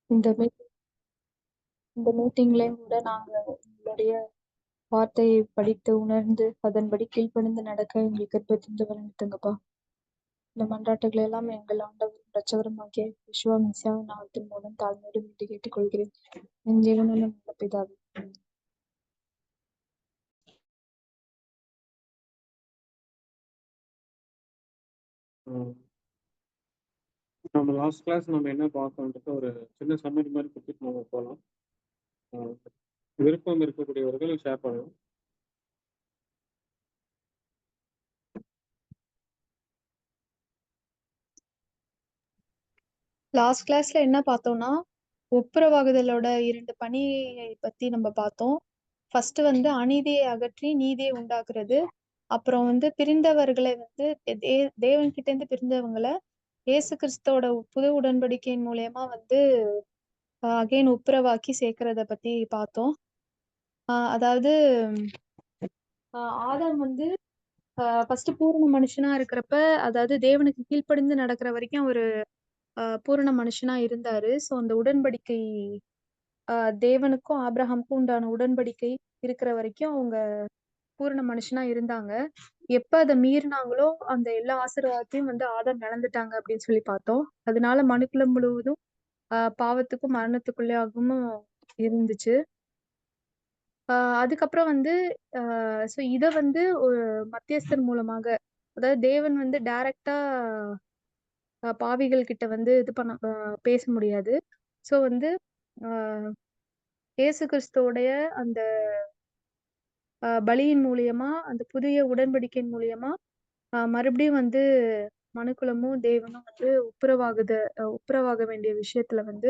இந்த மீட் இந்த மீட்டிங்லயும் கூட நாங்க உங்களுடைய வார்த்தையை படித்து உணர்ந்து அதன்படி கீழ்ப்படிந்து நடக்க எங்களுக்கு கிருபை தந்து வழிநடத்துங்கப்பா. இந்த மன்றாட்டுகளை எல்லாம் எங்கள் ஆண்டவரும் இரட்சகருமாகிய யெகோவா மெசியாவின் நாமத்தின் மூலம் தாழ்மையோடு வேண்டி கேட்டுக்கொள்கிறேன். என் ஜீவனுள்ள நல்ல பிதாவே. நம்ம லாஸ்ட் கிளாஸ் நம்ம என்ன பார்த்தோம்ன்றது ஒரு சின்ன சம்மரி மாதிரி கொடுத்துட்டு நம்ம போகலாம். விருப்பம் இருக்கக்கூடியவர்கள் ஷேர் பண்ணலாம். லாஸ்ட் கிளாஸ்ல என்ன பார்த்தோம்னா, ஒப்புரவாகுதலோட 2 பணியை பத்தி நம்ம பார்த்தோம். ஃபர்ஸ்ட் வந்து அநீதியை அகற்றி நீதியை உண்டாக்குறது. அப்புறம் வந்து பிரிந்தவர்களை வந்து தேவன் கிட்ட இருந்து பிரிந்தவங்களை இயேசு கிறிஸ்துவோட புது உடன்படிக்கையின் மூலியமா வந்து அகைன் ஒப்புரவாக்கி சேர்க்கறத பத்தி பார்த்தோம். அதாவது ஆதாம் வந்து ஃபர்ஸ்ட் பூரண மனுஷனா இருக்கிறப்ப, அதாவது தேவனுக்கு கீழ்ப்படிந்து நடக்கிற வரைக்கும் ஒரு பூரண மனுஷனா இருந்தாரு. ஸோ அந்த உடன்படிக்கை தேவனுக்கும் ஆபிரகாமுக்கும் உண்டான உடன்படிக்கை இருக்கிற வரைக்கும் அவங்க பூரண மனுஷனா இருந்தாங்க. எப்ப அதை மீறினாங்களோ அந்த எல்லா ஆசீர்வாதத்தையும் வந்து ஆதாம் இழந்துட்டாங்க அப்படின்னு சொல்லி பார்த்தோம். அதனால மனுக்குலம் முழுவதும் பாவத்துக்கும் மரணத்துக்குள்ளேயாகவும் இருந்துச்சு. அதுக்கப்புறம் வந்து ஸோ இதை வந்து ஒரு மத்தியஸ்தர் மூலமாக, அதாவது தேவன் வந்து டைரக்டா பாவிகள் கிட்ட வந்து இது பண்ண பேச முடியாது. ஸோ வந்து ஆஹ் இயேசு கிறிஸ்துவோடைய அந்த பலியின் மூலியமா, அந்த புதிய உடன்படிக்கையின் மூலியமா மறுபடியும் வந்து மனுக்குலமும் தேவனும் வந்து ஒப்புரவாக வேண்டிய விஷயத்துல வந்து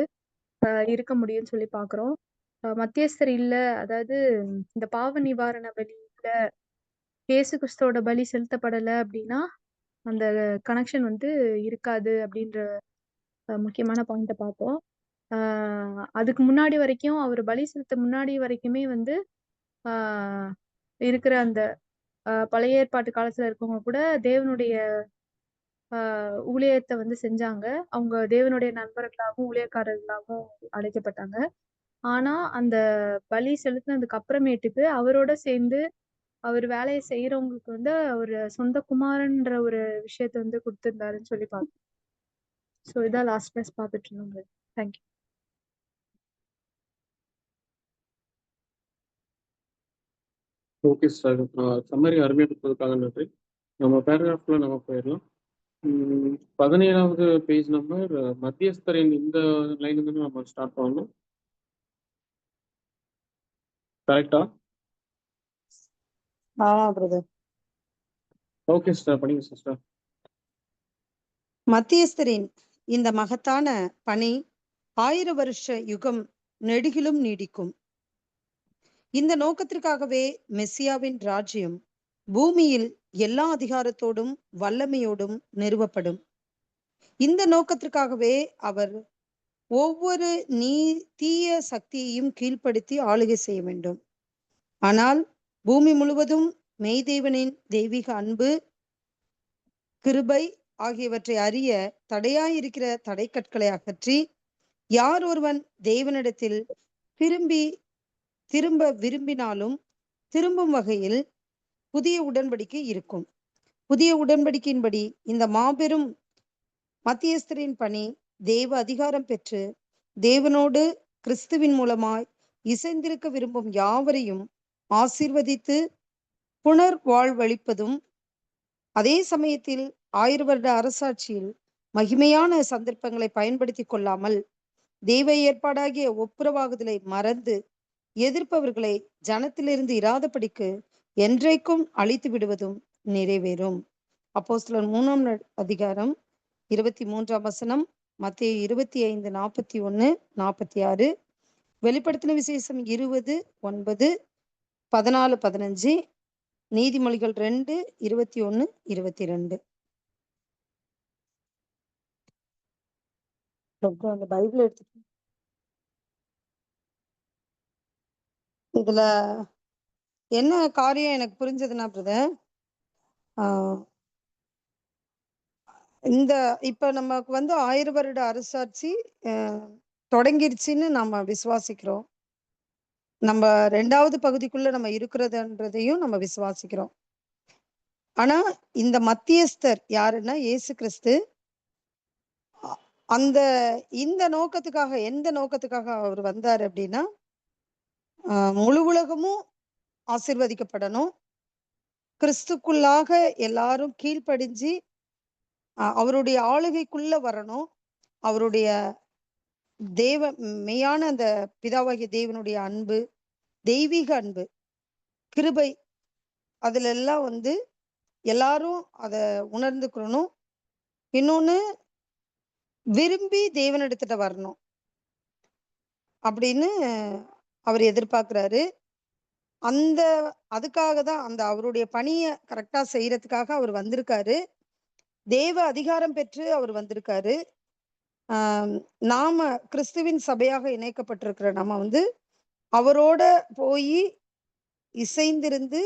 இருக்க முடியும்னு சொல்லி பாக்குறோம். மத்தியஸ்தர் இல்ல, அதாவது இந்த பாவ நிவாரண பலி இல்ல, இயேசு கிறிஸ்துவோட பலி செலுத்தப்படல அப்படின்னா அந்த கனெக்ஷன் வந்து இருக்காது அப்படின்ற முக்கியமான பாயிண்ட பார்த்தோம். அதுக்கு முன்னாடி வரைக்கும் அவர் பலி செலுத்த முன்னாடி வரைக்குமே வந்து ஆஹ் இருக்கிற அந்த பழைய ஏற்பாட்டு காலத்துல இருக்கவங்க கூட தேவனுடைய ஊழியத்தை வந்து செஞ்சாங்க. அவங்க தேவனுடைய நண்பர்களாகவும் ஊழியக்காரர்களாகவும் அழைக்கப்பட்டாங்க. ஆனா அந்த பலி செலுத்தினதுக்கு அப்புறமேட்டுக்கு அவரோட சேர்ந்து அவர் வேலையை செய்யறவங்களுக்கு வந்து அவர் சொந்த குமாரன்ற ஒரு விஷயத்த வந்து கொடுத்திருந்தாருன்னு சொல்லி பார்த்தோம். ஸோ இதான் லாஸ்ட் கிளாஸ் பார்த்துட்டு இருந்தோங்க. தேங்க்யூ. ஓகே சார், சம்மரி அருமையாக கொடுத்ததுக்காக நன்றி. நம்ம பேராகிராஃப்ல நம்ம போயிடலாம். 17வது பேஜ் நம்பர் மத்தியஸ்தரின் இந்த லைன் வந்து நம்ம ஸ்டார்ட் பண்ணணும். கரெக்டா? ஓகே சிஸ்டர், படிங்க சிஸ்டர். மத்தியஸ்தரின் இந்த மகத்தான பணி 1000 வருஷ யுகம் நெடுகிலும் நீடிக்கும். இந்த நோக்கத்திற்காகவே மெஸ்ஸியாவின் ராஜ்யம் பூமியில் எல்லா அதிகாரத்தோடும் வல்லமையோடும் நிறுவப்படும். இந்த நோக்கத்திற்காகவே அவர் ஒவ்வொரு தீய சக்தியையும் கீழ்ப்படுத்தி ஆளுகை செய்ய வேண்டும். ஆனால் பூமி முழுவதும் மெய்தேவனின் தெய்வீக அன்பு, கிருபை ஆகியவற்றை அறிய தடையாயிருக்கிற தடைக்கற்களை அகற்றி யார் ஒருவன் தேவனிடத்தில் திரும்ப விரும்பினாலும் திரும்பும் வகையில் புதிய உடன்படிக்கை இருக்கும். புதிய உடன்படிக்கையின்படி இந்த மாபெரும் மத்தியஸ்தரின் பணி தேவ அதிகாரம் பெற்று தேவனோடு கிறிஸ்துவின் மூலமாய் இசைந்திருக்க விரும்பும் யாவரையும் ஆசீர்வதித்து புனர் வாழ்வளிப்பதும், அதே சமயத்தில் 1000 வருட அரசாட்சியில் மகிமையான சந்தர்ப்பங்களை பயன்படுத்தி கொள்ளாமல் தெய்வ ஏற்பாடாகிய ஒப்புரவாகுதலை மறந்து எதிர்ப்பவர்களை ஜனத்திலிருந்து இராதபடிக்கு என்றைக்கும் அழித்து விடுவதும் நிறைவேறும். அப்போஸ்தலர் 3ஆம் அதிகாரம் 23ஆம் வசனம், மத்தேயு 25, 41, 46, வெளிப்படுத்தின விசேஷம் 20:9, 14, 15, நீதிமொழிகள் 2, 21, 22. அந்த பைபிள் எடுத்து இதுல என்ன காரியம் எனக்கு புரிஞ்சதுன்னா பிரதர், இந்த இப்ப நமக்கு வந்து 1000 வருட அரசாட்சி தொடங்கிருச்சுன்னு நம்ம விசுவாசிக்கிறோம். நம்ம 2வது பகுதிக்குள்ள நம்ம இருக்கிறதுன்றதையும் நம்ம விசுவாசிக்கிறோம். ஆனா இந்த மத்தியஸ்தர் யாருன்னா இயேசு கிறிஸ்து. அ- அந்த இந்த நோக்கத்துக்காக எந்த நோக்கத்துக்காக அவர் வந்தார் அப்படின்னா, முழு உலகமும் ஆசீர்வதிக்கப்படணும். கிறிஸ்துக்குள்ளாக எல்லாரும் கீழ்ப்படிஞ்சு அவருடைய ஆளுகைக்குள்ள வரணும். அவருடைய தேவ மெய்யான அந்த பிதாவாகிய தேவனுடைய அன்பு, தெய்வீக அன்பு, கிருபை, அதுல எல்லாம் வந்து எல்லாரும் அத உணர்ந்துக்கணும். இன்னொன்னு, விரும்பி தேவனிடத்துல வரணும் அப்படின்னு அவர் எதிர்பார்க்கிறாரு. அந்த அதுக்காக தான் அந்த அவருடைய பணியை கரெக்டா செய்யறதுக்காக அவர் வந்திருக்காரு. தேவ அதிகாரம் பெற்று அவர் வந்திருக்காரு. ஆஹ் நாம கிறிஸ்துவின் சபையாக இணைக்கப்பட்டிருக்கிற நம்ம வந்து அவரோட போய் இசைந்திருந்து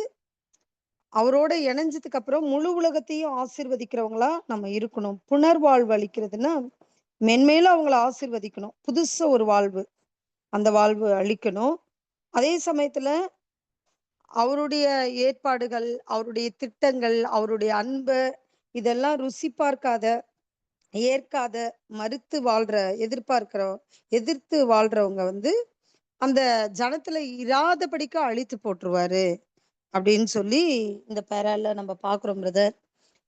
அவரோட இணைஞ்சதுக்கு அப்புறம் முழு உலகத்தையும் ஆசீர்வதிக்கிறவங்களா நம்ம இருக்கணும். புனர்வாழ்வு அளிக்கிறதுன்னா மென்மேலும் அவங்கள ஆசீர்வதிக்கணும். புதுசா ஒரு வாழ்வு, அந்த வாழ்வு அளிக்கணும். அதே சமயத்துல அவருடைய ஏற்பாடுகள், அவருடைய திட்டங்கள், அவருடைய அன்பு, இதெல்லாம் ருசி பார்க்காத, ஏற்காத, மறுத்து வாழ்ற, எதிர்த்து வாழ்றவங்க வந்து அந்த ஜனத்துல இராதபடிக்கு அழித்து போட்டுருவாரு அப்படின்னு சொல்லி இந்த பேரால நம்ம பாக்குறோம் பிரதர்.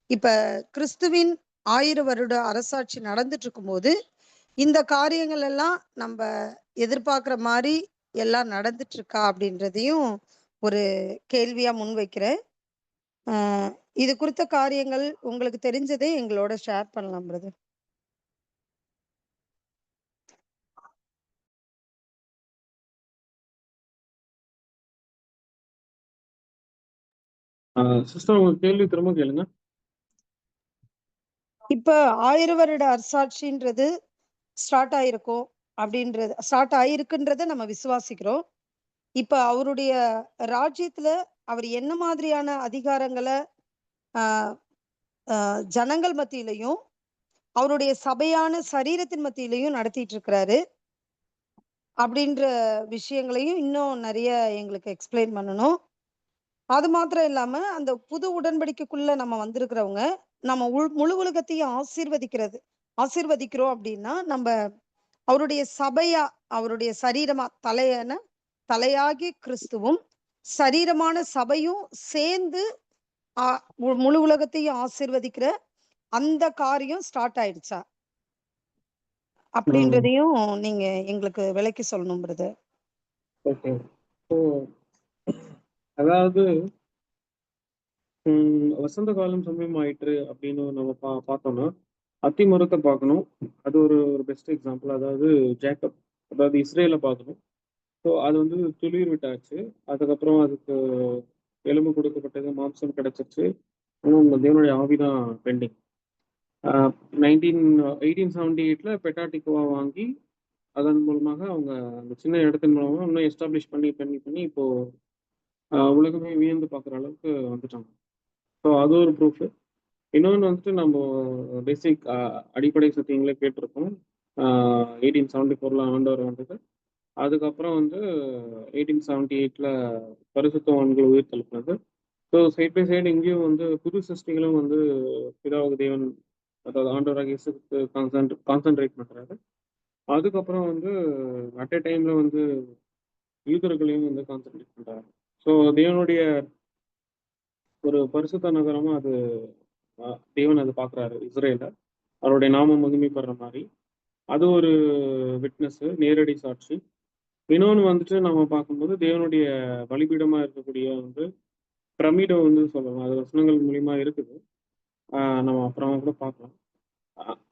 இப்ப கிறிஸ்துவின் 1000 வருட அரசாட்சி நடந்துட்டு இருக்கும்போது இந்த காரியங்கள் எல்லாம் நம்ம எதிர்பார்க்கிற மாதிரி எல்லாம் நடந்துட்டு இருக்கா அப்படின்றதையும் ஒரு கேள்வியா முன்வைக்கிறேன். இது குறித்த காரியங்கள் உங்களுக்கு தெரிஞ்சதை எங்களோட ஷேர் பண்ணலாம் பிரதர். சிஸ்டர் உங்க கேள்வி திரும்ப கேளுங்க. இப்ப 1000 வருட அரசாட்சின்றது ஸ்டார்ட் ஆயிருக்குன்றத நம்ம விசுவாசிக்கிறோம். இப்ப அவருடைய ராஜ்யத்துல அவர் என்ன மாதிரியான அதிகாரங்களை ஆஹ் ஜனங்கள் மத்தியிலையும் அவருடைய சபையான சரீரத்தின் மத்தியிலையும் நடத்திட்டு இருக்கிறாரு அப்படின்ற விஷயங்களையும் இன்னும் நிறைய எங்களுக்கு எக்ஸ்பிளைன் பண்ணணும். அது மாத்திரம் இல்லாம அந்த புது உடன்படிக்கைக்குள்ள நம்ம வந்திருக்கிறவங்க நம்ம முழு உலகத்தையும் ஆசீர்வதிக்கிறோம் அப்படின்னா நம்ம அவருடைய சபையா, அவருடைய சரீரமா, தலையாகி கிறிஸ்துவும் சரீரமான சபையும் சேர்ந்து முழு உலகத்தையும் ஆசீர்வதிக்கிற அந்த காரியம் ஸ்டார்ட் ஆயிடுச்சா அப்படின்றதையும் நீங்க எங்களுக்கு விளக்கி சொல்லணும் பிரதர். ஓகே. ஸோ அதாவது வசந்த காலம் சமயம் ஆயிற்று அப்படின்னு நம்ம பார்த்தோம்னா அத்திமரத்தை பார்க்கணும். அது ஒரு ஒரு பெஸ்ட் எக்ஸாம்பிள். அதாவது ஜேக்கப், அதாவது இஸ்ரேலை பார்க்கணும். ஸோ அது வந்து துளிர் விட்டாச்சு. அதுக்கப்புறம் அதுக்கு எலும்பு கொடுக்கப்பட்டது, மாம்சம் கிடைச்சிருச்சு. இன்னும் தேவனுடைய ஆவிதான் பெண்டிங். 1878 பெட்டாட்டிகோவா வாங்கி அதன் மூலமாக அவங்க அந்த சின்ன இடத்தின் மூலமாக இன்னும் எஸ்டாப்ளிஷ் பண்ணி பண்ணி பண்ணி இப்போ உலகமே வியந்து பார்க்குற அளவுக்கு வந்துட்டாங்க. ஸோ அது ஒரு ப்ரூஃப். இன்னொன்று வந்துட்டு நம்ம பேசிக் அடிப்படை சத்தியங்களே கேட்டிருக்கோம். 1874 ஆண்டவர் வந்தது. அதுக்கப்புறம் வந்து 1878 பரிசுத்தவான்கள் உயிர் தெழுப்பினது. ஸோ சைட் பை சைடு இங்கேயும் வந்து புது சிருஷ்டிகளும் வந்து பிதாவாக தேவன், அதாவது ஆண்டவராக இயேசுக்கு கான்சென்ட்ரேட் பண்ணுறாரு. அதுக்கப்புறம் வந்து அட் எ டைம்ல வந்து யூதர்களையும் வந்து கான்சென்ட்ரேட் பண்ணுறாரு. ஸோ தேவனுடைய ஒரு பரிசுத்த நகரமா அது தேவன் அது பார்க்குறாரு இஸ்ரேல, அவருடைய நாமம் மகிமைப்படுற மாதிரி. அது ஒரு விட்னஸ், நேரடி சாட்சி. இன்னொன்று வந்துட்டு நம்ம பார்க்கும்போது தேவனுடைய பலிபீடமா இருக்கக்கூடிய வந்து பிரமிடை வந்து சொல்லலாம். அது வசனங்கள் மூலியமா இருக்குது. நம்ம அப்புறமா கூட பார்க்கலாம்.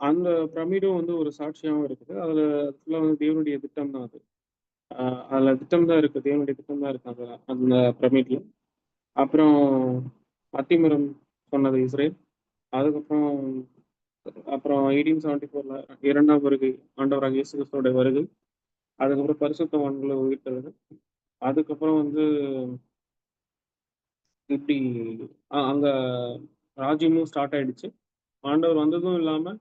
அந்த பிரமிடும் வந்து ஒரு சாட்சியாகவும் இருக்குது. அதுல ஃபுல்லாக வந்து தேவனுடைய திட்டம் தான் அது. அதுல திட்டம் தான் இருக்கு, தேவனுடைய திட்டம் தான் இருக்கு அதுல, அந்த பிரமிட்ல. அப்புறம் அத்திமரம் சொன்னது இஸ்ரேல். அதுக்கப்புறம் அப்புறம் 1874 2ஆம் வருகை, ஆண்டவராக இயேசு கிறிஸ்துவோட வருகை. அதுக்கப்புறம் பரிசுத்தவான்களை உயிர்த்தது. அதுக்கப்புறம் வந்து இப்படி அங்க ராஜ்யமும் ஸ்டார்ட் ஆயிடுச்சு. ஆண்டவர் வந்ததும் இல்லாம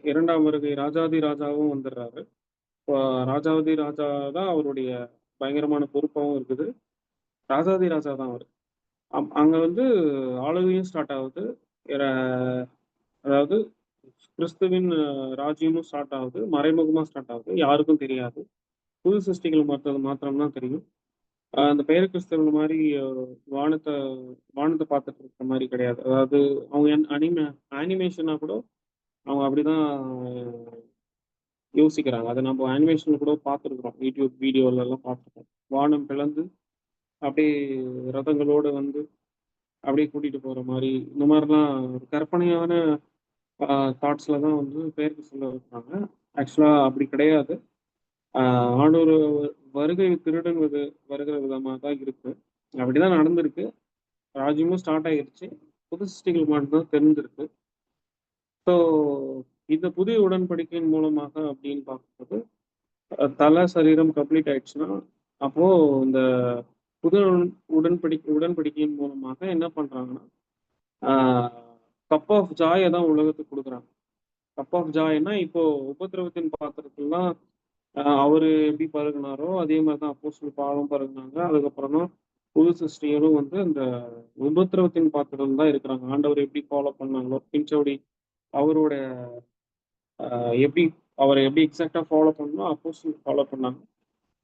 2ஆம் வருகை ராஜாதி ராஜாவும் வந்துடுறாரு. ராஜாதி ராஜா தான் அவருடைய பயங்கரமான பொறுப்பாகவும் இருக்குது. ராஜாதி ராஜா தான் அவர். அங்க வந்து ஆளுகையும் ஸ்டார்ட் ஆகுது. அதாவது கிறிஸ்துவின் ராஜ்யமும் ஸ்டார்ட் ஆகுது. மறைமுகமா ஸ்டார்ட் ஆகுது. யாருக்கும் தெரியாது. புது சிருஷ்டிகள் மாத்திரம் தான் தெரியும். அந்த பெயர் கிறிஸ்தவர்கள் மாதிரி வானத்தை வானத்தை பார்த்துட்டு இருக்கிற மாதிரி கிடையாது. அதாவது அவங்க அனிமேஷனா கூட அவங்க அப்படிதான் யோசிக்கிறாங்க. அதை நம்ம அனிமேஷன்ல கூட பார்த்துருக்குறோம். யூடியூப் வீடியோல எல்லாம் பார்த்துருக்கோம். வானம் பிளந்து அப்படியே ரதங்களோட வந்து அப்படியே கூட்டிட்டு போற மாதிரி இந்த மாதிரிலாம் ஒரு கற்பனையான தாட்ஸ்ல தான் வந்து பெயருக்கு சொல்ல இருக்கிறாங்க. ஆக்சுவலா அப்படி கிடையாது. ஆண்டவர் வருகை திருடன் வருகிற விதமா தான் இருக்கு. அப்படிதான் நடந்திருக்கு. ராஜ்யமும் ஸ்டார்ட் ஆகிருச்சு. புது சிருஷ்டிகள் மட்டும்தான் தெரிஞ்சிருக்கு. ஸோ இந்த புதிய உடன்படிக்கையின் மூலமாக அப்படின்னு பார்க்கும்போது தலை சரீரம் கம்ப்ளீட் ஆயிடுச்சுன்னா அப்போ இந்த புது உடன்படிக்கையின் மூலமாக என்ன பண்றாங்கன்னா கப் ஆஃப் ஜாயை தான் உலகத்துக்கு கொடுக்குறாங்க. கப் ஆஃப் ஜாய்னா இப்போ உபத்திரவத்தின் பாத்திரத்துலாம் அவரு எப்படி பருகினாரோ அதே மாதிரிதான் அப்போஸ்தலர் பவுலும் பருகினாங்க. அதுக்கப்புறம் தான் புது சிருஷ்டிகளும் வந்து அந்த உபத்திரவத்தின் பாத்திரம் தான் இருக்கிறாங்க. ஆண்டவர் எப்படி ஃபாலோ பண்ணாங்களோ பின்சோடி அவரோட எப்படி அவரை எப்படி எக்ஸாக்டா ஃபாலோ பண்ணணும் அப்போஸ்தலர் ஃபாலோ பண்ணாங்க.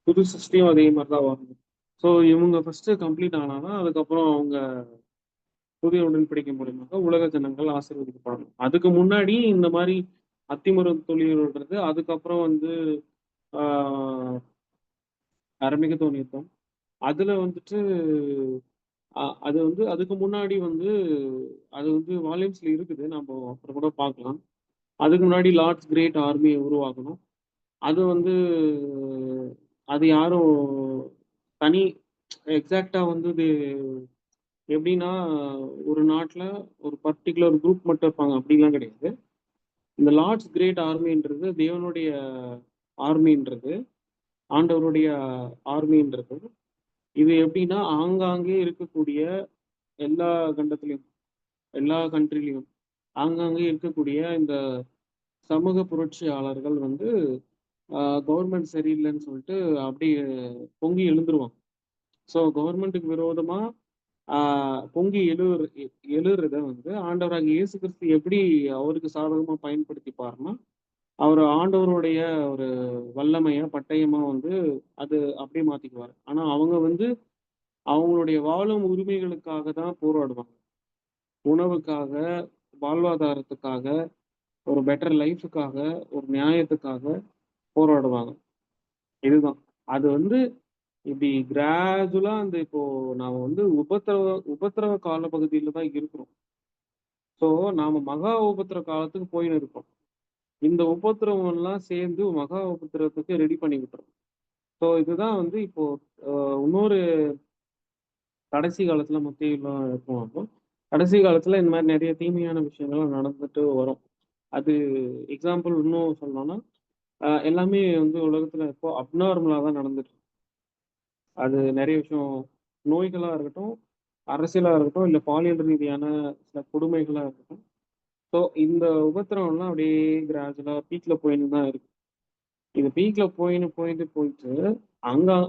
புது சிருஷ்டியும் அதே மாதிரி தான் வரணும். ஸோ இவங்க ஃபர்ஸ்ட் கம்ப்ளீட் ஆனாதான் அதுக்கப்புறம் அவங்க புதிய உடன்படிக்கை மூலியமாக உலக ஜனங்கள் ஆசீர்வதிக்கப்படணும். அதுக்கு முன்னாடி இந்த மாதிரி அத்திமரம் தொழில்ன்றது அதுக்கப்புறம் வந்து ஆஹ் அரமிகதோன் யுத்தம் அதுல வந்துட்டு அது வந்து அதுக்கு முன்னாடி வந்து அது வந்து வால்யூம்ஸ்ல இருக்குது. நம்ம அப்புறம் கூட பார்க்கலாம். அதுக்கு முன்னாடி லார்ட்ஸ் கிரேட் ஆர்மியை உருவாக்கணும். அது வந்து அது யாரும் தனி எக்ஸாக்டா வந்து இது எப்படின்னா ஒரு நாட்டுல ஒரு பர்டிகுலர் குரூப் மட்டும் இருப்பாங்க அப்படிலாம் கிடையாது. இந்த லார்ட்ஸ் கிரேட் ஆர்மின்றது தேவனுடைய ஆர்மின்றது ஆண்டவருடைய ஆர்மின்றது இது எப்படின்னா ஆங்காங்கே இருக்கக்கூடிய எல்லா கண்டத்திலையும் எல்லா கண்ட்ரிலையும் ஆங்காங்கே இருக்கக்கூடிய இந்த சமூக புரட்சியாளர்கள் வந்து கவர்மெண்ட் சரியில்லைன்னு சொல்லிட்டு அப்படியே பொங்கி எழுந்துருவாங்க. ஸோ கவர்மெண்ட்டுக்கு விரோதமா பொங்கி எழுறத வந்து ஆண்டவராகிய இயேசு கிறிஸ்து எப்படி அவருக்கு சாதகமா பயன்படுத்திப்பாருன்னா அவர் ஆண்டவருடைய ஒரு வல்லமைய பட்டயமா வந்து அது அப்படியே மாத்திக்குவாரு. ஆனா அவங்க வந்து அவங்களுடைய வாழும் உரிமைகளுக்காக தான் போராடுவாங்க. உணவுக்காக, வாழ்வாதாரத்துக்காக, ஒரு பெட்டர் லைஃபுக்காக, ஒரு நியாயத்துக்காக போராடுவாங்க. இதுதான். அது வந்து இப்படி கிராஜுவலா அந்த இப்போ நாம வந்து உபத்திரவ கால பகுதியில தான் இருக்கிறோம். ஸோ நாம மகா உபத்திரவ காலத்துக்கு போயின்னு இருக்கோம். இந்த உபத்திரவம் எல்லாம் சேர்ந்து மகா உபத்திரவத்துக்கு ரெடி பண்ணி விட்டுரும். ஸோ இதுதான் வந்து இப்போ இன்னொரு கடைசி காலத்துல மத்தியெல்லாம் இருக்கும். அப்போ கடைசி காலத்துல இந்த மாதிரி நிறைய தீமையான விஷயங்கள்லாம் நடந்துட்டு வரும். அது எக்ஸாம்பிள் இன்னும் சொல்லணும்னா எல்லாமே வந்து உலகத்துல இப்போ அப்நார்மலா தான் நடந்துட்டு இருக்கு. அது நிறைய விஷயம் நோய்களா இருக்கட்டும், அரசியலா இருக்கட்டும், இல்ல பாலியல் ரீதியான சில கொடுமைகளா இருக்கட்டும். ஸோ இந்த உபத்திரவம்லாம் அப்படியே கிராஜுவலா பீக்ல போயின்னு தான் இருக்கு. இது பீக்ல போயிட்டு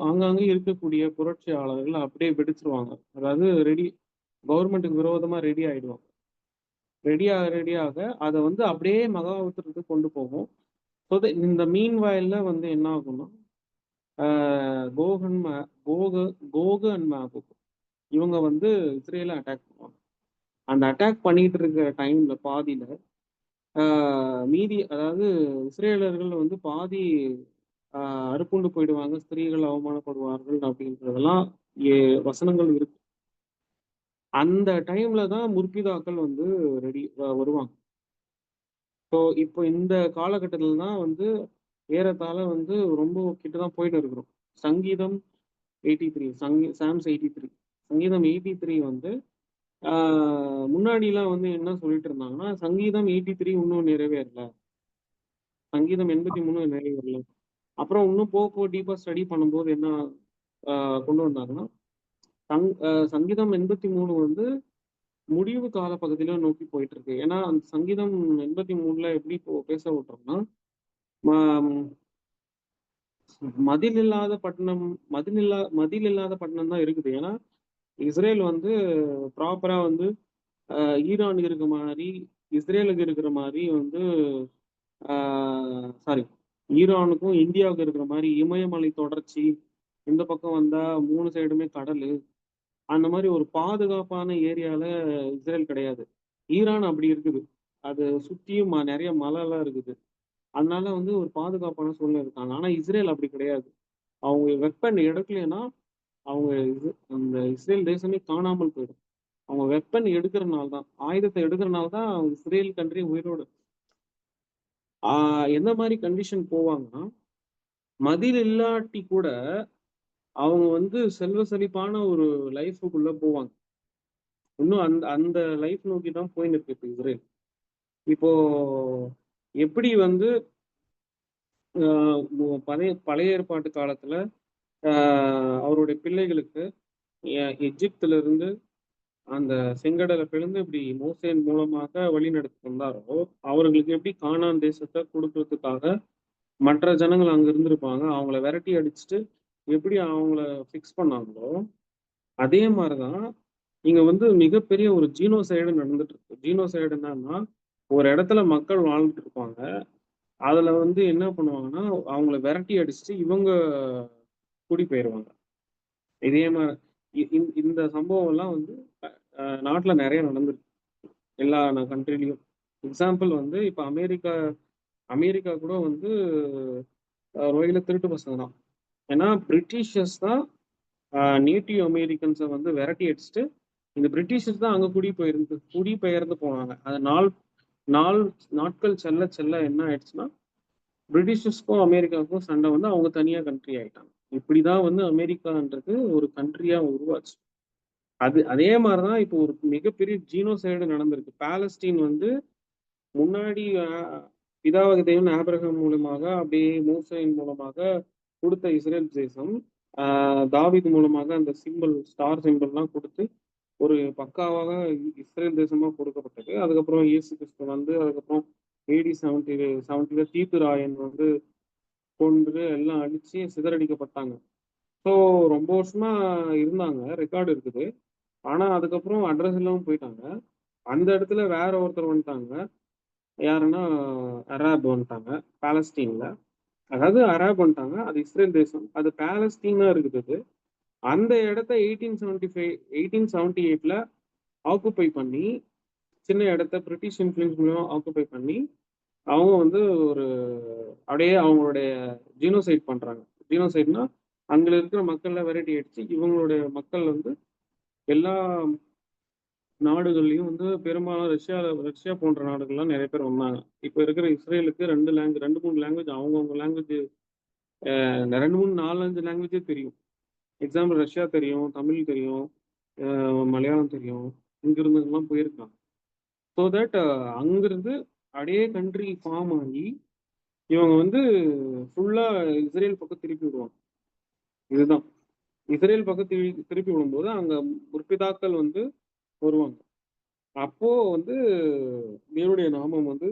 ஆங்காங்கே இருக்கக்கூடிய புரட்சியாளர்கள் அப்படியே வெடிச்சிருவாங்க. அதாவது கவர்மெண்ட்டுக்கு விரோதமா ரெடி ஆயிடுவாங்க. ரெடியாக அதை வந்து அப்படியே மகா உபத்திரத்துக்கு கொண்டு போகும். ஸோ இந்த மீன் வாயில்ல வந்து என்ன ஆகும்னா கோகு அண்ட் மேகோக் இவங்க வந்து இஸ்ரேலை அட்டாக் பண்ணுவாங்க. அந்த அட்டாக் பண்ணிட்டு இருக்கிற டைம்ல பாதியில மீதி அதாவது இஸ்ரேலர்கள் வந்து பாதி அறுப்புண்டு போயிடுவாங்க, ஸ்திரீகள் அவமானப்படுவார்கள் அப்படின்றதெல்லாம் வசனங்கள் இருக்கு. அந்த டைம்ல தான் முற்பிதாக்கள் வந்து வருவாங்க. ஸோ இப்போ இந்த காலகட்டத்தில் தான் வந்து ஏறத்தாழ வந்து ரொம்ப கிட்டதான் போயிட்டு இருக்கிறோம். சங்கீதம் 83 சாம்ஸ் 83 சங்கீதம் 83 வந்து முன்னாடிலாம் வந்து என்ன சொல்லிட்டு இருந்தாங்கன்னா சங்கீதம் 83 இன்னும் நிறைவேறல, சங்கீதம் 83 நிறைவேறல. அப்புறம் இன்னும் போக டீப்பா ஸ்டடி பண்ணும்போது என்ன கொண்டு வந்தாங்கன்னா சங்கீதம் 83 வந்து முடிவு கால பகுதியில நோக்கி போயிட்டு இருக்கு. ஏன்னா அந்த சங்கீதம் 83 எப்படி இப்போ பேச விட்டுறோம்னா மதில் இல்லாத பட்டணம் மதில் இல்லாத பட்டணம் தான் இருக்குது. ஏன்னா இஸ்ரேல் வந்து ப்ராப்பரா வந்து ஈரானுக்கு இருக்க மாதிரி, இஸ்ரேலுக்கு இருக்கிற மாதிரி வந்து சாரி, ஈரானுக்கும் இந்தியாவுக்கு இருக்கிற மாதிரி இமயமலை தொடர்ச்சி, இந்த பக்கம் வந்தா 3 சைடுமே கடலு, அந்த மாதிரி ஒரு பாதுகாப்பான ஏரியால இஸ்ரேல் கிடையாது. ஈரான் அப்படி இருக்குது. அது சுத்தியும் நிறைய மலைலாம் இருக்குது. அதனால வந்து ஒரு பாதுகாப்பான சூழ்நிலை இருக்காங்க. ஆனா இஸ்ரேல் அப்படி கிடையாது. அவங்க வெப்பன் எடுக்கலைன்னா அவங்க அந்த இஸ்ரேல் தேசமே காணாமல் போயிடும். அவங்க வெப்பன் எடுக்கிறனால தான், ஆயுதத்தை எடுக்கிறனால தான் இஸ்ரேல் கண்ட்ரி உயிரோடு. எந்த மாதிரி கண்டிஷன் போவாங்கன்னா, மதில் இல்லாட்டி கூட அவங்க வந்து செல்வ செழிப்பான ஒரு லைஃபுக்குள்ள போவாங்க. இன்னும் அந்த அந்த லைஃப் நோக்கி தான் போயின்னு இருக்கு இப்போ இஸ்ரேல். இப்போ எப்படி வந்து பழைய பழைய ஏற்பாட்டு காலத்துல அவருடைய பிள்ளைகளுக்கு எகிப்துல இருந்து அந்த செங்கடலை பிளந்து இப்படி மோசேன் மூலமாக வழி நடத்தி வந்தாரோ, அவர்களுக்கு எப்படி கானான் தேசத்தை கொடுக்கறதுக்காக மற்ற ஜனங்கள் அங்க இருந்திருப்பாங்க, அவங்கள விரட்டி அடிச்சுட்டு எப்படி அவங்கள ஃபிக்ஸ் பண்ணாங்களோ, அதே மாதிரிதான் இங்க வந்து மிகப்பெரிய ஒரு ஜீனோசைடு நடந்துட்டு இருக்கு. ஜீனோசைடு என்னன்னா, ஒரு இடத்துல மக்கள் வாழ்ந்துட்டு இருப்பாங்க, அதுல வந்து என்ன பண்ணுவாங்கன்னா அவங்கள விரட்டி அடிச்சுட்டு இவங்க குடி போயிருவாங்க. இதே மாதிரி இந்த சம்பவம் எல்லாம் வந்து நாட்டுல நிறைய நடந்திருக்கு, எல்லா கண்ட்ரிலையும். எக்ஸாம்பிள் வந்து இப்ப அமெரிக்கா கூட வந்து ஒரு வகையில திருட்டு பசங்க தான். ஏன்னா பிரிட்டிஷர்ஸ் தான் நேட்டிவ் அமெரிக்கன்ஸை வந்து விரட்டி அடிச்சுட்டு இந்த பிரிட்டிஷர்ஸ் தான் அங்க குடிபெயர்ந்து போனாங்க. அது நாட்கள் செல்ல செல்ல என்ன ஆயிடுச்சுன்னா, பிரிட்டிஷர்ஸ்க்கும் அமெரிக்காவுக்கும் சண்டை வந்து அவங்க தனியா கண்ட்ரி ஆயிட்டாங்க. இப்படிதான் வந்து அமெரிக்கான்றது ஒரு கண்ட்ரியா உருவாச்சு. அதே மாதிரிதான் இப்போ ஒரு மிகப்பெரிய ஜீனோசைடு நடந்திருக்கு. பாலஸ்தீன் வந்து முன்னாடி பிதாவாக தேவன் ஆபிரகாம் மூலமாக அப்படியே மோசேயின் மூலமாக கொடுத்த இஸ்ரேல் தேசம், தாவீது மூலமாக அந்த ஸ்டார் சிம்பிள்லாம் கொடுத்து ஒரு பக்காவாக இஸ்ரேல் தேசமா கொடுக்கப்பட்டது. அதுக்கப்புறம் இயேசு கிறிஸ்து வந்து அதுக்கப்புறம் AD 70 தீத்துராயன் வந்து கொண்டு எல்லாம் அடிச்சு சிதறடிக்கப்பட்டாங்க. ஸோ ரொம்ப வருஷமா இருந்தாங்க, ரெக்கார்டு இருக்குது. ஆனா அதுக்கப்புறம் அட்ரஸ் இல்லாமல் போயிட்டாங்க. அந்த இடத்துல வேற ஒருத்தர் வந்துட்டாங்க. யாருன்னா அராப் வந்துட்டாங்க பாலஸ்தீன்ல. அதாவது அராப் வந்துட்டாங்க, அது இஸ்ரேல் தேசம், அது பாலஸ்தீனா இருக்குது. அந்த இடத்த 1878ல ஆக்குப்பை பண்ணி, சின்ன இடத்த பிரிட்டிஷ் இன்ஃப்ளூயன்ஸ் மூலம் ஆக்குப்பை பண்ணி அவங்க வந்து ஒரு அப்படியே அவங்களுடைய ஜீனோசைட் பண்றாங்க. ஜீனோசைட்னா அங்க இருக்கிற மக்கள்ல வெரைட்டி அடிச்சு இவங்களுடைய மக்கள் வந்து எல்லா நாடுகள்லயும் வந்து பெரும்பாலும் ரஷ்யா போன்ற நாடுகள்லாம் நிறைய பேர் வந்தாங்க. இப்ப இருக்கிற இஸ்ரேலுக்கு 2-3 லாங்குவேஜ் அவங்கவுங்க லாங்குவேஜ் 2-3-4-5 லாங்குவேஜே தெரியும். எக்ஸாம்பிள் ரஷ்யா தெரியும், தமிழ் தெரியும், மலையாளம் தெரியும், இங்கிருந்துலாம் போயிருக்காங்க. ஸோ தட் அங்கிருந்து அப்படியே கண்ட்ரி ஃபார்ம் ஆகி இவங்க வந்து ஃபுல்லா இஸ்ரேல் பக்கம் திருப்பி விடுவாங்க. இதுதான் இஸ்ரேல் பக்கம் திருப்பி விடும்போது அங்க முற்பிதாக்கள் வந்து வருவாங்க. அப்போ வந்து தேவனுடைய நாமம் வந்து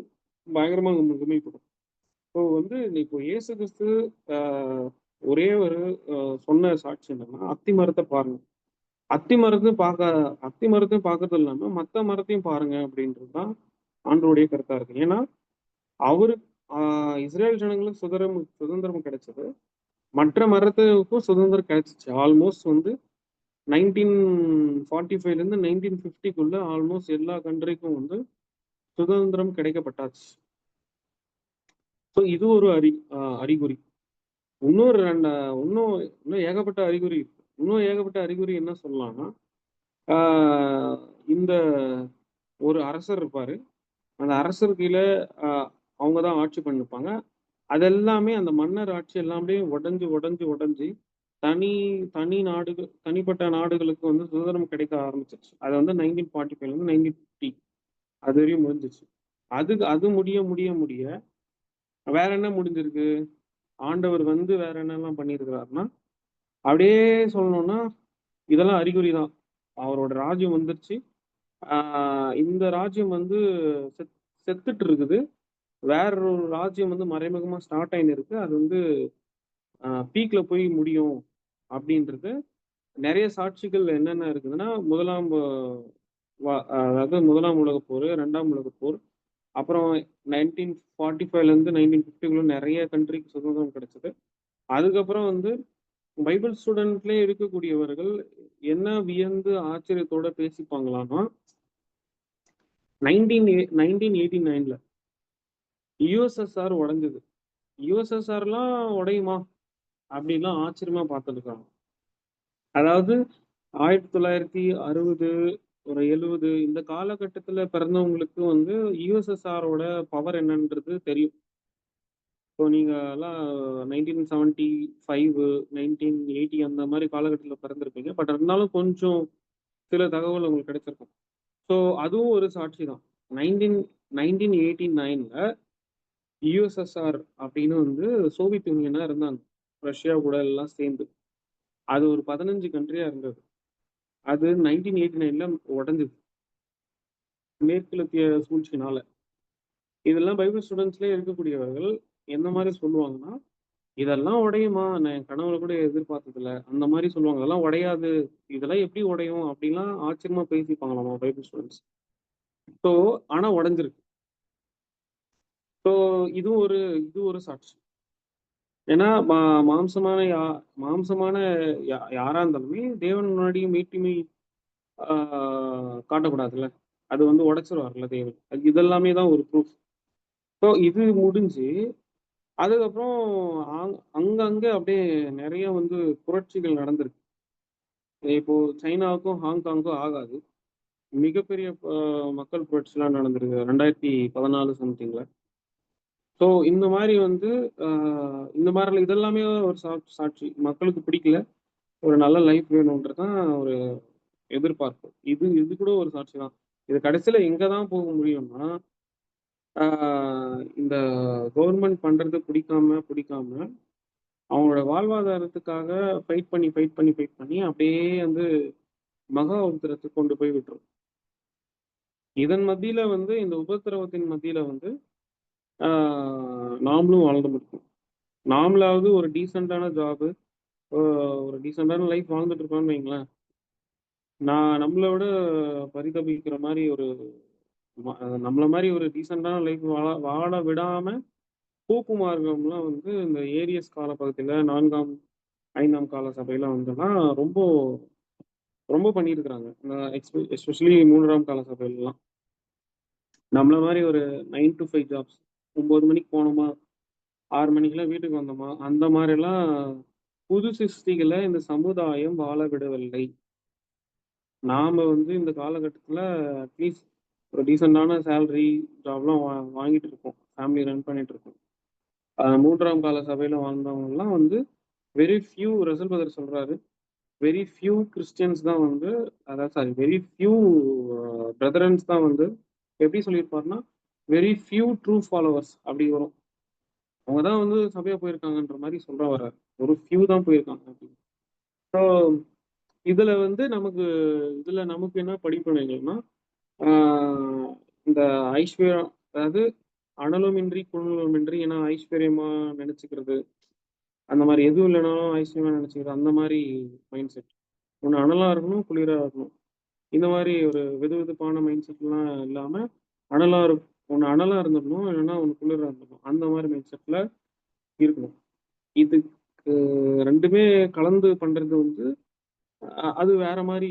பயங்கரமாக முழுமைப்படும். இப்போ வந்து இப்போ இயேசு கிறிஸ்து ஒரே ஒரு சொன்ன சாட்சி என்னன்னா, அத்தி மரத்தை பாருங்க, அத்தி மரத்தையும் பார்க்கறது இல்லாம மத்த மரத்தையும் பாருங்க அப்படின்றதுதான் ஆண்டவருடைய கருத்தா இருக்கு. ஏன்னா அவரு இஸ்ரேல் ஜனங்களுக்கு சுதந்திரம் கிடைச்சது, மற்ற மரத்துக்கும் சுதந்திரம் கிடைச்சிச்சு. ஆல்மோஸ்ட் வந்து 1945 இருந்து 1950க்குள்ள ஆல்மோஸ்ட் எல்லா கண்ட்ரிக்கும் வந்து சுதந்திரம் கிடைக்கப்பட்டாச்சு. ஸோ இது ஒரு அறிகுறி. இன்னும் ஏகப்பட்ட அறிகுறி இருக்கு. இன்னும் ஏகப்பட்ட அறிகுறி என்ன சொல்லலாம்னா, இந்த ஒரு அரசர் இருப்பாரு, அந்த அரசர் கீழே அவங்கதான் ஆட்சி பண்ணிருப்பாங்க. அதெல்லாமே அந்த மன்னர் ஆட்சி எல்லாமே உடைஞ்சு தனிப்பட்ட நாடுகளுக்கு வந்து சுதந்திரம் கிடைக்க ஆரம்பிச்சிருச்சு. அது வந்து 1945 இருந்து 1950 அது வரையும் முடிஞ்சிச்சு. அது முடிய வேற என்ன முடிஞ்சிருக்கு, ஆண்டவர் வந்து வேற என்னெல்லாம் பண்ணியிருக்கிறாருன்னா, அப்படியே சொல்லணும்னா இதெல்லாம் அறிகுறி தான். அவரோட ராஜ்யம் வந்துருச்சு. இந்த ராஜ்யம் வந்து செத்துட்டு இருக்குது. வேற ஒரு ராஜ்யம் வந்து மறைமுகமா ஸ்டார்ட் ஆயின்னு இருக்கு. அது வந்து பீக்ல போய் முடியும் அப்படின்றது நிறைய சாட்சிகள் என்னென்ன இருக்குதுன்னா, அதாவது முதலாம் உலகப் போர், இரண்டாம் உலகப் போர், அப்புறம் 1945லேருந்து 1950க்குள்ள நிறைய கண்ட்ரிக்கு சுதந்திரம் கிடைச்சது. அதுக்கப்புறம் வந்து பைபிள் ஸ்டூடெண்ட்லேயே இருக்கக்கூடியவர்கள் என்ன வியந்து ஆச்சரியத்தோட பேசிப்பாங்களான்னா, 1989ல யுஎஸ்எஸ்ஆர் உடைஞ்சது. யுஎஸ்எஸ்ஆர்லாம் உடையுமா அப்படின்லாம் ஆச்சரியமா பார்த்துருக்காங்க. அதாவது 1960 ஒரு 70 இந்த காலகட்டத்துல பிறந்தவங்களுக்கு வந்து யுஎஸ்எஸ்ஆரோட பவர் என்னன்றது தெரியும். இப்போ நீங்க எல்லாம் 1975, 1980 அந்த மாதிரி காலகட்டத்துல பிறந்திருப்பீங்க. பட் இருந்தாலும் கொஞ்சம் சில தகவல் உங்களுக்கு கிடைச்சிருக்கும். ஸோ அதுவும் ஒரு சாட்சி தான். 1989ல யுஎஸ்எஸ்ஆர் அப்படின்னு வந்து சோவியத் யூனியனா இருந்தாங்க. ரஷ்யா கூட எல்லாம் சேர்ந்து. அது ஒரு 15 கண்ட்ரியா இருந்தது. அது 1989ல உடைஞ்சது. மேற்கிழத்திய சூழ்ச்சினால. இதெல்லாம் பைபிள் ஸ்டூடெண்ட்ஸ்லயே இருக்கக்கூடியவர்கள் என்ன மாதிரி சொல்லுவாங்கன்னா, இதெல்லாம் உடையுமா? நான் என் கனவுல கூட எதிர்பார்த்ததில்ல. அந்த மாதிரி சொல்லுவாங்க. அதெல்லாம் உடையாது. இதெல்லாம் எப்படி உடையும்? அப்படின்லாம் ஆச்சரியமா பேசிப்பாங்களாமா பைபிள் ஸ்டூடெண்ட்ஸ். ஸோ ஆனா உடைஞ்சிருக்கு. ஸோ இது ஒரு சாட்சி. ஏன்னா மாம்சமான யாரா இருந்தாலுமே தேவன் முன்னாடி மீட்பிமை காட்டக்கூடாதுல்ல. அது வந்து உடைச்சிருவார்ல தேவன். இதெல்லாமே தான் ஒரு ப்ரூஃப். ஸோ இது முடிஞ்சு அதுக்கப்புறம் அங்கங்க அப்படியே நிறைய வந்து புரட்சிகள் நடந்திருக்கு. இப்போ சைனாவுக்கும் ஹாங்காங்கும் ஆகாது. மிகப்பெரிய மக்கள் புரட்சிலாம் நடந்திருக்கு 2014 சம்திங்ல. ஸோ இந்த மாதிரி வந்து இந்த மாதிரி இதெல்லாமே ஒரு சாட்சி. மக்களுக்கு பிடிக்கல. ஒரு நல்ல லைஃப் வேணும்ன்றதான் ஒரு எதிர்பார்ப்பு. இது கூட ஒரு சாட்சி தான். இது கடைசியில எங்க தான் போக முடியும்னா, இந்த கவர்மெண்ட் பண்றது பிடிக்காம அவங்களோட வாழ்வாதாரத்துக்காக ஃபைட் பண்ணி அப்படியே வந்து மகா உபத்திரத்துக்கு கொண்டு போய் விட்டுரும். இதன் மத்தியில வந்து இந்த உபத்திரவத்தின் மத்தியில வந்து நாமளும் வாழ்ந்து முடியும். நாமளாவது ஒரு டீசெண்டான ஜாபு, ஒரு டீசெண்டான லைஃப் வாழ்ந்துட்டு இருக்கோம்னு வைங்களேன். நம்மளை விட பரிதபிக்கிற மாதிரி நம்மள மாதிரி ஒரு டீசெண்டான லைஃப் வாழ விடாம போக்கு மார்க்கம்லாம் வந்து இந்த ஏரியஸ் காலப்பகுதியில 4ஆம் 5ஆம் கால சபையில வந்துலாம் ரொம்ப ரொம்ப பண்ணியிருக்கிறாங்க. எஸ்பெஷலி 3ஆம் கால சபையிலலாம் நம்மள மாதிரி ஒரு 9 to 5 ஜாப்ஸ், 9 மணிக்கு போனோமா 6 மணிக்கெல்லாம் வீட்டுக்கு வந்தோமா அந்த மாதிரிலாம் புது சிருஷ்டிகளை இந்த சமுதாயம் வாழ விடவில்லை. நாம வந்து இந்த காலகட்டத்துல அட்லீஸ்ட் ஒரு டீசெண்டான சேலரி ஜாப்லாம் வாங்கிட்டு இருக்கோம். ஃபேமிலி ரன் பண்ணிட்டு இருக்கோம். 3ஆம் கால சபையில வாழ்ந்தவங்கலாம் வந்து வெரி ஃபியூ ரசல் பிரதர் சொல்றாரு. வெரி ஃபியூ கிறிஸ்டியன்ஸ் தான் வந்து வெரி ஃபியூ பிரதரன்ஸ் தான் வந்து எப்படி சொல்லியிருப்பாருன்னா, வெரி ஃபியூ ட்ரூ ஃபாலோவர்ஸ் அப்படி வரும். அவங்க தான் வந்து சபையா போயிருக்காங்கன்ற மாதிரி சொல்ற வர்றாரு. ஒரு ஃபியூ தான் போயிருக்காங்க அப்படின்னு. ஸோ இதுல நமக்கு என்ன படிப்பினைகள்னா, இந்த ஐஸ்வர்யம், அதாவது அனலுமின்றி குணலுமின்றி ஏன்னா ஐஸ்வர்யமா நினைச்சுக்கிறது, அந்த மாதிரி எதுவும் இல்லைனாலும் ஐஸ்வர்யமா நினைச்சுக்கிறது, அந்த மாதிரி மைண்ட் செட். ஒன்று அனலா இருக்கணும், குளிரா இருக்கணும். இந்த மாதிரி ஒரு வெதுவெதுப்பான மைண்ட் செட்லாம் இல்லாம ஒன்று அனலா இருந்துடணும், இல்லைன்னா ஒன்று குளிரா இருந்துடணும். அந்த மாதிரி மைண்ட் செட்ல இருக்கணும். இதுக்கு ரெண்டுமே கலந்து பண்றது வந்து அது வேற மாதிரி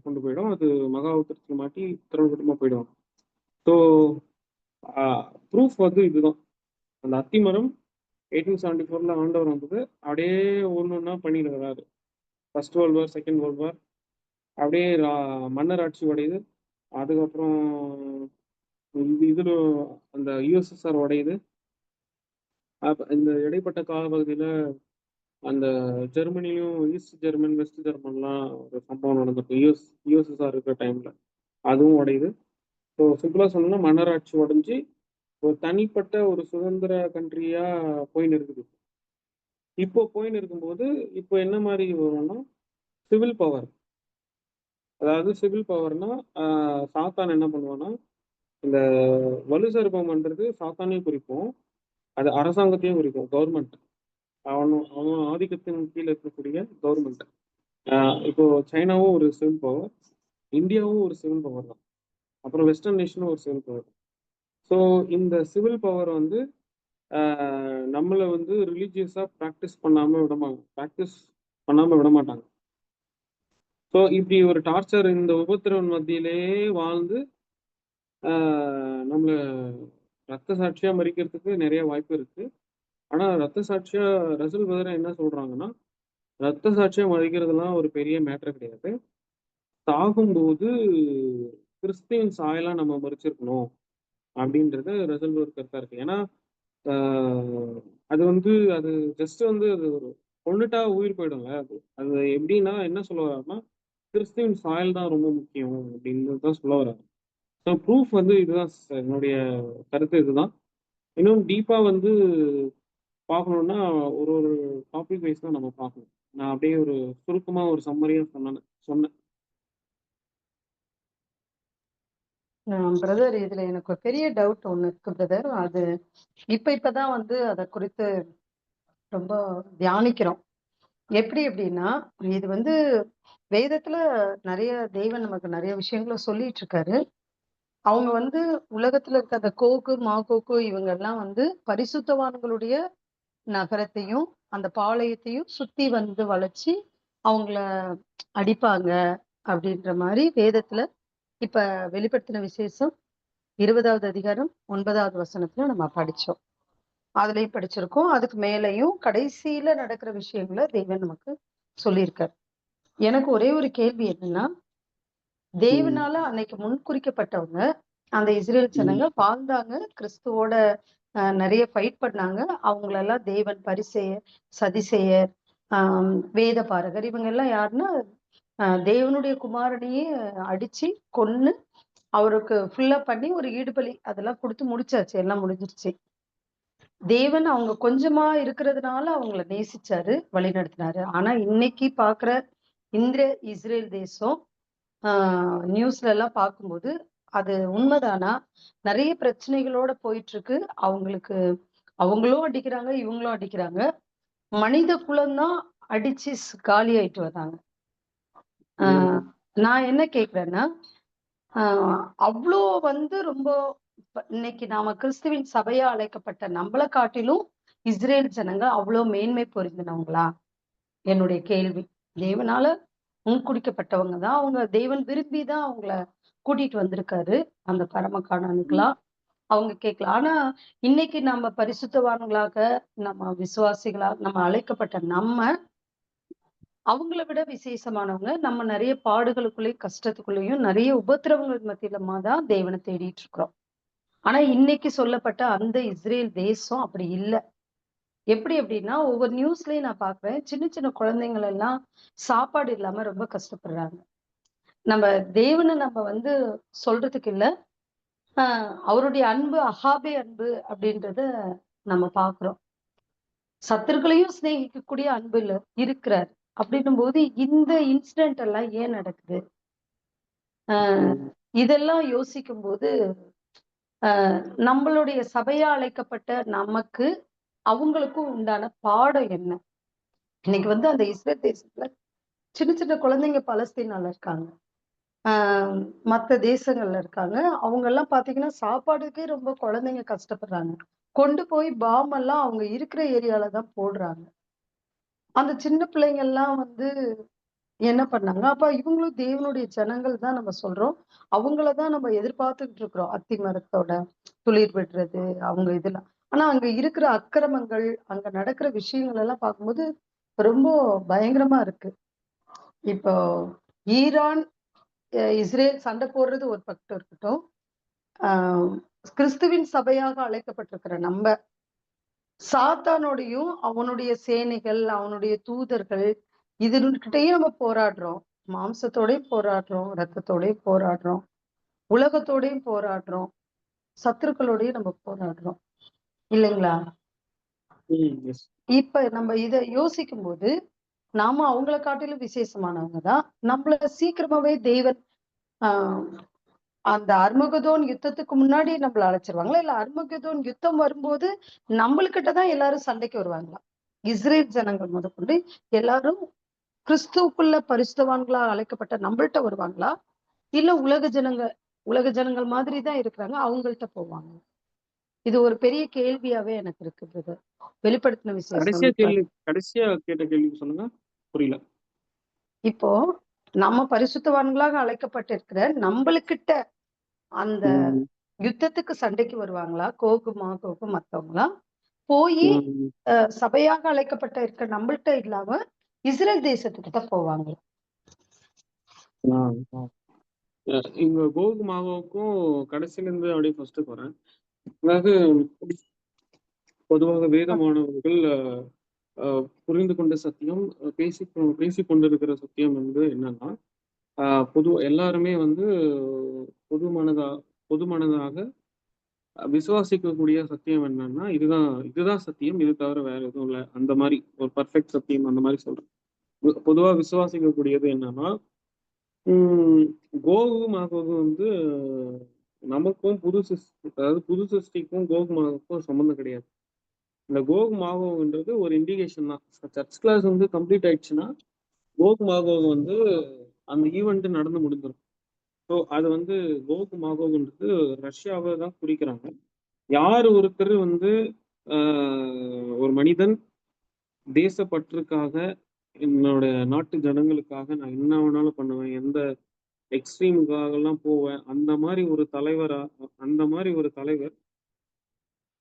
கொண்டு போயிடும். அது மகா உத்தரத்துல மாட்டி திரள்கட்டமா போயிடும். ஸோ ப்ரூஃப் வந்து இதுதான். அந்த அத்திமரம் 1874ல ஆண்டவர் வந்தது அப்படியே ஒன்னொன்னா பண்ணிட்டு வர்றாரு. First world war, second world war, அப்படியே மன்னர் ஆட்சி உடையுது. அதுக்கப்புறம் இதுல அந்த யுஎஸ்எஸ்ஆர் உடையுது. இந்த இடைப்பட்ட காலப்பகுதியில அந்த ஜெர்மனியும் ஈஸ்ட் ஜெர்மன், வெஸ்ட் ஜெர்மன்லாம் ஒரு சம்பவம் நடந்திருக்கு. யுஎஸ்எஸ்ஆர் இருக்கிற டைம்ல அதுவும் உடையுது. ஸோ சிம்பிளா சொல்லணும்னா மன்னராட்சி உடைஞ்சு ஒரு தனிப்பட்ட ஒரு சுதந்திர கண்ட்ரியா போயின்னு இருக்குது. இப்போ போயின்னு இருக்கும்போது இப்போ என்ன மாதிரி வரும்னா சிவில் பவர். அதாவது சிவில் பவர்னா சாத்தான் என்ன பண்ணுவான்னா, இந்த வலு சர்ப்பம்ன்றது சாத்தானையும் குறிக்கும், அது அரசாங்கத்தையும் குறிக்கும், கவர்மெண்ட். அவன் ஆதிக்கத்தின் கீழ இருக்கக்கூடிய கவர்மெண்ட். இப்போ சைனாவும் ஒரு சிவில் பவர், இந்தியாவும் ஒரு சிவில் பவர் தான். அப்புறம் வெஸ்டர்ன் நேஷனும் ஒரு சிவில் பவர். ஸோ இந்த சிவில் பவர் வந்து நம்மள வந்து ரிலீஜியஸா ப்ராக்டிஸ் பண்ணாம விட மாட்டாங்க. ஸோ இப்படி ஒரு டார்ச்சர், இந்த உபத்திரவன் மத்தியிலேயே வாழ்ந்து நம்மள ரத்த சாட்சியா மறிக்கிறதுக்கு நிறைய வாய்ப்பு இருக்கு. ஆனா ரத்த சாட்சியா ரசூல் பதர் என்ன சொல்றாங்கன்னா, ரத்த சாட்சியா மறிக்கிறதுலாம் ஒரு பெரிய மேட்டர் கிடையாது. சாகும்போது கிறிஸ்துவின் சாயலா நம்ம மறிச்சிருக்கணும் அப்படின்றது ரசூல் பதர் கருத்தா இருக்கு. ஏன்னா அது வந்து அது ஜஸ்ட் வந்து அது ஒரு கொன்னுட்டா உயிர் போயிடும்ல. அது அது எப்படின்னா என்ன சொல்ல வர்றாருன்னா, கிறிஸ்துவின் சாயல் தான் ரொம்ப முக்கியம் அப்படின்னு தான் சொல்ல வர்றாரு. ஸோ ப்ரூஃப் வந்து இதுதான் என்னுடைய கருத்து இதுதான். இன்னும் டீப்பா வந்து பார்க்கணும்னா ஒரு ஒரு டாபிக் வைஸ் தான் நம்ம பார்க்கணும். நான் அப்படியே ஒரு சுருக்கமா ஒரு சம்மரியா சொன்னேன். பிரதர், இதுல எனக்கு ஒரு பெரிய டவுட் ஒண்ணு இருக்கு பிரதர். அது இப்பதான் வந்து அதை குறித்து ரொம்ப தியானிக்கிறோம். எப்படி அப்படின்னா, இது வந்து வேதத்துல நிறைய தெய்வம் நமக்கு நிறைய விஷயங்களை சொல்லிட்டு இருக்காரு. அவங்க வந்து உலகத்துல இருக்க அந்த கோகு மாகோக்கு இவங்க எல்லாம் வந்து பரிசுத்தவான்களுடைய நகரத்தையும் அந்த பாளையத்தையும் சுத்தி வந்து வளைச்சு அவங்கள அடிப்பாங்க அப்படின்ற மாதிரி வேதத்துல இப்ப வெளிப்படுத்தின விசேஷம் 20வது அதிகாரம் 9வது வசனத்துல நம்ம படிச்சோம். அதுலயும் படிச்சிருக்கோம். அதுக்கு மேலையும் கடைசியில நடக்கிற விஷயங்களை தேவன் நமக்கு சொல்லியிருக்காரு. எனக்கு ஒரே ஒரு கேள்வி என்னன்னா, தேவனால அன்னைக்கு முன்குறிக்கப்பட்டவங்க அந்த இஸ்ரேல் ஜனங்க வாழ்ந்தாங்க, கிறிஸ்துவோட நிறைய ஃபைட் பண்ணாங்க. அவங்களெல்லாம் தேவன் பரிசேயர், சதிசேயர், வேத பாரகர் இவங்க எல்லாம் யாருன்னா தேவனுடைய குமாரனையே அடிச்சு கொன்னு அவருக்கு ஃபுல்லா பண்ணி ஒரு ஈடுபலி அதெல்லாம் கொடுத்து முடிச்சாச்சு, எல்லாம் முடிஞ்சிருச்சு. தேவன் அவங்க கொஞ்சமா இருக்கிறதுனால அவங்கள நேசிச்சாரு, வழி நடத்தினாரு. ஆனா இன்னைக்கு பாக்குற இந்த இஸ்ரேல் தேசம் நியூஸ்ல எல்லாம் பார்க்கும்போது அது உண்மைதானா? நிறைய பிரச்சனைகளோட போயிட்டு இருக்கு. அவங்களும் அடிக்கிறாங்க, இவங்களும் அடிக்கிறாங்க. மனித குலம்தான் அடிச்சு காலி ஆயிட்டு வர்றாங்க. நான் என்ன கேக்குறேன்னா, அவ்வளோ வந்து ரொம்ப இன்னைக்கு நாம கிறிஸ்துவின் சபையா அழைக்கப்பட்ட நம்மளை காட்டிலும் இஸ்ரேல் ஜனங்க அவ்வளோ மேன்மை பொருந்தினவங்களா? என்னுடைய கேள்வி. தேவனால முன்குறிக்கப்பட்டவங்க தான் அவங்க. தேவன் விரும்பிதான் அவங்கள கூட்டிட்டு வந்திருக்காரு அந்த பரம காணானுக்கெல்லாம். அவங்க கேட்கலாம். ஆனா இன்னைக்கு நம்ம பரிசுத்தவான்களாக, நம்ம விசுவாசிகளா நம்ம அழைக்கப்பட்ட நம்ம அவங்கள விட விசேஷமானவங்க. நம்ம நிறைய பாடுகளுக்குள்ளேயும் கஷ்டத்துக்குள்ளேயும் நிறைய உபத்திரவங்கள் மத்தியிலமா தான் தேவனை தேடிட்டு இருக்கிறோம். ஆனா இன்னைக்கு சொல்லப்பட்ட அந்த இஸ்ரேல் தேசம் அப்படி இல்லை. எப்படி அப்படின்னா, ஒவ்வொரு நியூஸ்லயும் நான் பாக்குறேன், சின்ன சின்ன குழந்தைங்கள் எல்லாம் சாப்பாடு இல்லாம ரொம்ப கஷ்டப்படுறாங்க. நம்ம தேவனை நம்ம வந்து சொல்றதுக்கு இல்ல, அவருடைய அன்பு அகாபே அன்பு அப்படின்றத நம்ம பாக்குறோம். சத்துருக்களையும் சிநேகிக்கக்கூடிய அன்பு இருக்கிறார். அப்படின்னும் போது இந்த இன்சிடென்ட் எல்லாம் ஏன் நடக்குது? இதெல்லாம் யோசிக்கும் போது நம்மளுடைய சபையா அழைக்கப்பட்ட நமக்கு அவங்களுக்கும் உண்டான பாடம் என்ன? இன்னைக்கு வந்து அந்த இஸ்ரேல் தேசத்துல சின்ன சின்ன குழந்தைங்க பலஸ்தீனால இருக்காங்க, மற்ற தேசங்கள்ல இருக்காங்க. அவங்க எல்லாம் பாத்தீங்கன்னா சாப்பாடுக்கே ரொம்ப குழந்தைங்க கஷ்டப்படுறாங்க. கொண்டு போய் பாம் எல்லாம் அவங்க இருக்கிற ஏரியால தான் போடுறாங்க. அந்த சின்ன பிள்ளைங்க எல்லாம் வந்து என்ன பண்ணாங்க? அப்ப இவங்களும் தேவனுடைய ஜனங்கள் தான் நம்ம சொல்றோம். அவங்களதான் நம்ம எதிர்பார்த்துக்கிட்டு இருக்கிறோம். அத்தி மரத்தோட துளிர் விடுறது அவங்க இதெல்லாம். ஆனா அங்க இருக்கிற அக்கிரமங்கள், அங்க நடக்கிற விஷயங்கள் எல்லாம் பார்க்கும்போது ரொம்ப பயங்கரமா இருக்கு. இப்போ ஈரான் இஸ்ரேல் சண்டை போடுறது ஒரு பக்கம் இருக்கட்டும், கிறிஸ்துவின் சபையாக அழைக்கப்பட்டிருக்கிற நம்ம சாத்தானோடையும் அவனுடைய சேனைகள், அவனுடைய தூதர்கள் இதுகிட்டையும் நம்ம போராடுறோம். மாம்சத்தோடையும் போராடுறோம், ரத்தத்தோடையும் போராடுறோம், உலகத்தோடையும் போராடுறோம், சத்துருக்களோடையும் நம்ம போராடுறோம், இல்லைங்களா? இப்ப நம்ம இத யோசிக்கும் போது நாம அவங்கள காட்டிலும் விசேஷமானவங்கதான். நம்மள சீக்கிரமாவே தேவன் அந்த அர்மகதோன் யுத்தத்துக்கு முன்னாடி நம்மள அழைச்சிருவாங்களா, இல்ல அர்மகதோன் யுத்தம் வரும்போது நம்மளுக்கிட்டதான் எல்லாரும் சண்டைக்கு வருவாங்களா? இஸ்ரேல் ஜனங்கள் முதற்கொண்டு எல்லாரும் கிறிஸ்துவுக்குள்ள பரிசுத்தவான்களா அழைக்கப்பட்ட நம்மள்ட்ட வருவாங்களா, இல்ல உலக ஜனங்கள் மாதிரி தான் இருக்கிறாங்க, அவங்கள்ட்ட போவாங்க? இது ஒரு பெரிய கேள்வியாவே எனக்கு இருக்கு பிரதர். வெளிப்படுத்தின விசேஷம் கடைசியா கேட்ட கேள்விக்கு சொல்லுங்க, புரியல. இப்போ நம்ம பரிசுத்தவான்களாக அழைக்கப்பட்டிருக்கிற நம்மளுக்கிட்ட அந்த ம், யுத்தத்துக்கு சண்டைக்கு வருவாங்களா, கோகு மத்தவங்களா? போய் ம். சபையாக அழைக்கப்பட்ட இருக்க நம்மள்ட்ட இல்லாம இஸ்ரேல் தேசத்துக்கு தான் போவாங்க. ஆ, ஆ. இங்க கோகு மாகோவுக்கும் கடைசில இருந்து அப்படியே ஃபர்ஸ்ட் போறேன். அதாவது பொதுவாக வேத மாணவர்கள் புரிந்து கொண்ட சத்தியம், பேசி கொண்டிருக்கிற சத்தியம் வந்து என்னன்னா, எல்லாருமே வந்து பொது மனதா பொது மனதாக விசுவாசிக்கக்கூடிய சத்தியம் என்னன்னா, இதுதான் சத்தியம், இது தவிர வேற எதுவும் இல்லை, அந்த மாதிரி ஒரு பர்ஃபெக்ட் சத்தியம் அந்த மாதிரி சொல்றேன். பொதுவா விசுவாசிக்கக்கூடியது என்னன்னா, உம் கோகு மாகோகு வந்து நமக்கும் அதாவது புது சிருஷ்டிக்கும் கோகு மாகோக்கும் சம்மந்தம் கிடையாது. இந்த கோகு மாகோன்றது ஒரு இண்டிகேஷன் தான். சர்ச் கிளாஸ் வந்து கம்ப்ளீட் ஆயிடுச்சுன்னா கோகு மாகோகு வந்து அந்த ஈவெண்ட் நடந்து முடிஞ்சிடும். ஸோ அது வந்து கோகு மாகோகுன்றது ரஷ்யாவை தான் குறிக்கிறாங்க. யார் ஒருத்தர் வந்து ஒரு மனிதன் தேசப்பற்றுக்காக என்னோட நாட்டு ஜனங்களுக்காக நான் என்ன வேணாலும் பண்ணுவேன், எந்த எக்ஸ்ட்ரீமுக்காக எல்லாம் போவேன், அந்த மாதிரி ஒரு அந்த மாதிரி ஒரு தலைவர்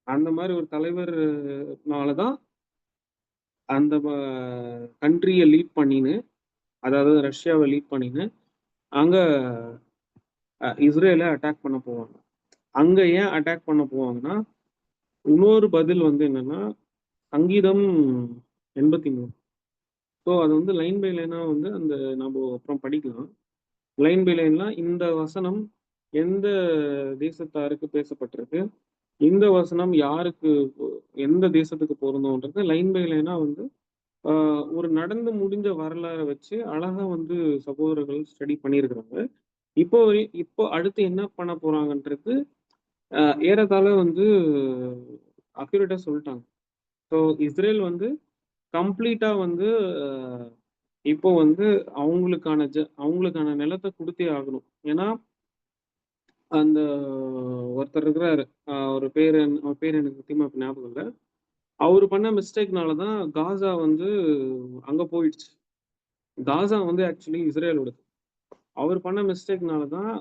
அந்த மாதிரி ஒரு தலைவர்னாலதான் அந்த கண்ட்ரியை லீட் பண்ணின்னு, அதாவது ரஷ்யாவை லீட் பண்ணின்னு அங்க இஸ்ரேலை அட்டாக் பண்ண போவாங்க. அங்க ஏன் அட்டாக் பண்ண போவாங்கன்னா, இன்னொரு பதில் வந்து என்னன்னா, சங்கீதம் 83. ஸோ அது வந்து லைன் பை லைனா வந்து அந்த நம்ம அப்புறம் படிக்கலாம். லைன் பை லைன்லாம் இந்த வசனம் எந்த தேசத்தாருக்கு பேசப்பட்டிருக்கு, இந்த வசனம் யாருக்கு, எந்த தேசத்துக்கு பொருந்தும்ன்றது லைன் பை லைனா வந்து ஒரு நடந்து முடிஞ்ச வரலாறை வச்சு அழகா வந்து சகோதரர்கள் ஸ்டடி பண்ணியிருக்கிறாங்க. இப்போ அடுத்து என்ன பண்ண போறாங்கன்றது ஏறத்தாழ வந்து அக்யூரேட்டா சொல்லிட்டாங்க. ஸோ இஸ்ரேல் வந்து கம்ப்ளீட்டா வந்து இப்போ வந்து அவங்களுக்கான நிலத்தை கொடுத்தே ஆகணும். ஏன்னா அந்த ஒருத்தர் இருக்கிறாரு, அவர் பேர் எனக்கு சத்தியமா இப்ப ஞாபகம் இல்லை. அவரு பண்ண மிஸ்டேக்னாலதான் காசா வந்து அங்க போயிடுச்சு. காசா வந்து ஆக்சுவலி இஸ்ரேலோடது. அவர் பண்ண மிஸ்டேக்னாலதான்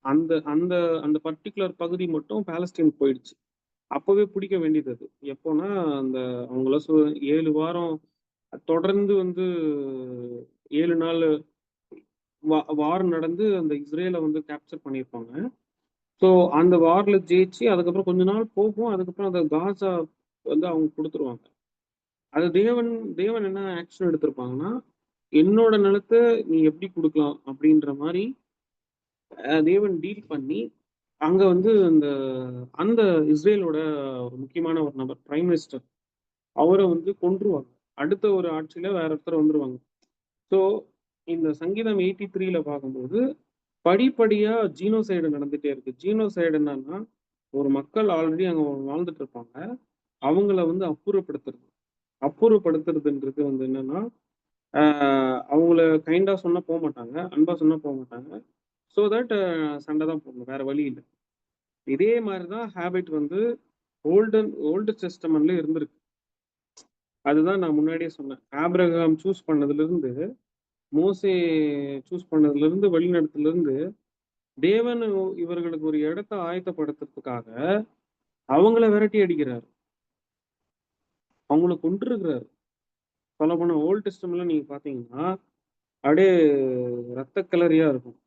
அந்த அந்த அந்த பர்டிகுலர் பகுதி மட்டும் பாலஸ்தீன் போயிடுச்சு. அப்பவே பிடிக்க வேண்டியது அது. எப்போனா அந்த அவங்கள 7 வாரம் தொடர்ந்து வந்து 7 நாள் வார் நடந்து அந்த இஸ்ரேலை வந்து கேப்சர் பண்ணியிருப்பாங்க. ஸோ அந்த வார்ல ஜெயிச்சு அதுக்கப்புறம் கொஞ்ச நாள் போகும். அதுக்கப்புறம் அந்த காசா வந்து அவங்க கொடுத்துருவாங்க. அது தேவன் என்ன ஆக்ஷன் எடுத்திருப்பாங்கன்னா, என்னோட நிலத்தை நீ எப்படி கொடுக்கலாம் அப்படின்ற மாதிரி தேவன் டீல் பண்ணி அங்க வந்து அந்த அந்த இஸ்ரேலோட ஒரு முக்கியமான ஒரு நபர், பிரைம் மினிஸ்டர், அவரை வந்து கொன்றுவாங்க. அடுத்த ஒரு ஆட்சியில வேற ஒருத்தர் வந்துருவாங்க. ஸோ இந்த சங்கீதம் 83ல பார்க்கும்போது படிப்படியா ஜீனோசைடு நடந்துட்டே இருக்கு. ஜீனோசைடு என்னன்னா, ஒரு மக்கள் ஆல்ரெடி அங்க வாழ்ந்துட்டு இருப்பாங்க, அவங்கள வந்து அப்புறப்படுத்துறதுன்றது வந்து என்னன்னா, அவங்கள கைண்டா சொன்னா போக மாட்டாங்க, அன்பா சொன்னா போக மாட்டாங்க. ஸோ தட் சண்டை தான் போடணும், வேற வழி இல்லை. இதே மாதிரிதான் ஹேபிட் வந்து ஓல்டு டெஸ்டமெண்ட்ல இருந்திருக்கு. அதுதான் நான் முன்னாடியே சொன்னேன். ஆபிரகாம் சூஸ் பண்ணதுல இருந்து, மோசே சூஸ் பண்ணதுல இருந்து, வழிநடத்துல இருந்து தேவன் இவர்களுக்கு ஒரு இடத்தை ஆயத்தப்படுத்துறதுக்காக அவங்கள விரட்டி அடிக்கிறாரு, அவங்கள கொண்டிருக்கிறாரு. சொல்ல போன ஓல்டு டெஸ்டமெண்ட்ல நீங்க பாத்தீங்கன்னா அப்படியே ரத்த கிளறியா இருக்கும்.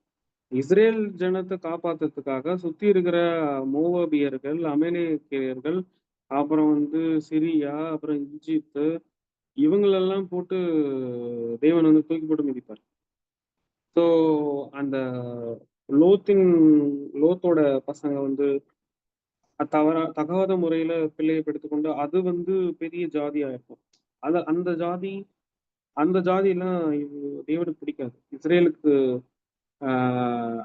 இஸ்ரேல் ஜனத்தை காப்பாத்துறதுக்காக சுத்தி இருக்கிற மோவாபியர்கள், அமலேக்கியர்கள், அப்புறம் வந்து சிரியா, அப்புறம் ஈஜிப்து, இவங்களெல்லாம் போட்டு தேவன் வந்து தூக்கி போட்டு மிதிப்பார். ஸோ அந்த லோத்தோட பசங்க வந்து தகாத முறையில பிள்ளையை பெடுத்துக்கொண்டு அது வந்து பெரிய ஜாதியா இருக்கும். அந்த ஜாதி எல்லாம் தேவனுக்கு பிடிக்காது. இஸ்ரேலுக்கு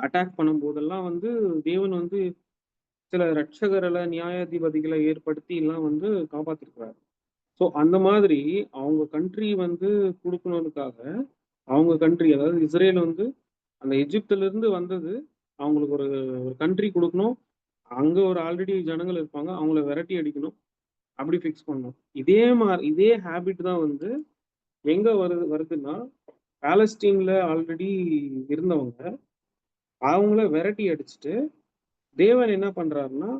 அட்டாக் பண்ணும் போதெல்லாம் வந்து தேவன் வந்து சில ரட்சகர்களை, நியாயாதிபதிகளை ஏற்படுத்தி எல்லாம் வந்து காப்பாத்திருக்கிறாரு. ஸோ அந்த மாதிரி அவங்க கண்ட்ரி வந்து கொடுக்கணுன்றதுக்காக அவங்க கண்ட்ரி, அதாவது இஸ்ரேல் வந்து அந்த எஜிப்துல இருந்து வந்தது, அவங்களுக்கு ஒரு கண்ட்ரி கொடுக்கணும். அங்க ஒரு ஆல்ரெடி ஜனங்கள் இருப்பாங்க, அவங்கள விரட்டி அடிக்கணும், அப்படி ஃபிக்ஸ் பண்ணணும். இதே ஹேபிட் தான் வந்து எங்க வருதுன்னா, பாலஸ்தீன்ல ஆல்ரெடி இருந்தவங்க, அவங்கள விரட்டி அடிச்சுட்டு தேவன் என்ன பண்றாருன்னா,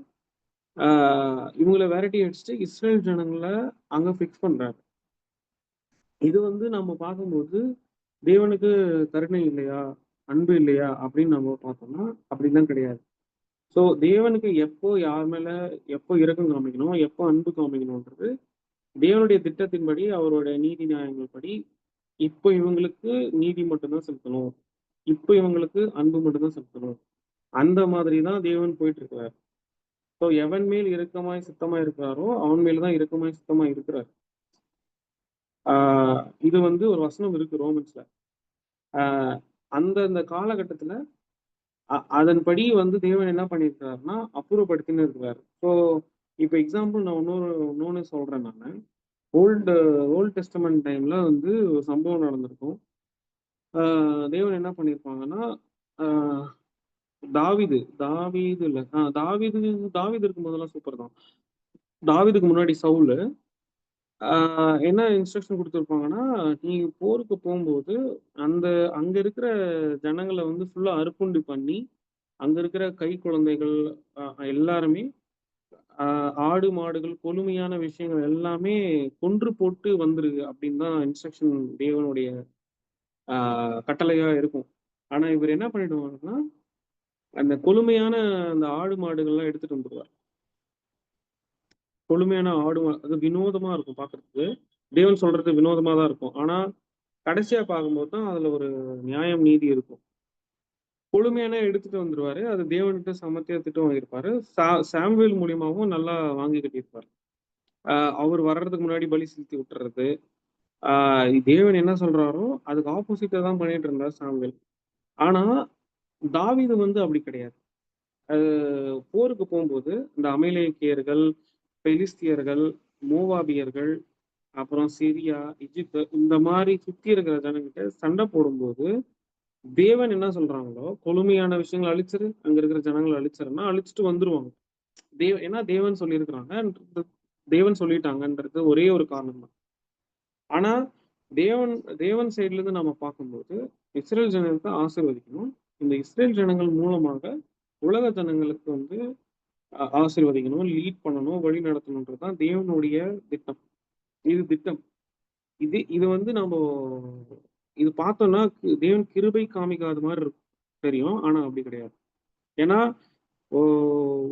இவங்கள விரட்டி அடிச்சுட்டு இஸ்ரேல் ஜனங்களை அங்க ஃபிக்ஸ் பண்றாரு. இது வந்து நம்ம பார்க்கும்போது தேவனுக்கு கருணை இல்லையா, அன்பு இல்லையா அப்படின்னு நம்ம பார்த்தோம்னா அப்படிலாம் கிடையாது. ஸோ தேவனுக்கு எப்போ யார் மேல எப்போ இரக்கம் காமிக்கணும், எப்போ அன்பு காமிக்கணும்ன்றது தேவனுடைய திட்டத்தின்படி, அவருடைய நீதி நியாயங்கள் படி இப்போ இவங்களுக்கு நீதி மட்டும்தான் செலுத்தணும், இப்போ இவங்களுக்கு அன்பு மட்டும்தான் செலுத்தணும். அந்த மாதிரி தான் தேவன் போயிட்டு இருக்கிறார். ஸோ எவன் மேல் இரக்கமாய் சுத்தமா இருக்கிறாரோ அவன் மேல் தான் இரக்கமாய் சுத்தமா இருக்கிறார். இது வந்து ஒரு வசனம் இருக்கு ரோமன்ஸ்ல. அந்த காலகட்டத்துல அதன்படி வந்து தேவன் என்ன பண்ணியிருக்கிறாருன்னா அப்புறப்படுத்தின்னு இருக்கிறாரு. ஸோ இப்போ எக்ஸாம்பிள் நான் இன்னொன்னு சொல்றேன். நான் ஓல்டு டெஸ்டமெண்ட் டைம்ல வந்து ஒரு சம்பவம் நடந்திருக்கும். தேவன் என்ன பண்ணியிருப்பாங்கன்னா, தாவீது இல்ல தாவீது இருக்கும் போதெல்லாம் சூப்பர் தான். தாவீதுக்கு முன்னாடி சவுலு என்ன இன்ஸ்ட்ரக்ஷன் கொடுத்துருப்பாங்கன்னா, நீ போருக்கு போகும்போது அங்க இருக்கிற ஜனங்களை வந்து ஃபுல்லா அறுப்புண்டு பண்ணி, அங்க இருக்கிற கை குழந்தைகள் எல்லாருமே ஆடு மாடுகள் கொழுமையான விஷயங்கள் எல்லாமே கொன்று போட்டு வந்துரு அப்படின்னு தான் இன்ஸ்ட்ரக்ஷன் தேவனுடைய கட்டளையா இருக்கும். ஆனா இவர் என்ன பண்ணிடுவாருன்னா, அந்த கொழுமையான அந்த ஆடு மாடுகள்லாம் எடுத்துட்டு வந்துருவார். கொழுமையான அது வினோதமா இருக்கும் பார்க்கறதுக்கு. தேவன் சொல்றது வினோதமா தான் இருக்கும். ஆனா கடைசியா பார்க்கும்போது தான் அதுல ஒரு நியாயம் நீதி இருக்கும். கொழுமையான எடுத்துட்டு வந்துருவாரு. அது தேவன்கிட்ட சமத்தியா திட்டம் வாங்கியிருப்பாரு. சாமுவேல் மூலியமாவும் நல்லா வாங்கி கட்டியிருப்பாரு. அவர் வர்றதுக்கு முன்னாடி பலி செலுத்தி விட்டுறது. தேவன் என்ன சொல்றாரோ அதுக்கு ஆப்போசிட்டா தான் பண்ணிட்டு இருந்தார் சாமுவேல். ஆனா தாவீது வந்து அப்படி கிடையாது. போருக்கு போகும்போது இந்த அமலேக்கியர்கள், பெலிஸ்தியர்கள், மோவாபியர்கள், அப்புறம் சிரியா, எகிப்து இந்த மாதிரி சுத்தி இருக்கிற ஜனங்கிட்ட சண்டை போடும்போது தேவன் என்ன சொல்றாங்களோ, கொழுமையான விஷயங்களை அழிச்சிரு, அங்க இருக்கிற ஜனங்களை அழிச்சிருன்னா அழிச்சிட்டு வந்துருவாங்க. ஏன்னா தேவன் சொல்லியிருக்கிறாங்க, தேவன் சொல்லிட்டாங்கன்றது ஒரே ஒரு காரணம் தான். ஆனா தேவன் சைட்ல இருந்து நம்ம பார்க்கும்போது இஸ்ரேல் ஜனங்களுக்கு ஆசீர்வதிக்கணும். இந்த இஸ்ரேல் ஜனங்கள் மூலமாக உலக ஜனங்களுக்கு வந்து ஆசீர்வதிக்கணும், லீட் பண்ணணும், வழி நடத்தணுன்றது தான் தேவனுடைய திட்டம். இது திட்டம். இது வந்து நம்ம இது பார்த்தோம்னா தேவன் கிருபை காமிக்காத மாதிரி தெரியும். ஆனா அப்படி கிடையாது. ஏன்னா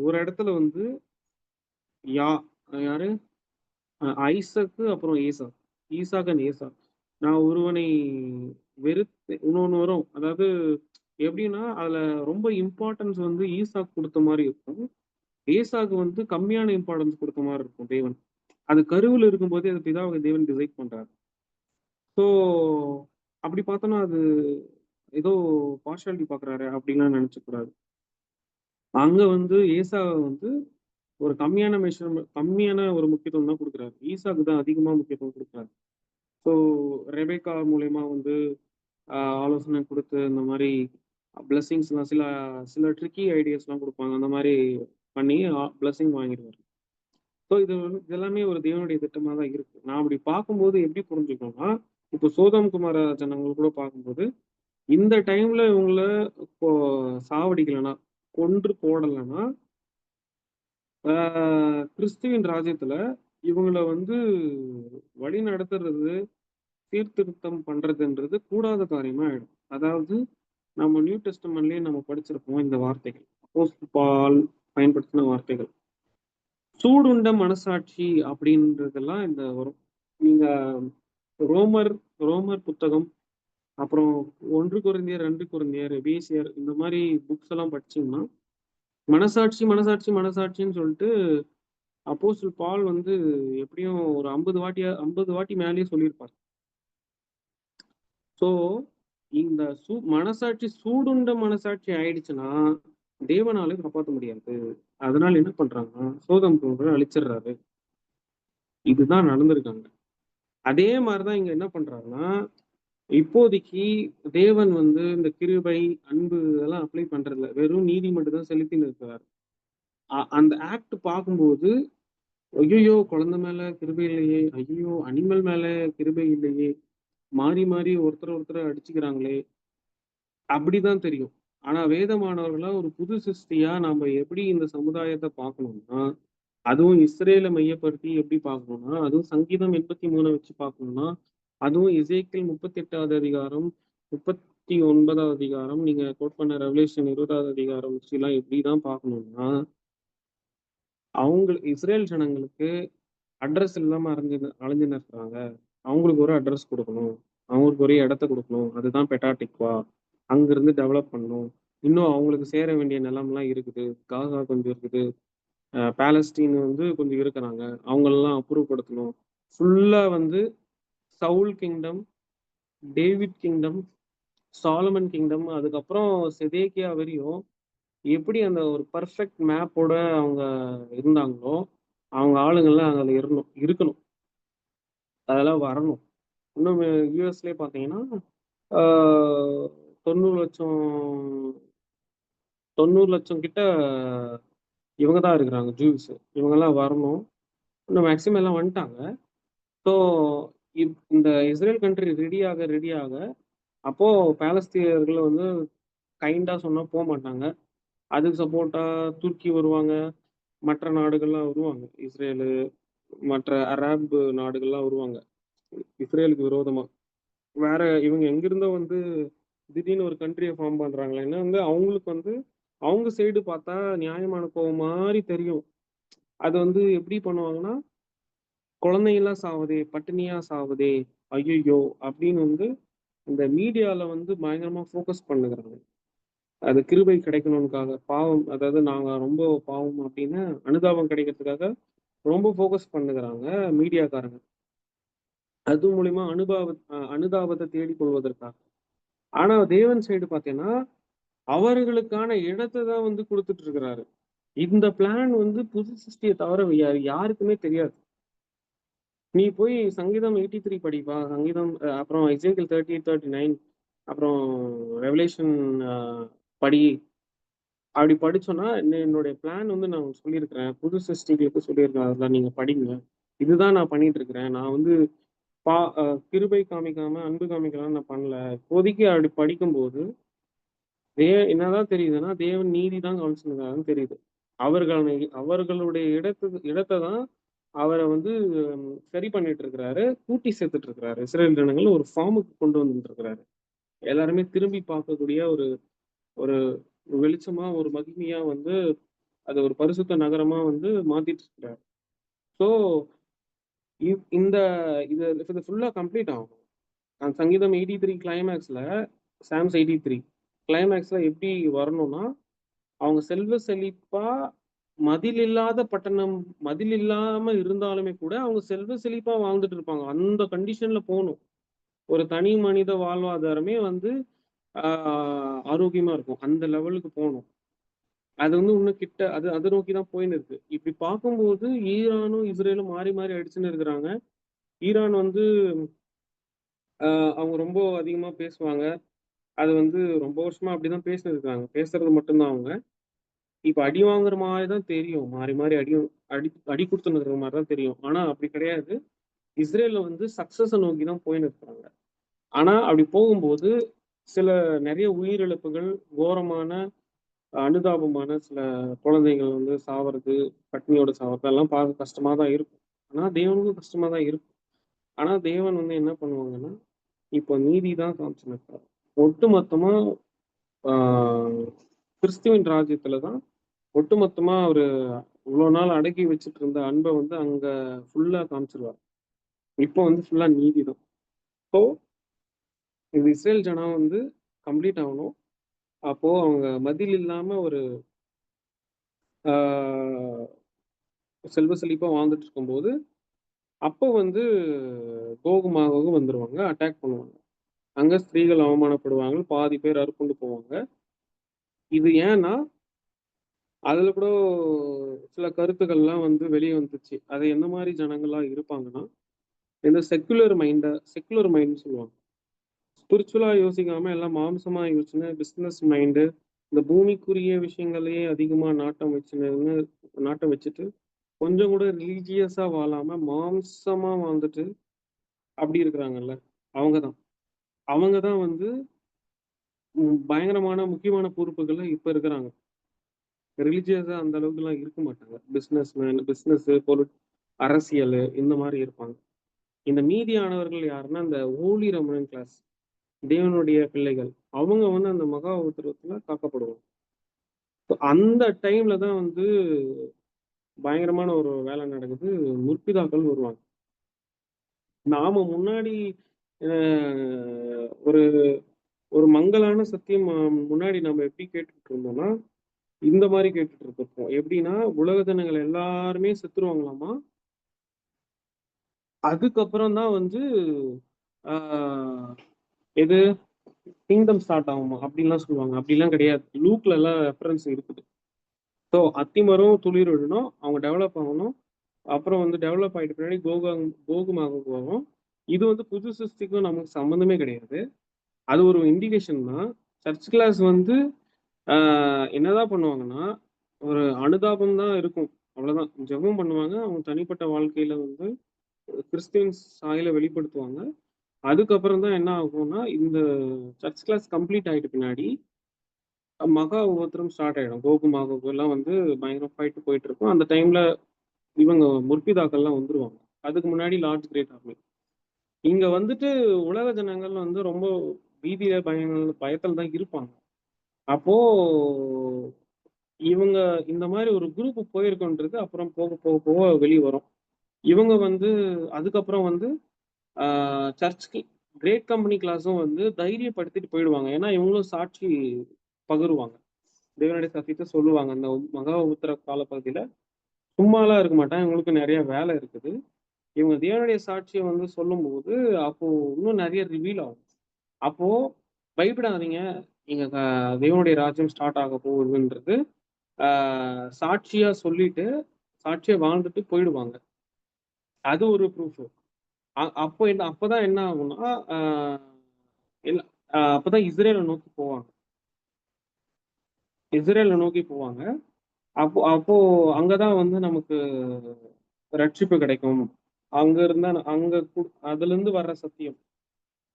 ஒரு இடத்துல வந்து யாரு ஐசக்கு அப்புறம் ஈசாக் அண்ட் ஏசா, நான் ஒருவனை வெறுத்து இன்னொன்னு வரும். அதாவது எப்படின்னா அதுல ரொம்ப இம்பார்ட்டன்ஸ் வந்து ஈசாக் கொடுத்த மாதிரி இருக்கும், ஏசாக்கு வந்து கம்மியான இம்பார்ட்டன்ஸ் கொடுத்த மாதிரி இருக்கும் தேவன். அது கருவில் இருக்கும்போதே அது பிதாவை தேவன் டிசைட் பண்றாரு. ஸோ அப்படி பார்த்தோம்னா அது ஏதோ பார்ஷாலிட்டி பாக்குறாரு அப்படின்லாம் நினைச்சக்கூடாது. அங்க வந்து ஏசாவை வந்து ஒரு கம்மியான ஒரு முக்கியத்துவம் தான் கொடுக்குறாரு. ஈசாக்கு தான் அதிகமா முக்கியத்துவம் கொடுக்குறாரு. ஸோ ரெபேக்கா மூலயமா வந்து ஆலோசனை கொடுத்து இந்த மாதிரி பிளெஸிங்ஸ்லாம் சில ட்ரிக்கி ஐடியாஸ்லாம் கொடுப்பாங்க. அந்த மாதிரி பண்ணி பிளெஸிங் வாங்கிடுவாரு. ஸோ இதெல்லாமே ஒரு தேவனுடைய திட்டமா தான் இருக்கு. நான் அப்படி பார்க்கும்போது எப்படி புரிஞ்சுக்கணும்னா, இப்போ சோதம் குமார ஜனங்கள் கூட பார்க்கும்போது இந்த டைம்ல இவங்கள இப்போ சாவடிக்கலைன்னா, கொன்று போடலைன்னா, கிறிஸ்துவின் ராஜ்யத்துல இவங்கள வந்து வழி நடத்துறது, சீர்திருத்தம் பண்றதுன்றது கூடாத காரியமா ஆயிடும். அதாவது நம்ம நியூ டெஸ்டமெண்ட்லயே நம்ம படிச்சிருப்போம் இந்த வார்த்தைகள். அப்போஸ்தலன் பால் பயன்படுத்தின வார்த்தைகள். சூடுண்ட மனசாட்சி அப்படின்றதெல்லாம் இந்த வரும். நீங்க ரோமர் புத்தகம், அப்புறம் 1 கொரிந்தியர், 2 கொரிந்தியர், எபேசியர் இந்த மாதிரி புக்ஸ் எல்லாம் படிச்சீங்கன்னா மனசாட்சின்னு சொல்லிட்டு அப்போஸ்தலன் பால் வந்து எப்படியும் ஒரு 50 வாட்டி மேலேயே சொல்லியிருப்பார். ஸோ இந்த மனசாட்சி சூடுண்ட மனசாட்சி ஆயிடுச்சுன்னா தேவனால காப்பாற்ற முடியாது. அதனால என்ன பண்றாங்கன்னா சோதம் அழிச்சிடுறாரு. இதுதான் நடந்திருக்காங்க. அதே மாதிரிதான் இங்க என்ன பண்றாருன்னா, இப்போதைக்கு தேவன் வந்து இந்த கிருபை, அன்பு இதெல்லாம் அப்ளை பண்றதில்ல. வெறும் நீதி மட்டும் தான் செலுத்தின்னு இருக்கிறாரு. அந்த ஆக்ட் பார்க்கும்போது, ஐய்யயோ! குழந்தை மேல கிருபை இல்லையே! ஐய்யயோ! அனிமல் மேல கிருபை இல்லையே! மாறி மாறி ஒருத்தர அடிச்சுக்கிறாங்களே! அப்படிதான் தெரியும். ஆனா வேதமானவர்களா ஒரு புது சிருஷ்டியா நாம எப்படி இந்த சமுதாயத்த பார்க்கணும்னா, அதுவும் இஸ்ரேல மையப்படுத்தி எப்படி பார்க்கணும்னா, அதுவும் சங்கீதம் 83 வச்சு பார்க்கணும்னா, அதுவும் எசேக்கியேல் 38வது அதிகாரம், 39வது அதிகாரம், நீங்க கோட் பண்ண ரெவலேஷன் 20வது அதிகாரம் வச்சுலாம் எப்படிதான் பார்க்கணும்னா, இஸ்ரேல் ஜனங்களுக்கு அட்ரஸ் இல்லாம அலைஞ்சுன்னு இருக்கிறாங்க. அவங்களுக்கு ஒரு அட்ரஸ் குடுக்கணும். அவங்களுக்கு ஒரு இடத்த குடுக்கணும். அதுதான் பெட்டாடிக்வா. அங்கிருந்து டெவலப் பண்ணணும். இன்னும் அவங்களுக்கு சேர வேண்டிய நிலம்லாம் இருக்குது. காசா கொஞ்சம் இருக்குது. பாலஸ்தீன் வந்து கொஞ்சம் இருக்கிறாங்க. அவங்களெல்லாம் அப்புறப்படுத்தணும். ஃபுல்லா வந்து Saul kingdom, David kingdom, Solomon kingdom, அதுக்கப்புறம் செதேக்கியா வரையும் எப்படி அந்த ஒரு பெர்ஃபெக்ட் மேப்போட அவங்க இருந்தாங்களோ, அவங்க ஆளுங்கலாம் அதுல இருக்கணும். அதெல்லாம் வரணும். இன்னும் யுஎஸ்லயே பார்த்தீங்கன்னா, ஆ 90,00,000 90,00,000 கிட்ட இவங்க தான் இருக்கிறாங்க ஜூஸ். இவங்கலாம் வரணும். இன்னும் மேக்ஸிமம் எல்லாம் வந்துட்டாங்க. ஸோ இந்த இஸ்ரேல் கண்ட்ரி ரெடியாக அப்போ பாலஸ்தீனியர்கள் வந்து கைண்டா சொன்னா போமாட்டாங்க. அதுக்கு சப்போர்ட்டா துருக்கி வருவாங்க. மற்ற நாடுகள்லாம் வருவாங்க. இஸ்ரேலு, மற்ற அரேப் நாடுகள்லாம் வருவாங்க. இஸ்ரேலுக்கு விரோதமா. வேற இவங்க எங்கிருந்தோ வந்து திடீர்னு ஒரு கண்ட்ரிய ஃபார்ம் பண்றாங்களேன்னா வந்து அவங்களுக்கு வந்து அவங்க சைடு பார்த்தா நியாயமான கோவம் மாரி தெரியும். அது வந்து எப்படி பண்ணுவாங்கன்னா, குழந்தைங்கலாம் சாவுதே, பட்டினியா சாவுதே, ஐய்யய்யோ! அப்படின்னு வந்து இந்த மீடியால வந்து பயங்கரமா ஃபோக்கஸ் பண்ணுகிறாங்க. அது கிருபை கிடைக்கணும்னுக்காக. பாவம் அதாவது நாங்க ரொம்ப பாவம் அப்படின்னு அனுதாபம் கிடைக்கிறதுக்காக ரொம்ப ஃபோக்கஸ் பண்ணுகிறாங்க மீடியாக்காரங்க. அது மூலியமா அனுதாபத்த தேடிக் கொள்வதற்காக. ஆனா தேவன் சைடு பார்த்தீங்கன்னா, அவர்களுக்கான இடத்த தான் வந்து குடுத்துட்டு இருக்கிறாரு. இந்த பிளான் வந்து புது சிருஷ்டிய தவிர யாருக்குமே தெரியாது. நீ போய் சங்கீதம் 83 படிப்பா. சங்கீதம் அப்புறம் எசேக்கியேல் 38, 39 அப்புறம் ரெவலேஷன் அ படி. அப்படி படிச்சோம்னா, என்னுடைய பிளான் வந்து நான் சொல்லியிருக்கிறேன். புது சிருஷ்டிகளுக்கு சொல்லியிருக்கிறேன். அதெல்லாம் நீங்க படிங்க. இதுதான் நான் பண்ணிட்டு இருக்கிறேன். நான் வந்து பா அ கிருபை காமிக்காம, அன்பு காமிக்கலாம்னு நான் பண்ணல. இப்போதைக்கு அப்படி படிக்கும்போது என்னதான் தெரியுதுன்னா, தேவன் நீதி தான் காமிச்சிருக்காருன்னு தெரியுது. அவர்களுடைய இடத்த தான் அவர வந்து சரி பண்ணிட்டு இருக்கிறாரு. கூட்டி சேர்த்துட்டு இருக்கிறாரு. இஸ்ரேல் ஜனங்கள ஒரு ஃபார்முக்கு கொண்டு வந்துட்டு இருக்கிறாரு. எல்லாருமே திரும்பி பார்க்கக்கூடிய ஒரு ஒரு வெளிச்சமா, ஒரு மகிமையா வந்து அத ஒரு பரிசுத்த நகரமா வந்து மாத்திட்டு இருக்கிறாரு. ஸோ இந்த இது ஃபுல்லா கம்ப்ளீட் ஆகணும். சங்கீதம் 83 கிளைமாக்ஸ்ல சாம்ஸ் 83 கிளைமாக்ஸ்ல எப்படி வரணும்னா, அவங்க செல்வ செழிப்பா மதில் இல்லாத பட்டணம், மதில் இல்லாம இருந்தாலுமே கூட அவங்க செல்வ செழிப்பா வாழ்ந்துட்டு இருப்பாங்க. அந்த கண்டிஷன்ல போணும். ஒரு தனி மனித வாழ்வாதாரமே வந்து ஆ ஆரோக்கியமா இருக்கும். அந்த லெவலுக்கு போணும். அது வந்து இன்னும் கிட்ட அத நோக்கி தான் போயின்னு இருக்கு. இப்படி பார்க்கும்போது ஈரானும், இஸ்ரேலும் மாறி மாறி அடிச்சுன்னு இருக்கிறாங்க. ஈரான் வந்து அ அவங்க ரொம்ப அதிகமா பேசுவாங்க. அது வந்து ரொம்ப வருஷமா அப்படிதான் பேசின்னு இருக்காங்க. பேசுறது மட்டும் தான் அவங்க. இப்ப அடி வாங்குற மாரி தான் தெரியும். மாறி மாறி அடி அடி குடுத்துன்னு இருக்கிற மாரி தான் தெரியும். ஆனா அப்படி கிடையாது. இஸ்ரேல்ல வந்து சக்சஸ நோக்கி தான் போயின்னு இருக்காங்க. ஆனா அப்படி போகும்போது சில நெறைய உயிரிழப்புகள், கோரமான, அனுதாபமான சில குழந்தைகள் வந்து சாவறது, பட்னியோட சாவறது அதெல்லாம் பார்க்க கஷ்டமா தான் இருக்கும். ஆனா தேவனுக்கும் கஷ்டமா தான் இருக்கும். ஆனா தேவன் வந்து என்ன பண்ணுவாங்கன்னா, இப்போ நீதி தான் காமிச்சுன்னு இருக்காரு. ஒட்டுமொத்தமா ஆ கிறிஸ்துவின் ராஜ்யத்துல தான் ஒட்டுமொத்தமா அவரு இவ்வளோ நாள் அடக்கி வச்சுட்டு இருந்த அன்ப வந்து அங்க ஃபுல்லா காமிச்சுருவாரு. இப்போ வந்து ஃபுல்லா நீதி தான். ஸோ இந்த இஸ்ரேல் ஜனம் வந்து கம்ப்ளீட் ஆகணும். அப்போ அவங்க மதில் இல்லாம ஒரு ஆ செல்வ செழிப்பா வாழ்ந்துட்டு இருக்கும்போது, அப்போ வந்து கோகு, மாகோகு வந்துருவாங்க. அட்டாக் பண்ணுவாங்க. அங்க ஸ்திரீகள் அவமானப்படுவாங்க. பாதி பேர் அறுப்புண்டு போவாங்க. இது ஏன்னா, அதுல கூட சில கருத்துக்கள்லாம் வந்து வெளிய வந்துச்சு. அது எந்த மாரி ஜனங்களா இருப்பாங்கன்னா, இந்த செக்குலர் மைண்ட்ன்னு சொல்லுவாங்க. ஸ்பிரிச்சுவலா யோசிக்காம எல்லாம் மாம்சமா யோசிச்சுன்னு பிசினஸ் மைண்டு, இந்த பூமிக்குரிய விஷயங்களையே அதிகமா நாட்டம் வச்சுட்டு, கொஞ்சம் கூட ரிலிஜியஸா வாழாம மாம்சமா வாழ்ந்துட்டு அப்படி இருக்கிறாங்கல்ல, அவங்க தான். அவங்க தான் வந்து பயங்கரமான முக்கியமான பொறுப்புகள்ல இப்ப இருக்கிறாங்க. ரிலிஜியஸா அந்த அளவுக்குலாம் இருக்க மாட்டாங்க. பிசினஸ், அரசியலு இந்த மாரி இருப்பாங்க. இந்த மீதியானவர்கள் யாருன்னா, இந்த ஹோலி ரெமனன்ட் கிளாஸ், தேவனுடைய பிள்ளைகள். அவங்க வந்து அந்த மகா உத்தரவத்துல காக்கப்படுவாங்க. அந்த டைம்ல தான் வந்து பயங்கரமான ஒரு வேலை நடக்குது. முற்பிதாக்கள் வருவாங்க. நாம முன்னாடி அ ஒரு ஒரு மங்கலான சத்தியம் முன்னாடி நம்ம எப்படி கேட்டுட்டு இருந்தோம்னா, இந்த மாரி கேட்டுட்டு இருந்திருப்போம். எப்படின்னா, உலக ஜனங்கள் எல்லாருமே செத்துருவாங்களாமா. அதுக்கப்புறம் தான் வந்து ஆ எது கிங்டம் ஸ்டார்ட் ஆகுமா அப்படின்லாம் சொல்லுவாங்க. அப்படிலாம் கிடையாது. லூக்ல எல்லாம் ரெஃபரன்ஸ் இருக்குது. ஸோ அத்திமரம் துளிர் விடணும். அவங்க டெவலப் ஆகணும். அப்புறம் வந்து டெவலப் ஆயிட்ட பின்னாடி கோகுமாக போகும். இது வந்து புது சிருஷ்டிக்கும் நமக்கு சம்மந்தமே கிடையாது. அது ஒரு இண்டிகேஷன் தான். சர்ச் கிளாஸ் வந்து என்னதான் பண்ணுவாங்கன்னா, ஒரு அனுதாபம் தான் இருக்கும். அவ்வளோதான். ஜெபம் பண்ணுவாங்க. அவங்க தனிப்பட்ட வாழ்க்கையில வந்து கிறிஸ்டியன்ஸ் சாயல வெளிப்படுத்துவாங்க. அதுக்கப்புறம் தான் என்ன ஆகும்னா, இந்த சர்ச் கிளாஸ் கம்ப்ளீட் ஆயிட்ட பின்னாடி, மகா உபத்திரம் ஸ்டார்ட் ஆயிடும். எல்லாம் வந்து பயங்கர ஃபைட் போயிட்டு இருக்கும். அந்த டைம்ல இவங்க முற்பிதாக்கள்லாம் வந்துருவாங்க. அதுக்கு முன்னாடி லார்ட்ஸ் கிரேட் ஆர்மி. இங்க வந்துட்டு உலக ஜனங்கள் வந்து ரொம்ப பீதியில பயத்துல தான் இருப்பாங்க. அப்போ இவங்க இந்த மாரி ஒரு குரூப் போயிருக்குன்றது அப்புறம் போக வெளிய வரும். இவங்க வந்து அதுக்கப்புறம் வந்து ஆ சர்ச்க்கு கிரேட் கம்பெனி கிளாஸும் வந்து தைரியப்படுத்திட்டு போயிடுவாங்க. ஏன்னா, இவங்களும் சாட்சி பகருவாங்க. தேவனுடைய சத்தியத்த சொல்லுவாங்க. அந்த மகா உத்தர காலப்பகுதியில சும்மாலாம் இருக்க மாட்டாங்க. இவங்களுக்கு நெறைய வேலை இருக்குது. இவங்க தேவனுடைய சாட்சிய வந்து சொல்லும்போது, அப்போ இன்னும் நெறைய ரிவீல் ஆகும். அப்போ பயப்படாதீங்க. எங்க தேவனுடைய ராஜ்யம் ஸ்டார்ட் ஆக போகுதுன்றது, ஆ சாட்சியா சொல்லிட்டு, சாட்சியா வாழ்ந்துட்டு போயிடுவாங்க. அது ஒரு ப்ரூஃப். அப்பதான் என்ன ஆகும்னா, ஆ இல்ல அப்பதான் இஸ்ரேல நோக்கி போவாங்க. இஸ்ரேல நோக்கி போவாங்க. அப்போ அப்போ அங்க தான் வந்து நமக்கு ரட்சிப்பு கிடைக்கும். அங்க இருந்தா அங்க அதுலருந்து வர்ற சத்தியம்.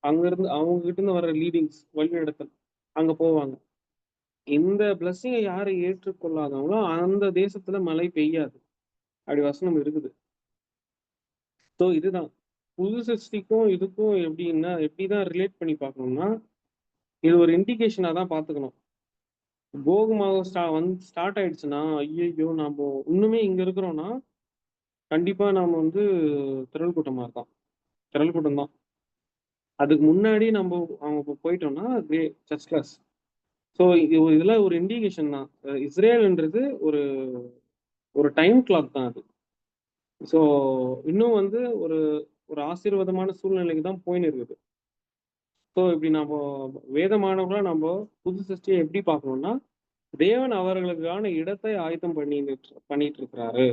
அங்கருந்து அவங்க கிட்ட இருந்து வர்ற லீடிங்ஸ், வழிநடத்தல். அங்க போவாங்க. இந்த பிளெஸ்ஸிங்க யாரு ஏற்றுக்கொள்ளாதவங்களோ, அந்த தேசத்துல மழை பெய்யாது. அப்படி வசனம் இருக்குது. ஸோ இதுதான். புது சிருஷ்டிக்கும் இதுக்கும் எப்படிதான் ரிலேட் பண்ணி பார்க்கணும்னா, இது ஒரு இண்டிகேஷனா தான் பார்த்துக்கணும். கோகு மாதம் ஸ்டார்ட் ஆயிடுச்சுன்னா, ஐய்யய்யோ! நம்ப இன்னுமே இங்க இருக்கிறோம்னா, கண்டிப்பா நாம வந்து திரள் கூட்டமா இருக்கலாம். திரள் கூட்டம் தான். அதுக்கு முன்னாடி அவங்க போயிட்டோம்னா, சர்ச் கிளாஸ். ஸோ இதுல ஒரு இண்டிகேஷன் தான். இஸ்ரேல்ன்றது ஒரு ஒரு டைம் கிளாக் தான் அது. ஸோ இன்னும் வந்து ஒரு ஒரு ஆசீர்வாதமான சூழ்நிலைக்கு தான் போயின்னு இருக்குது. ஸோ இப்படி வேதமானவர்களா புது சிருஷ்டிய எப்படி பார்க்கணும்னா, தேவன் அவர்களுக்கான இடத்தை ஆயத்தம் பண்ணிட்டு இருக்கிறாரு.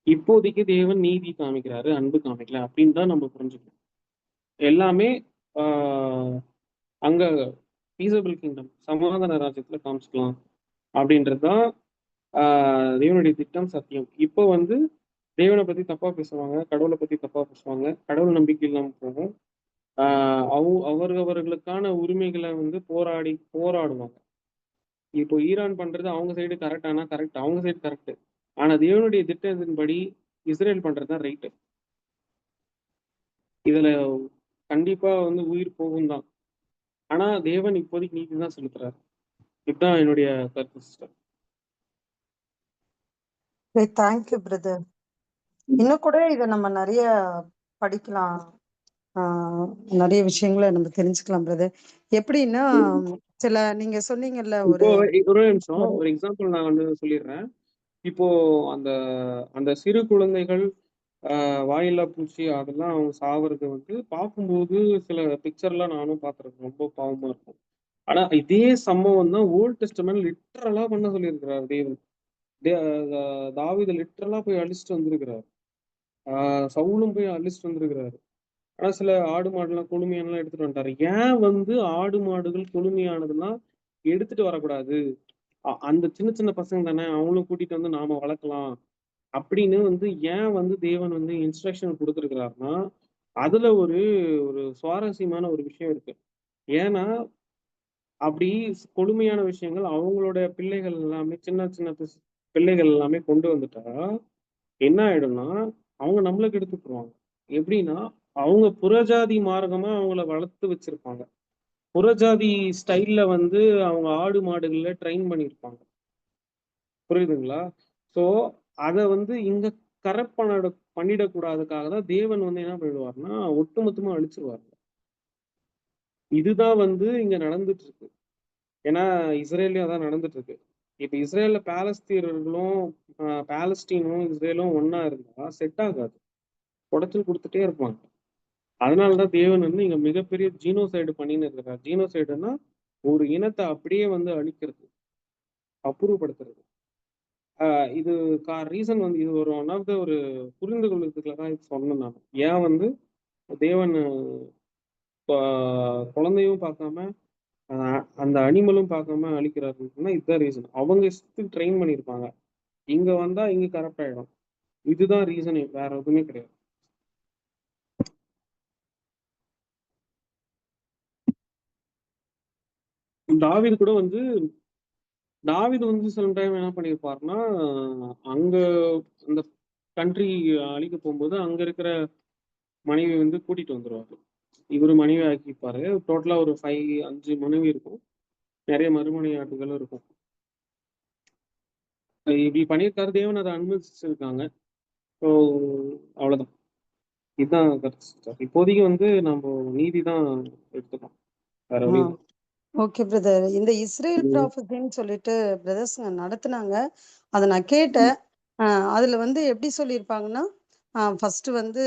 இப்போதைக்கு தேவன் நீதி காமிக்கிறாரு, அன்பு காமிக்கல அப்படின்னு தான் நம்ம புரிஞ்சுக்கணும். எல்லாமே ஆ அங்க பீசபிள் கிங்டம் சமாதான ராஜ்யத்துல காமிச்சுக்கலாம் அப்படின்றது தான் ஆ தேவனுடைய திட்டம், சத்தியம். இப்போ வந்து தேவன பத்தி தப்பா பேசுவாங்க, கடவுள பத்தி தப்பா பேசுவாங்க, கடவுள் நம்பிக்கை இல்லாம போகும். ஆ அவர்களுக்கான உரிமைகள வந்து போராடுவாங்க. இப்போ ஈரான் பண்றது அவங்க சைடு கரெக்ட்டானா கரெக்ட். அவங்க சைடு கரெக்ட். ஆனா தேவனுடைய திட்டத்தின்படி இஸ்ரேல் பண்றது தான் ரைட். இதுல கண்டிப்பா வந்து உயிர் போகும் தான். ஆனா தேவன் இப்போதைக்கு நீதி தான் செலுத்துறாரு. இதுதான் என்னுடைய கருத்து சிஸ்டர். Thank you brother. இன்னும் கூட இத நம்ம நிறைய படிக்கலாம். நிறைய விஷயங்களை நம்ம தெரிஞ்சுக்கலாம் பிரதர். எப்படின்னா சில நீங்க சொன்னீங்கல்ல இப்போ ஒரு நிமிஷம் ஒரு எக்ஸாம்பிள் நான் வந்து சொல்லிடுறேன். இப்போ அந்த அந்த சிறு குழந்தைகள் வாயில்லா பூச்சி அதெல்லாம் அவங்க சாவறது வந்து பார்க்கும்போது சில பிக்சர்லாம் நானும் பார்த்துருக்கேன். ரொம்ப பாவமா இருக்கும். ஆனா இதே சம்பவம் தான் ஓல்ட் டெஸ்டமெண்ட் லிட்டரலா பண்ண சொல்லியிருக்கிறார் தேவன். தாவீது லிட்டரலா போய் அழிச்சிட்டு வந்திருக்கிறார். சவுலும் போய் அழிச்சிட்டு வந்திருக்கிறாரு. ஆனா சில ஆடு மாடுலாம் கொழுமையானலாம் எடுத்துட்டு வந்துட்டாரு. ஏன் வந்து ஆடு மாடுகள் கொழுமையானதெல்லாம் எடுத்துட்டு வரக்கூடாது? அந்த சின்ன சின்ன பசங்க தானே, அவங்களும் கூட்டிட்டு வந்து நாம வளர்க்கலாம் அப்படின்னு வந்து ஏன் வந்து தேவன் வந்து இன்ஸ்ட்ரக்ஷன் கொடுத்திருக்கிறாருன்னா, அதுல ஒரு ஒரு சுவாரஸ்யமான ஒரு விஷயம் இருக்கு. ஏன்னா அப்படி கொடுமையான விஷயங்கள் அவங்களோட பிள்ளைகள் எல்லாமே சின்ன சின்ன பிள்ளைகள் எல்லாமே கொண்டு வந்துட்டா என்ன ஆயிடும்னா, அவங்க நம்மள கெடுத்துட்டுருவாங்க. எப்படின்னா, அவங்க புறஜாதி மார்க்கமா அவங்கள வளர்த்து வச்சிருப்பாங்க. புறஜாதி ஸ்டைல்ல வந்து அவங்க ஆடு, மாடுகள ட்ரெயின் பண்ணியிருப்பாங்க. புரியுதுங்களா? ஸோ, அத வந்து இங்க கரெக்ட் பண்ணிடக்கூடாதுக்காக தான் தேவன் வந்து என்ன பண்ணிடுவாருன்னா, ஒட்டுமொத்தமா அழிச்சுருவாரு. இதுதான் வந்து இங்க நடந்துட்டு இருக்கு. ஏன்னா, இஸ்ரேல்லயும் அதான் நடந்துட்டு இருக்கு. இப்ப இஸ்ரேல்ல பாலஸ்தீனர்களும், பாலஸ்தீனும், இஸ்ரேலும் ஒண்ணா இருந்தா செட் ஆகாது. குடைச்சல் குடுத்துட்டே இருப்பாங்க. அதனால தான் தேவன் வந்து இங்க மிகப்பெரிய ஜீனோசைடு பண்ணின்னு இருக்கிறார். ஜீனோசைடுன்னா, ஒரு இனத்த அப்படியே வந்து அழிக்கிறது, அப்புறப்படுத்துறது. அ இது ரீசன் வந்து இது ஒரு ஒன் ஆஃப் த ஒரு புரிந்து கொள்வதற்காக தான் இது சொன்னேன் நானு. ஏன் வந்து தேவன் ப குழந்தையும் பார்க்காம, அ அந்த அனிமலும் பார்க்காம அழிக்கிறாருன்னா இதுதான் ரீசன். அவங்க இஷ்டத்துக்கு ட்ரெயின் பண்ணியிருப்பாங்க. இங்க வந்தா இங்க கரெக்ட் ஆயிடும். இதுதான் ரீசனே. வேற எதுவுமே கிடையாது. தாவீது கூட வந்து தாவீது வந்து சில டைம் என்ன பண்ணியிருப்பாருன்னா, அங்க அந்த கண்ட்ரி அழிக்க போம்போது, அங்க இருக்கிற மனைவி வந்து கூட்டிட்டு வந்துருவாரு. இவரு மனைவி ஆக்கிப்பாரு. டோட்டலா ஒரு 5 மனைவி இருக்கும். நெறைய மறுமனையாட்டிகளும் இருக்கும். இப்படி பண்ணியிருக்காரு. தேவன் அத அனுமதிச்சிருக்காங்க. ஸோ அவ்வளோதான். இதுதான் கருத்து சிஸ்டர். இப்போதைக்கு வந்து நம்ப நீதி தான் எடுத்துக்கலாம். வேற ஆ. வழி இல்ல. Okay brother. இந்த இஸ்ரேல் ம். ப்ராஃபஸின்னு சொல்லிட்டு பிரதர்ஸ்ங்க நடத்துனாங்க. அத நான் ம். கேட்டேன். அதுல வந்து எப்படி சொல்லியிருப்பாங்கன்னா, ஃபர்ஸ்ட்டு வந்து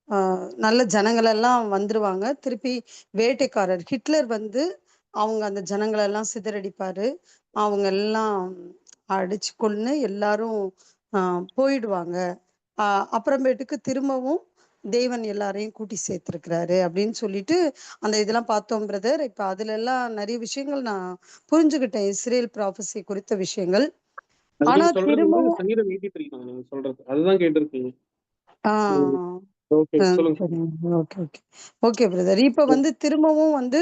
அ நல்ல ஜனங்களெல்லாம் வந்துருவாங்க. திருப்பி வேட்டைக்காரர் ஹிட்லர் வந்து அவங்க அந்த ஜனங்களெல்லாம் சிதறடிப்பாரு. அவங்க எல்லாம் அடிச்சு கொன்னு எல்லாரும் அ போயிடுவாங்க. அ அப்புறமேட்டுக்கு திரும்பவும் தேவன் எல்லாரையும் கூட்டி சேர்த்திருக்கிறாரு அப்படின்னு சொல்லிட்டு அந்த இதெல்லாம் பார்த்தோம் பிரதர். இப்ப அதுலலாம் நெறைய விஷயங்கள் நான் புரிஞ்சுகிட்டேன். இஸ்ரேல் ப்ராஃபஸி குறித்த விஷயங்கள். அது ஆனா நீங்க சொல்றது வந்து திரும்பவும் சங்கீதம் 83 தான் நீங்க சொல்றது. அதுதான் கேட்டிருக்கீங்க. ஆ ம். ஓகே. சொல்லுங்க, சொல்லுங்க. சரிங்க. Okay, okay. Okay brother. இப்ப ம். வந்து திரும்பவும் வந்து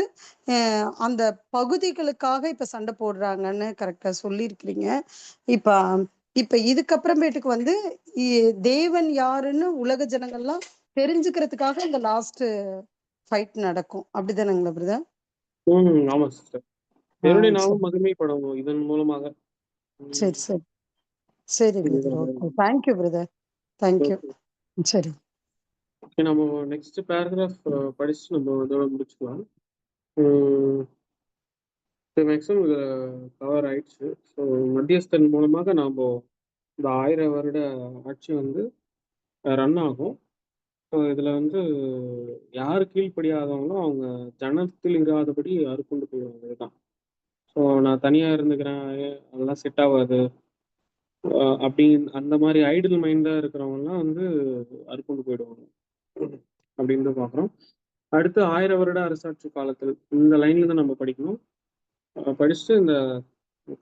அ அந்த பகுதிகளுக்காக இப்ப சண்டை போடுறாங்கன்னு கரெக்ட்டா சொல்லியிருக்கிறீங்க. இப்ப இப்ப இதுக்கப்புறமேட்டுக்கு வந்து இ தேவன் யாருன்னு உலக ஜனங்கள்லாம் தெரிஞ்சுக்கிறதுக்காக இந்த லாஸ்ட் ஃபைட் நடக்கும். அப்படிதானங்களா பிரதர்? ஆமா சிஸ்டர். ஆ தேவனுடைய நாமம் சரி. மகிமைப்படும் இதன் மூலமாக. ம். சரி, சரி. சரி பிரதர். இதுதான். Okay. Thank you brother. Thank you. Okay. சரி. ஓகே. நம்ம நெக்ஸ்ட் பேராகிராஃப் படிச்சுட்டு நம்ம இதோட முடிச்சுக்கலாம். ம். மேக்ஸிமம் இதுல கவர் ஆயிடுச்சு. ஸோ மத்தியஸ்தன் மூலமாக நாம இந்த 1000 வருட ஆட்சி வந்து ரன் ஆகும். ஸோ இதுல வந்து யார் கீழ்ப்படியாதவங்களோ அவங்க ஜனத்தில் இராதபடி அறுப்புண்டு போயிடுவாங்க. இதுதான். ஸோ நான் தனியா இருந்துக்கிறேன். அதெல்லாம் செட் ஆகாது. அப்படின்னு அந்த மாதிரி ஐடில் மைண்டா இருக்கிறவங்கலாம் வந்து அறுப்புண்டு போயிடுவாங்க. அப்படின்னு பார்க்குறோம். அடுத்து 1000 வருட அரசாட்சி காலத்தில் இந்த லைன்ல தான் நம்ம படிக்கணும். படிச்சுட்டு இந்த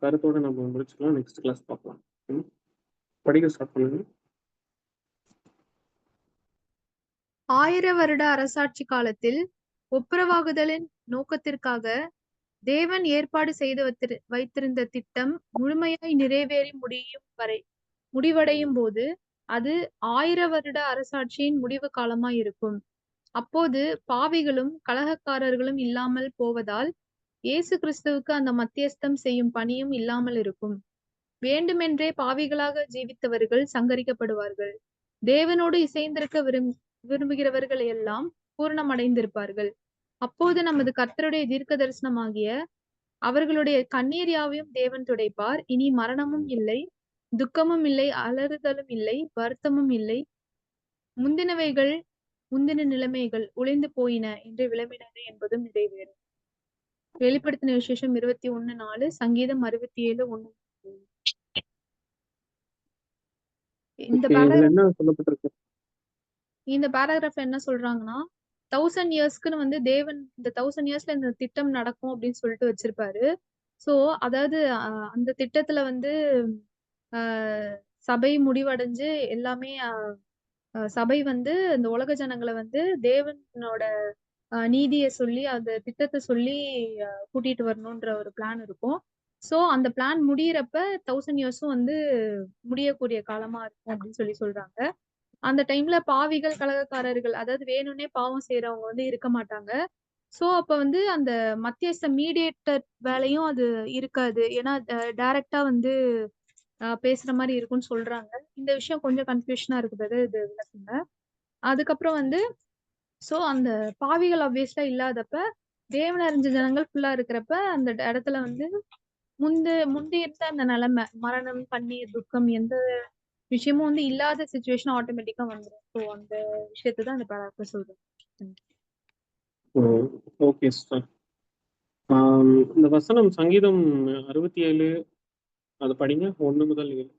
கருத்தோட நம்ம முடிச்சுக்கலாம். நெக்ஸ்ட் கிளாஸ் பார்க்கலாம். ம். படிக்க ஸ்டார்ட் பண்ணுங்க. 1000 வருட அரசாட்சி காலத்தில் ஒப்புரவாகுதலின் நோக்கத்திற்காக தேவன் ஏற்பாடு செய்து வைத்திருந்த திட்டம் முழுமையாய் நிறைவேறி முடிவடையும் போது அது 1000 வருட அரசாட்சியின் முடிவு காலமாய் இருக்கும். அப்போது பாவிகளும் கலகக்காரர்களும் இல்லாமல் போவதால் இயேசு கிறிஸ்துவுக்கு அந்த மத்தியஸ்தம் செய்யும் பணியும் இல்லாமல் இருக்கும். வேண்டுமென்றே பாவிகளாக ஜீவித்தவர்கள் சங்கரிக்கப்படுவார்கள். தேவனோடு இசைந்திருக்க விரும்புகிறவர்கள் எல்லாம் பூரணமடைந்திருப்பார்கள். அப்போது நமது கர்த்தருடைய தீர்க்க தரிசனமாகிய அவர்களுடைய கண்ணீர் யாவையும் தேவன் துடைப்பார். இனி மரணமும் இல்லை, துக்கமும் இல்லை, அலறுதலும் இல்லை, வருத்தமும் இல்லை. முந்தினவைகள் முந்தின நிலைமைகள் ஒழிந்து போயின என்று விளம்பினது என்பதும் நிறைவேறும். வெளிப்படுத்தின விசேஷம் 21:4, சங்கீதம் 67:1. இந்த ஓகே. இதுல என்ன சொல்லப்பட்டிருக்கு? இந்த பேராகிராஃப் என்ன சொல்றாங்கன்னா 1000 இயர்ஸ்க்குன்னு வந்து தேவன் இந்த 1000 இயர்ஸ்ல இந்த திட்டம் நடக்கும் அப்படின்னு சொல்லிட்டு வச்சிருப்பாரு. சோ அதாவது அந்த திட்டத்துல வந்து அஹ், சபை முடிவடைஞ்சு எல்லாமே சபை வந்து இந்த உலக ஜனங்களை வந்து தேவனோட நீதியை சொல்லி அந்த திட்டத்தை சொல்லி கூட்டிட்டு வரணும்ன்ற ஒரு பிளான் இருக்கும். சோ அந்த பிளான் முடியிறப்ப 1000 இயர்ஸும் வந்து முடியக்கூடிய காலமா இருக்கும் அப்படின்னு சொல்லி சொல்றாங்க. அந்த டைம்ல பாவிகள் கலகக்காரர்கள் அதாவது வேணும்னே பாவம் செய்யறவங்க வந்து இருக்க மாட்டாங்க. சோ அப்ப வந்து அந்த மத்தியஸ்த மீடியேட்டர் வேலையும் அது இருக்காது. ஏன்னா டைரக்டா வந்து பேசுற மாதிரி இருக்கும்னு சொல்றாங்க. இந்த விஷயம் கொஞ்சம் கன்ஃபியூஷனா இருக்குது, இது விளக்குங்க. அதுக்கப்புறம் வந்து சோ அந்த பாவிகள் ஆப்வியஸ்லா இல்லாதப்ப தேவன் அறிஞ்ச ஜனங்கள் ஃபுல்லா இருக்கிறப்ப அந்த இடத்துல வந்து முந்தி இருந்த அந்த நிலைமை மரணம் கண்ணீர் துக்கம் எந்த விஷயமும் வந்து இல்லாத சுச்சுவேஷன் ஆட்டோமேட்டிக்கா வந்துடும். ஸோ அந்த விஷயத்தை தான் அந்த பேராகிராஃப் சொல்றேன். Okay sir. இந்த வசனம் சங்கீதம் 67 அது படிங்க 1 முதல் 7.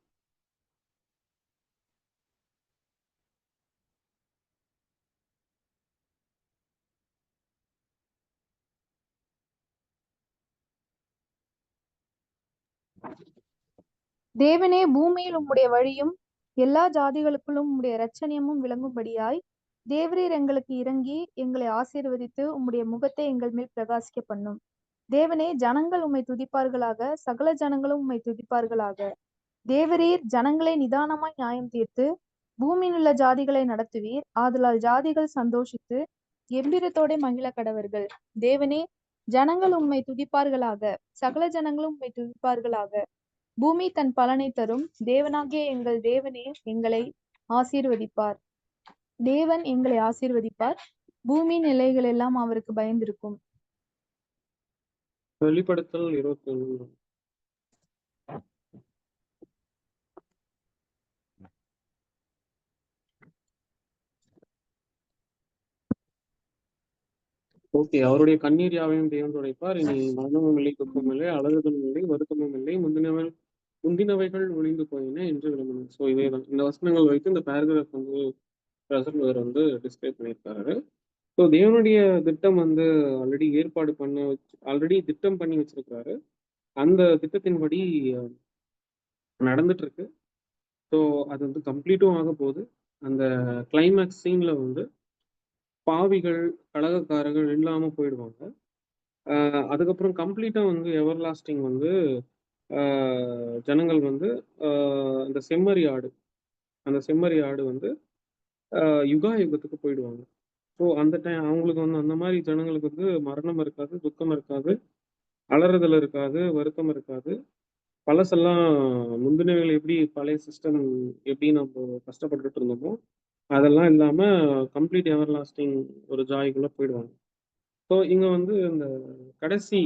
தேவனே பூமியில் உம்முடைய வழியும் எல்லா ஜாதிகளுக்குள்ளும் உம்முடைய இரட்சணியமும் விளங்கும்படியாய் தேவரீர் எங்களுக்கு இறங்கி எங்களை ஆசீர்வதித்து உம்முடைய முகத்தை எங்கள் மேல் பிரகாசிக்க பண்ணும். தேவனே ஜனங்கள் உம்மை துதிப்பார்களாக, சகல ஜனங்களும் உம்மை துதிப்பார்களாக. தேவரீர் ஜனங்களை நிதானமாய் நியாயம் தீர்த்து பூமியில் உள்ள ஜாதிகளை நடத்துவீர். ஆதலால் ஜாதிகள் சந்தோஷித்து எம்பிரத்தோட மகிழ கடவர்கள். தேவனே ஜனங்கள் உம்மை துதிப்பார்களாக, சகல ஜனங்களும் உம்மை துதிப்பார்களாக. பூமி தன் பலனை தரும். தேவனாகிய எங்கள் தேவனே எங்களை ஆசீர்வதிப்பார். தேவன் எங்களை ஆசீர்வதிப்பார். பூமி நிலைகள் எல்லாம் அவருக்கு பயந்திருக்கும். வெளிப்படுத்தல் 21. ஓகே. அவருடைய கண்ணீர் யாவையும் தேவன் துடைப்பார். இனி மரணமும் இல்லை, துக்கமும் இல்லை, அழுகுதலும் இல்லை, வருத்தமும் இல்லை. முந்தினவைகள் ஒளிந்து போயின என்று விளம்பரம். ஸோ இதேதான் இந்த வசனங்கள் வைத்து இந்த பேராகிராஃப் வந்து பிரசன்னர் வந்து டிஸ்கிரைப் பண்ணியிருக்காரு. ஸோ தேவனுடைய திட்டம் வந்து ஆல்ரெடி திட்டம் பண்ணி வச்சிருக்காரு. அந்த திட்டத்தின்படி நடந்துட்டு இருக்கு. ஸோ அது வந்து கம்ப்ளீட்டும் ஆக போகுது. அந்த கிளைமேக்ஸ் சீன்ல வந்து பாவிகள் கலகக்காரர்கள் இல்லாம போயிடுவாங்க. அதுக்கப்புறம் கம்ப்ளீட்டா வந்து எவர் லாஸ்டிங் வந்து ஜனங்கள் வந்து அந்த செம்மறி ஆடு வந்து யுகா யுகத்துக்கு போயிடுவாங்க. ஸோ அந்த டைம் அவங்களுக்கு வந்து அந்த மாதிரி ஜனங்களுக்கு வந்து மரணம் இருக்காது, துக்கம் இருக்காது, அலறுதல் இருக்காது, வருத்தம் இருக்காது. பழசெல்லாம் முந்தினவைகள் எப்படி பழைய சிஸ்டம் எப்படி நம்ம கஷ்டப்பட்டுட்டு இருந்தோமோ அதெல்லாம் இல்லாம கம்ப்ளீட் எவர் லாஸ்டிங் ஒரு ஜாய்க்குள்ள போயிடுவாங்க. ஸோ இங்க வந்து இந்த கடைசி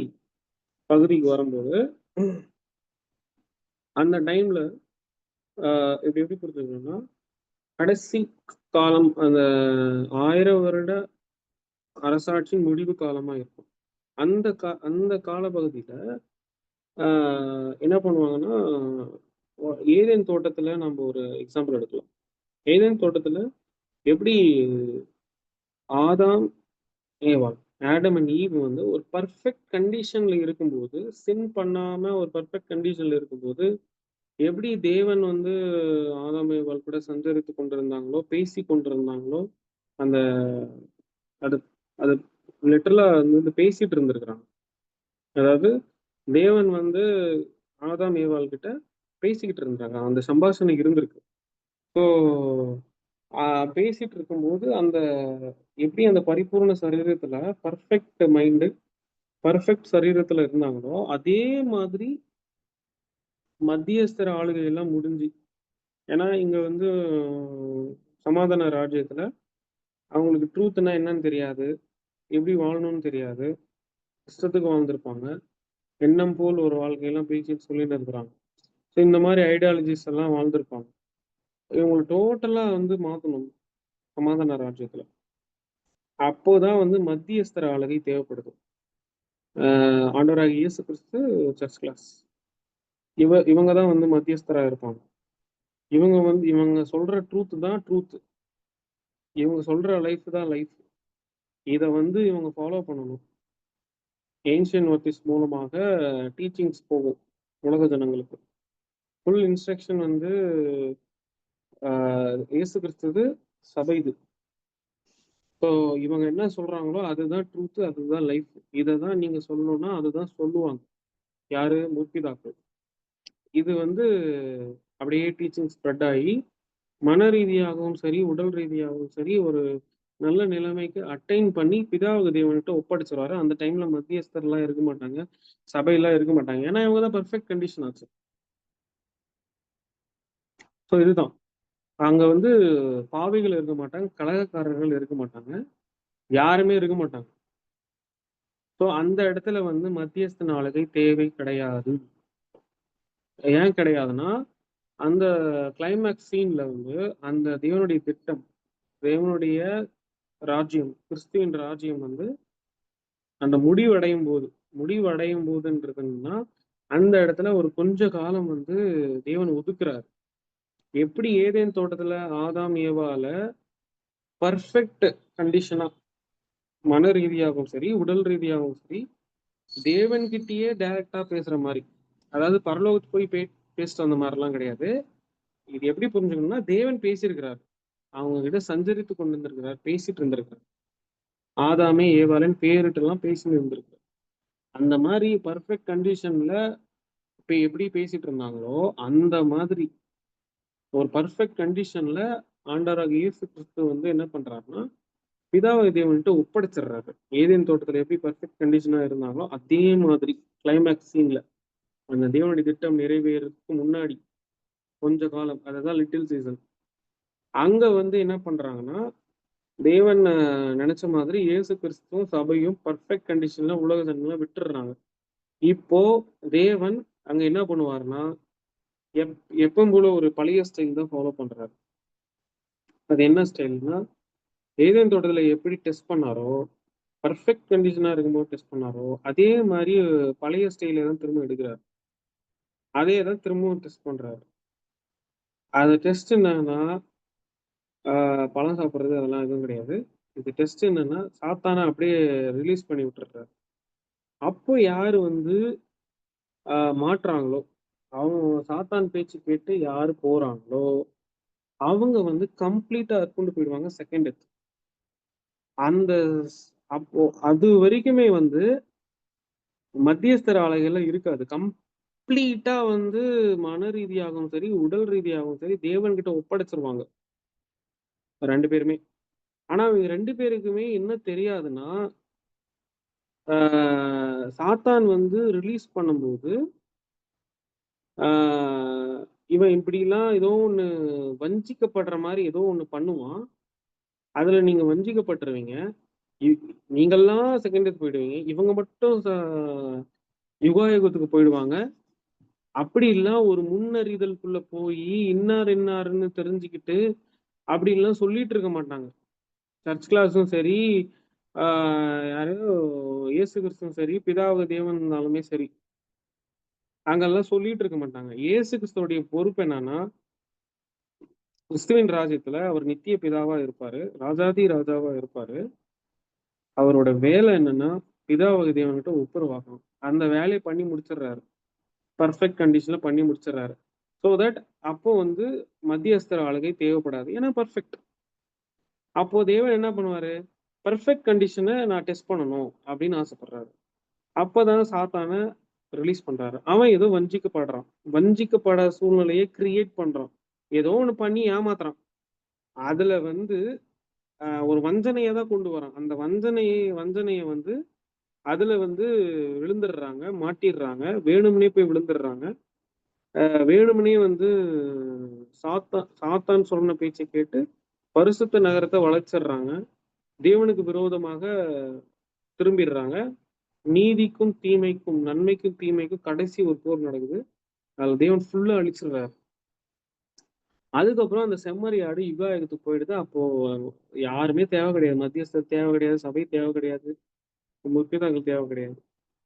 பகுதிக்கு வரும்போது அந்த டைம்ல இப்படி எப்படி கொடுத்துருக்கோம்னா கடைசி காலம் அந்த 1000 வருட அரசாட்சி முடிவு காலமா இருக்கும். அந்த காலப்பகுதியில என்ன பண்ணுவாங்கன்னா ஏதேன் தோட்டத்துல நம்ம ஒரு எக்ஸாம்பிள் எடுக்கலாம். ஏதேன் தோட்டத்துல எப்படி ஆதாம் ஏவாள் ஆடம் அண்ட் ஈவ் வந்து ஒரு பர்ஃபெக்ட் கண்டிஷன்ல இருக்கும்போது சின் பண்ணாம ஒரு பர்ஃபெக்ட் கண்டிஷன்ல இருக்கும்போது எப்படி தேவன் வந்து ஆதாம் ஏவாள் கூட சஞ்சரித்து கொண்டிருந்தாங்களோ பேசி கொண்டிருந்தாங்களோ அந்த அது அது லிட்டரலா வந்து பேசிட்டு இருந்திருக்கிறாங்க. அதாவது தேவன் வந்து ஆதாம் ஏவாள் கிட்ட பேசிக்கிட்டு இருந்தாங்க. அந்த சம்பாஷணை இருந்திருக்கு. ஸோ பேசிட்டு இருக்கும்போது அந்த எப்படி அந்த பரிபூர்ண சரீரத்துல பர்ஃபெக்ட் மைண்டு பர்ஃபெக்ட் சரீரத்துல இருந்தாங்களோ அதே மாதிரி மத்தியஸ்தர ஆளுகை எல்லாம் முடிஞ்சு. ஏன்னா இங்க வந்து சமாதான ராஜ்யத்துல அவங்களுக்கு ட்ரூத்னா என்னன்னு தெரியாது, எப்படி வாழணும்னு தெரியாது, இஷ்டத்துக்கு வாழ்ந்திருப்பாங்க, எண்ணம் போல் ஒரு வாழ்க்கையெல்லாம் பேசிட்டு சொல்லிட்டு இருக்கிறாங்க. ஸோ இந்த மாதிரி ஐடியாலஜிஸ் எல்லாம் வாழ்ந்திருப்பாங்க. இவங்களை டோட்டலா வந்து மாத்தணும் சமாதான ராஜ்யத்துல. அப்போதான் வந்து மத்தியஸ்தர ஆளுகை தேவைப்படுது. ஆண்டவராகிய இயேசு கிறிஸ்து, சர்ச் கிளாஸ். இவங்க தான் வந்து மத்தியஸ்தரா இருப்பாங்க. இவங்க சொல்ற ட்ரூத் தான் ட்ரூத். இவங்க சொல்ற லைஃப் தான் லைஃப். இதை வந்து இவங்க ஃபாலோ பண்ணணும். ஏன்ஷியன் ஒர்த்திஸ் மூலமாக டீச்சிங்ஸ் போகும் உலக ஜனங்களுக்கு. ஃபுல் இன்ஸ்ட்ரக்ஷன் வந்து இயேசு கிறிஸ்து சபை இது. ஸோ இவங்க என்ன சொல்றாங்களோ அதுதான் ட்ரூத், அதுதான் லைஃப். இதை தான் நீங்க சொல்லணும்னா அதுதான் சொல்லுவாங்க. யாரு? முற்பிதாக்கள். இது வந்து அப்படியே டீச்சிங் ஸ்ப்ரெட் ஆகி மன ரீதியாகவும் சரி, உடல் ரீதியாகவும் சரி, ஒரு நல்ல நிலைமைக்கு அட்டைன் பண்ணி பிதாவுக்கு தேவன்கிட்ட ஒப்படைச்சிருவாரு. அந்த டைம்ல மத்தியஸ்தர்லாம் இருக்க மாட்டாங்க, சபையெல்லாம் இருக்க மாட்டாங்க. ஏன்னா இவங்க தான் பர்ஃபெக்ட் கண்டிஷன் ஆச்சு. ஸோ இதுதான் அங்க வந்து பாவிகள் இருக்க மாட்டாங்க, கலகக்காரர்கள் இருக்க மாட்டாங்க, யாருமே இருக்க மாட்டாங்க. ஸோ அந்த இடத்துல வந்து மத்தியஸ்தன் ஆளுகை தேவை கிடையாது. ஏன் கிடையாதுன்னா, அந்த கிளைமேக்ஸ் சீன்ல வந்து அந்த தேவனுடைய திட்டம், தேவனுடைய ராஜ்யம், கிறிஸ்துவின் ராஜ்யம் வந்து அந்த முடிவடையும் போதுன்றதுன்னா அந்த இடத்துல ஒரு கொஞ்ச காலம் வந்து தேவன் ஒதுக்குறாரு. எப்படி ஏதேன் தோட்டத்துல ஆதாம் ஏவால பர்ஃபெக்ட் கண்டிஷனா மன ரீதியாகவும் சரி, உடல் ரீதியாகவும் சரி, தேவன்கிட்டயே டைரக்டா பேசுற மாதிரி, அதாவது பரலோகத்துக்கு போய் பேசிட்டு வந்த மாதிரிலாம் கிடையாது. இது எப்படி புரிஞ்சுக்கணும்னா, தேவன் பேசியிருக்கிறார், அவங்க கிட்ட சஞ்சரித்து கொண்டு இருந்திருக்கிறார், பேசிட்டு இருந்திருக்கிறார். ஆதாமே ஏவாலன்னு பேரிட்டு எல்லாம் பேசிட்டு இருந்திருக்கிறார். அந்த மாதிரி பர்ஃபெக்ட் கண்டிஷன்ல இப்ப எப்படி பேசிட்டு இருந்தாங்களோ அந்த மாதிரி ஒரு பர்ஃபெக்ட் கண்டிஷன்ல ஆண்டவராக இயேசு கிறிஸ்து வந்து என்ன பண்றாருன்னா, பிதாவாகிய தேவன்கிட்ட ஒப்படைச்சிடுறாரு. ஏதேன் தோட்டத்துல எப்படி பர்ஃபெக்ட் கண்டிஷனா இருந்தாங்களோ அதே மாதிரி கிளைமேக்ஸ் சீன்ல அந்த தேவனுடைய திட்டம் நிறைவேறதுக்கு முன்னாடி கொஞ்ச காலம், அதுதான் லிட்டில் சீசன், அங்க வந்து என்ன பண்றாங்கன்னா, தேவன் நினைச்ச மாதிரி இயேசு கிறிஸ்துவும் சபையும் பர்ஃபெக்ட் கண்டிஷன்ல உலக ஜனங்களை விட்டுடுறாங்க. இப்போ தேவன் அங்க என்ன பண்ணுவாருன்னா, எப்பவும் போல ஒரு பழைய ஸ்டைல் தான் ஃபாலோ பண்றாரு. அது என்ன ஸ்டைல்னா, ஏதேன் தோட்டத்துல எப்படி டெஸ்ட் பண்ணாரோ, பர்ஃபெக்ட் கண்டிஷனா இருக்கும்போது டெஸ்ட் பண்ணாரோ, அதே மாதிரி பழைய ஸ்டைல தான் திரும்ப எடுக்கிறார். அதே தான் திரும்பவும் டெஸ்ட் பண்றாரு. அது டெஸ்ட் என்னன்னா, பழம் சாப்பிடுறது அதெல்லாம் எதுவும் கிடையாது. இது டெஸ்ட் என்னன்னா, சாத்தானை அப்படியே ரிலீஸ் பண்ணி விட்டுறாரு. அப்போ யாரு வந்து மாட்டுறாங்களோ, அவங்க சாத்தான் பேச்சு கேட்டு யாரு போறாங்களோ அவங்க வந்து கம்ப்ளீட்டா கொண்டு போயிடுவாங்க செகண்ட் டெத். அந்த அப்போ அது வரைக்குமே வந்து மத்தியஸ்தர ஆலைகள்லாம் இருக்காது. கம்ப்ளீட்டா வந்து மன ரீதியாகவும் சரி, உடல் ரீதியாகவும் சரி, தேவன் கிட்ட ஒப்படைச்சிருவாங்க 2 பேருமே. ஆனா இவங்க 2 பேருக்குமே என்ன தெரியாதுன்னா, சாத்தான் வந்து ரிலீஸ் பண்ணும்போது, ஆ இவன் இப்படிலாம் ஏதோ ஒண்ணு வஞ்சிக்கப்படுற மாரி ஏதோ ஒண்ணு பண்ணுவான். அதுல நீங்க வஞ்சிக்கப்பட்டுருவீங்க. இ நீங்கல்லாம் செகண்ட் டெத் போயிடுவீங்க. இவங்க மட்டும் யுகாயுகத்துக்கு போயிடுவாங்க. அப்படி இல்ல ஒரு முன்னறிதலுக்குள்ள போயி இன்னார் இன்னாருன்னு தெரிஞ்சுக்கிட்டு அப்படின்லாம் சொல்லிட்டு இருக்க மாட்டாங்க. சர்ச் கிளாஸும் சரி, ஆ யாரு இயேசு கிறிஸ்துவும் சரி, பிதாவாகிய தேவன் இருந்தாலுமே சரி, அங்கெல்லாம் சொல்லிட்டு இருக்க மாட்டாங்க. இயேசு கிறிஸ்துவோடைய பொறுப்பு என்னன்னா, கிறிஸ்துவின் ராஜ்யத்துல அவர் நித்திய பிதாவா இருப்பாரு. ராஜாதி ராஜாவா இருப்பாரு. அவரோட வேலை என்னன்னா, பிதாவாகிய தேவன்கிட்ட ஒப்புரவாகணும். அந்த வேலையை பண்ணி முடிச்சிடுறாரு. பர்ஃபெக்ட் கண்டிஷன்ல பண்ணி முடிச்சிடுறாரு. சோ தட் அப்போ வந்து மத்தியஸ்தர் ஆளுகை தேவைப்படாது. ஏன்னா பர்ஃபெக்ட். அப்போ தேவன் என்ன பண்ணுவாரு? பர்ஃபெக்ட் கண்டிஷனை நான் டெஸ்ட் பண்ணணும் அப்படின்னு ஆசைப்படுறாரு. அப்பதான் சாத்தான ரிலீஸ் பண்றாரு. அவன் ஏதோ வஞ்சிக்கப்படுறான். வஞ்சிக்கப்பட சூழ்நிலையை கிரியேட் பண்றான். ஏதோ ஒண்ணு பண்ணி ஏமாத்துறான். அதுல வந்து ஒரு வஞ்சனையை தான் கொண்டு வரான். அந்த வஞ்சனையை வந்து அதுல வந்து விழுந்துடுறாங்க, மாட்டிடுறாங்க, வேணும்னே போய் விழுந்துடுறாங்க. வேணும்னே வந்து சாத்தான் சொன்ன பேச்சை கேட்டு பரிசுத்த நகரத்தை வளைச்சிடுறாங்க. தேவனுக்கு விரோதமாக திரும்பிடுறாங்க. நீதிக்கும் தீமைக்கும், நன்மைக்கும் தீமைக்கும் கடைசி ஒரு போர் நடக்குது. அதுல தேவன் ஃபுல்லா அழிச்சிடுறாரு. அதுக்கப்புறம் அந்த செம்மறி ஆடு யுகாயுகத்துக்கு போயிடுது. அப்போ யாருமே தேவை கிடையாது. மத்தியஸ்தர் தேவை கிடையாது, சபை தேவை கிடையாது, முற்பிதாக்கள் தேவை கிடையாது.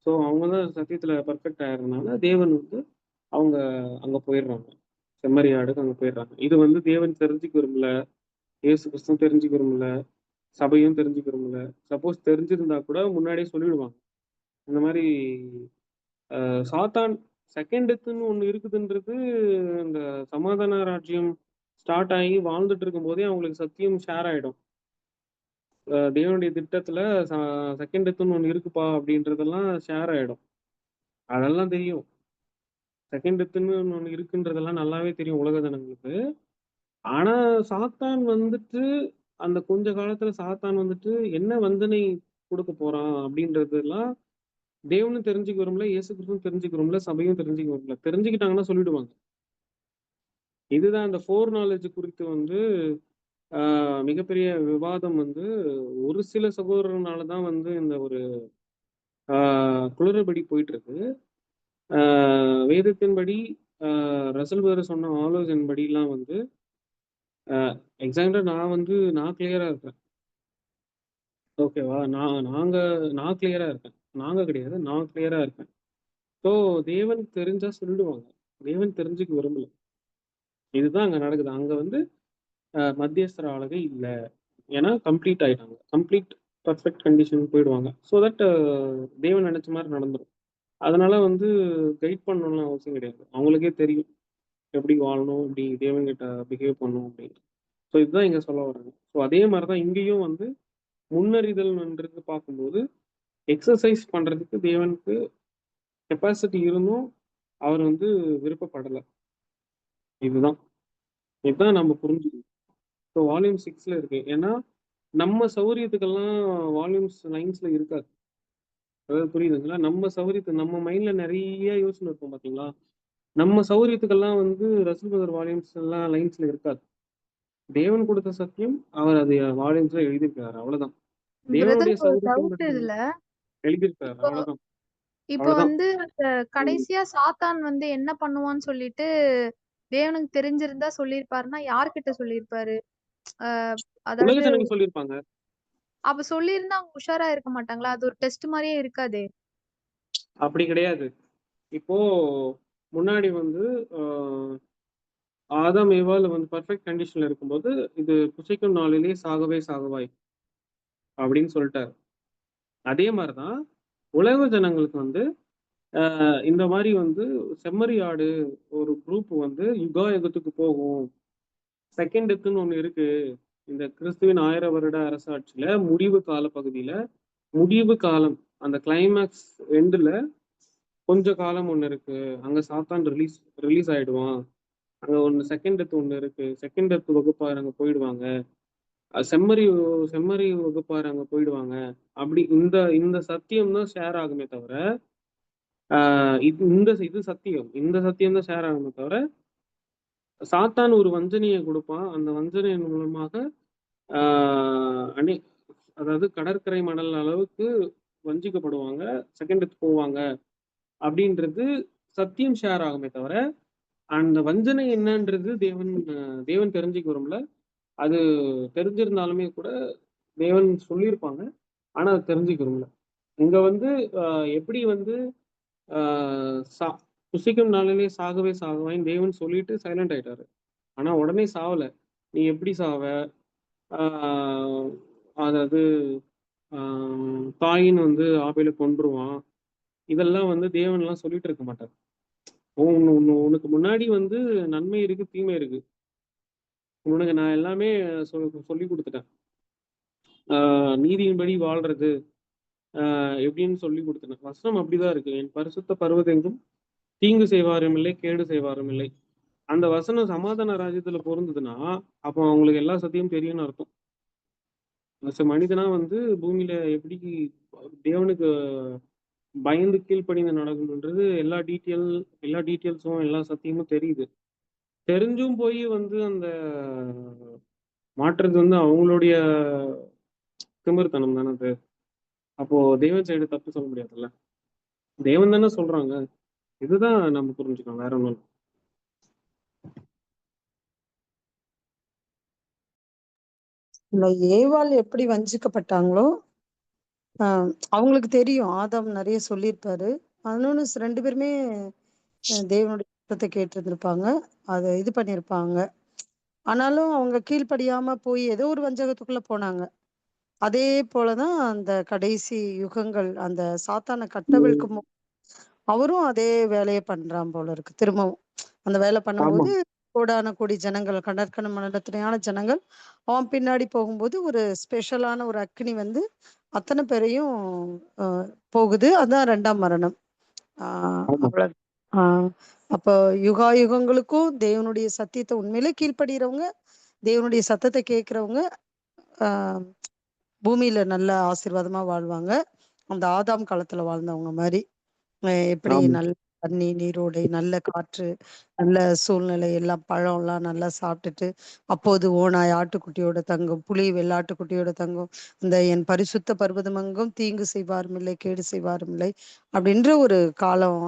ஸோ அவங்க தான் சத்தியத்துல பெர்ஃபெக்ட் ஆயிடுறதுனால தேவன் வந்து அவங்க அங்க போயிடுறாங்க. செம்மறியாடுக்கு அங்க போயிடுறாங்க. இது வந்து தேவன் தெரிஞ்சுக்க விரும்பல, இயேசு கிறிஸ்துவும் தெரிஞ்சுக்க விரும்பல, சபையும் தெரிஞ்சுக்க விரும்பல. சப்போஸ் தெரிஞ்சிருந்தா கூட முன்னாடியே சொல்லிடுவாங்க. இந்த மாதிரி சாத்தான் செகண்ட் டெத்துன்னு ஒண்ணு இருக்குதுன்றது இந்த சமாதான ராஜ்யம் ஸ்டார்ட் ஆகி வாழ்ந்துட்டு இருக்கும் போதே அவங்களுக்கு சத்தியம் ஷேர் ஆயிடும். தேவனுடைய திட்டத்துல செகண்ட் டெத்துன்னு ஒண்ணு இருக்குப்பா அப்படின்றதெல்லாம் ஷேர் ஆயிடும். அதெல்லாம் தெரியும். செகண்ட் டெத்துன்னு ஒண்ணு இருக்குன்றதெல்லாம் நல்லாவே தெரியும் உலக ஜனங்களுக்கு. ஆனா சாத்தான் வந்துட்டு அந்த கொஞ்ச காலத்துல சாத்தான் வந்துட்டு என்ன வந்தனை கொடுக்க போறான் அப்படின்றதெல்லாம் தேவனும் தெரிஞ்சுக்க விரும்பல, இயேசு கிறிஸ்துவும் தெரிஞ்சுக்க விரும்பல, சபையும் தெரிஞ்சுக்க விரும்பல. தெரிஞ்சுக்கிட்டாங்கன்னா சொல்லிடுவாங்க. இதுதான் அந்த ஃபோர் நாலேஜ் குறித்து வந்து மிகப்பெரிய விவாதம் வந்து ஒரு சில சகோதரனால தான் வந்து இந்த ஒரு குளறுபடி போயிட்டு இருக்கு. வேதத்தின்படி ரசல் வேற சொன்ன ஆலோசனைபடிலாம் வந்து எக்ஸாக்டா நான் கிளியரா இருக்கேன். ஓகேவா? நான் கிளியரா இருக்கேன். நாங்க கிடையாது. நான் கிளியரா இருக்கேன். ஸோ தேவன் தெரிஞ்சா சொல்லிடுவாங்க. தேவன் தெரிஞ்சுக்க விரும்பல. இதுதான் அங்க நடக்குது. அங்க வந்து மத்தியஸ்தர ஆளுகை இல்ல. ஏன்னா கம்ப்ளீட் ஆயிட்டாங்க. கம்ப்ளீட் பெர்ஃபெக்ட் கண்டிஷன் போயிடுவாங்க. ஸோ தட் தேவன் நினைச்ச மாதிரி நடந்துரும். அதனால வந்து கைட் பண்ணணும்னு அவசியம் கிடையாது. அவங்களுக்கே தெரியும் எப்படி வாழணும், எப்படி தேவன்கிட்ட பிஹேவ் பண்ணணும் அப்படின்னு. ஸோ இதுதான் இங்க சொல்ல வர்றாங்க. ஸோ அதே மாதிரிதான் இங்கேயும் வந்து முன்னறிதல்ன்றது பார்க்கும்போது எக்ஸசைஸ் பண்றதுக்கு தேவனுக்கு கெப்பாசிட்டி இருந்தும் அவர் வந்து விருப்பப்படல. இதுதான் இதுதான் நம்ம புரிஞ்சுக்கணும். ஸோ வால்யூம் 6ல இருக்கு. ஏன்னா நம்ம சௌரியத்துக்கெல்லாம் வால்யூம்ஸ் 9ல இருக்காது. அதாவது புரியுதுங்களா? நம்ம சௌரியத்துக்கு நம்ம மைண்ட்ல நிறைய யோசனை இருக்கும் பாத்தீங்களா? நம்ம சௌரியத்துக்கெல்லாம் வந்து ரசூல் பிரதர் வால்யூம்ஸ் எல்லாம் லைன்ஸ்ல இருக்காது. தேவன் கொடுத்த சத்தியம் அவர் அது வால்யூம்ஸ்ல எழுதியிருக்காரு. அவ்வளவுதான். பிரதர் தேவனுடைய ஒரு டவுட் சௌரியத்தின்படி இதுல. எழுதியிருக்காரு. இப்போ அவ்வளவுதான். இப்போ அவ்வளவுதான். வந்து கடைசியா சாத்தான் வந்து என்ன பண்ணுவான்னு சொல்லிட்டு தேவனுக்கு தெரிஞ்சிருந்தா சொல்லியிருப்பாருன்னா யார்கிட்ட சொல்லியிருப்பாரு? அஹ் உலக அதாவது ஜனங்க சொல்லியிருப்பாங்க. அப்ப சொல்லியிருந்தா அவங்க உஷாரா இருக்க மாட்டாங்களா? அது ஒரு டெஸ்ட் மாதிரியே இருக்காதே. அப்படி கிடையாது. இப்போ முன்னாடி வந்து ஆஹ் ஆதாம் ஏவாள் வந்து பர்ஃபெக்ட் கண்டிஷன்ல இருக்கும்போது இது புசிக்கும் நாளிலே சாகவே சாகவாய் அப்படின்னு சொல்லிட்டாரு. அதே மாதிரிதான் உலக ஜனங்களுக்கு வந்து இந்த மாதிரி வந்து செம்மறி ஆடு ஒரு குரூப் வந்து யுகா யுகத்துக்கு போகும். செகண்ட் டெத்துன்னு ஒண்ணு இருக்கு. இந்த கிறிஸ்துவின் 1000 வருட அரசாட்சியில முடிவு கால பகுதியில முடிவு காலம் அந்த கிளைமேக்ஸ் எண்டுல கொஞ்ச காலம் ஒண்ணு இருக்கு. அங்க சாத்தான் ரிலீஸ் ரிலீஸ் ஆயிடுவான். அங்க ஒண்ணு செகண்ட் டெத் ஒண்ணு இருக்கு. செகண்ட் டெத் வகுப்பார் அங்க போயிடுவாங்க. செம்மறி செம்மறி வகுப்பார் அங்க போயிடுவாங்க. அப்படி இந்த இந்த சத்தியம் தான் ஷேர் ஆகுமே தவிர இது சத்தியம். இந்த சத்தியம் தான் ஷேர் ஆகுமே தவிர சாத்தான் ஒரு வஞ்சனையை கொடுப்பான். அந்த வஞ்சனையின் மூலமாக அணி அதாவது கடற்கரை மணல் அளவுக்கு வஞ்சிக்கப்படுவாங்க. செகண்ட் டெத் போவாங்க அப்படின்றது சத்தியம் ஷேர் ஆகுமே தவிர அந்த வஞ்சனை என்னன்றது தேவன் தெரிஞ்சுக்க விரும்பல. அது தெரிஞ்சிருந்தாலுமே கூட தேவன் சொல்லியிருப்பாங்க. ஆனா அது தெரிஞ்சுக்க விரும்பல. இங்க வந்து எப்படி வந்து புசிக்கும் நாளிலே சாகவே சாகவாயின்னு தேவன் சொல்லிட்டு சைலண்ட் ஆயிட்டாரு. ஆனா உடனே சாவல. நீ எப்படி சாவ? ஆஹ் அதாவது தாயின் வந்து ஆபேல கொன்றுவான். இதெல்லாம் வந்து தேவன் எல்லாம் சொல்லிட்டு இருக்க மாட்டார். உனக்கு முன்னாடி வந்து நன்மை இருக்கு, தீமை இருக்கு. உனக்கு நான் எல்லாமே சொல்லி கொடுத்துட்டேன். நீதியின்படி வாழ்றது எப்படின்னு சொல்லி கொடுத்துட்டேன். வசனம் அப்படிதான் இருக்கு. என் பரிசுத்த பர்வதெங்கும் தீங்கு செய்வாரும் இல்லை, கேடு செய்வாரும் இல்லை. அந்த வசனம் சமாதான ராஜ்யத்துல பொருந்ததுன்னா அப்போ அவங்களுக்கு எல்லா சத்தியம் தெரியும்னு அர்த்தம். மனிதனா வந்து பூமியில எப்படி தேவனுக்கு பயந்து கீழ்ப்படிந்து நடக்கணுன்றது எல்லா டீட்டெயில்ஸும் எல்லா சத்தியமும் தெரியுது. தெரிஞ்சும் போய் வந்து அந்த மாற்றுறது வந்து அவங்களுடைய திமிர்த்தனம் தானே அது. அப்போ தேவன் சைடு தப்பு சொல்ல முடியாதுல்ல. தேவன் தானே சொல்றாங்க. இதுதான் நம்ம புரிஞ்சுக்கணும். வேற ஒன்றும். இந்த ஏவாள் எப்படி வஞ்சிக்கப்பட்டாங்களோ அவங்களுக்கு தெரியும். ஆதாம் நெறைய சொல்லியிருப்பாரு. இன்னொன்னு 2 பேருமே தேவனுடைய சத்தத்த கேட்டிருந்திருப்பாங்க. அத இது பண்ணியிருப்பாங்க. ஆனாலும் அவங்க கீழ்ப்படியாம போய் ஏதோ ஒரு வஞ்சகத்துக்குள்ள போனாங்க. அதே போல தான் அந்த கடைசி யுகங்கள் அந்த சாத்தான கட்டவிழ்க்கும் அவரும் அதே வேலைய பண்றான் போல இருக்கு திரும்பவும். அந்த வேலை ஆமா. பண்ணும்போது கோடான கோடி ஜனங்கள், கணக்கிலமான ஜனங்கள் அவன் பின்னாடி போகும்போது ஒரு ஸ்பெஷலான ஒரு அக்கினி வந்து அத்தன பேரையும் அ போகுது. அதான் 2ஆம் மரணம். ஆ ஆமா. அவ்வளவு. ஆ அப்போ யுகாயுகங்களுக்கும் தேவனுடைய சத்தியத்த உண்மையிலே கீழ்ப்படுகிறவங்க, தேவனுடைய சத்தத்த கேட்கிறவங்க, ஆ பூமியில நல்ல ஆசீர்வாதமா வாழ்வாங்க. அந்த ஆதாம் காலத்துல வாழ்ந்தவங்க மாரி. எப்படி ஆமா. நல்ல தண்ணி, நீரோடை, நல்ல காற்று, நல்ல சூழ்நிலை எல்லாம் பழம்லாம் நல்லா சாப்பிட்டுட்டு, அப்போது ஓநாய் ஆட்டுக்குட்டியோட தங்கும், புலி வெள்ளாட்டுக்குட்டியோட தங்கும். இந்த என் பரிசுத்த பர்வதமெங்கும் தீங்கு செய்வாரும் இல்லை, கேடு செய்வாரும் இல்லை. அப்படின்ற ஒரு காலம்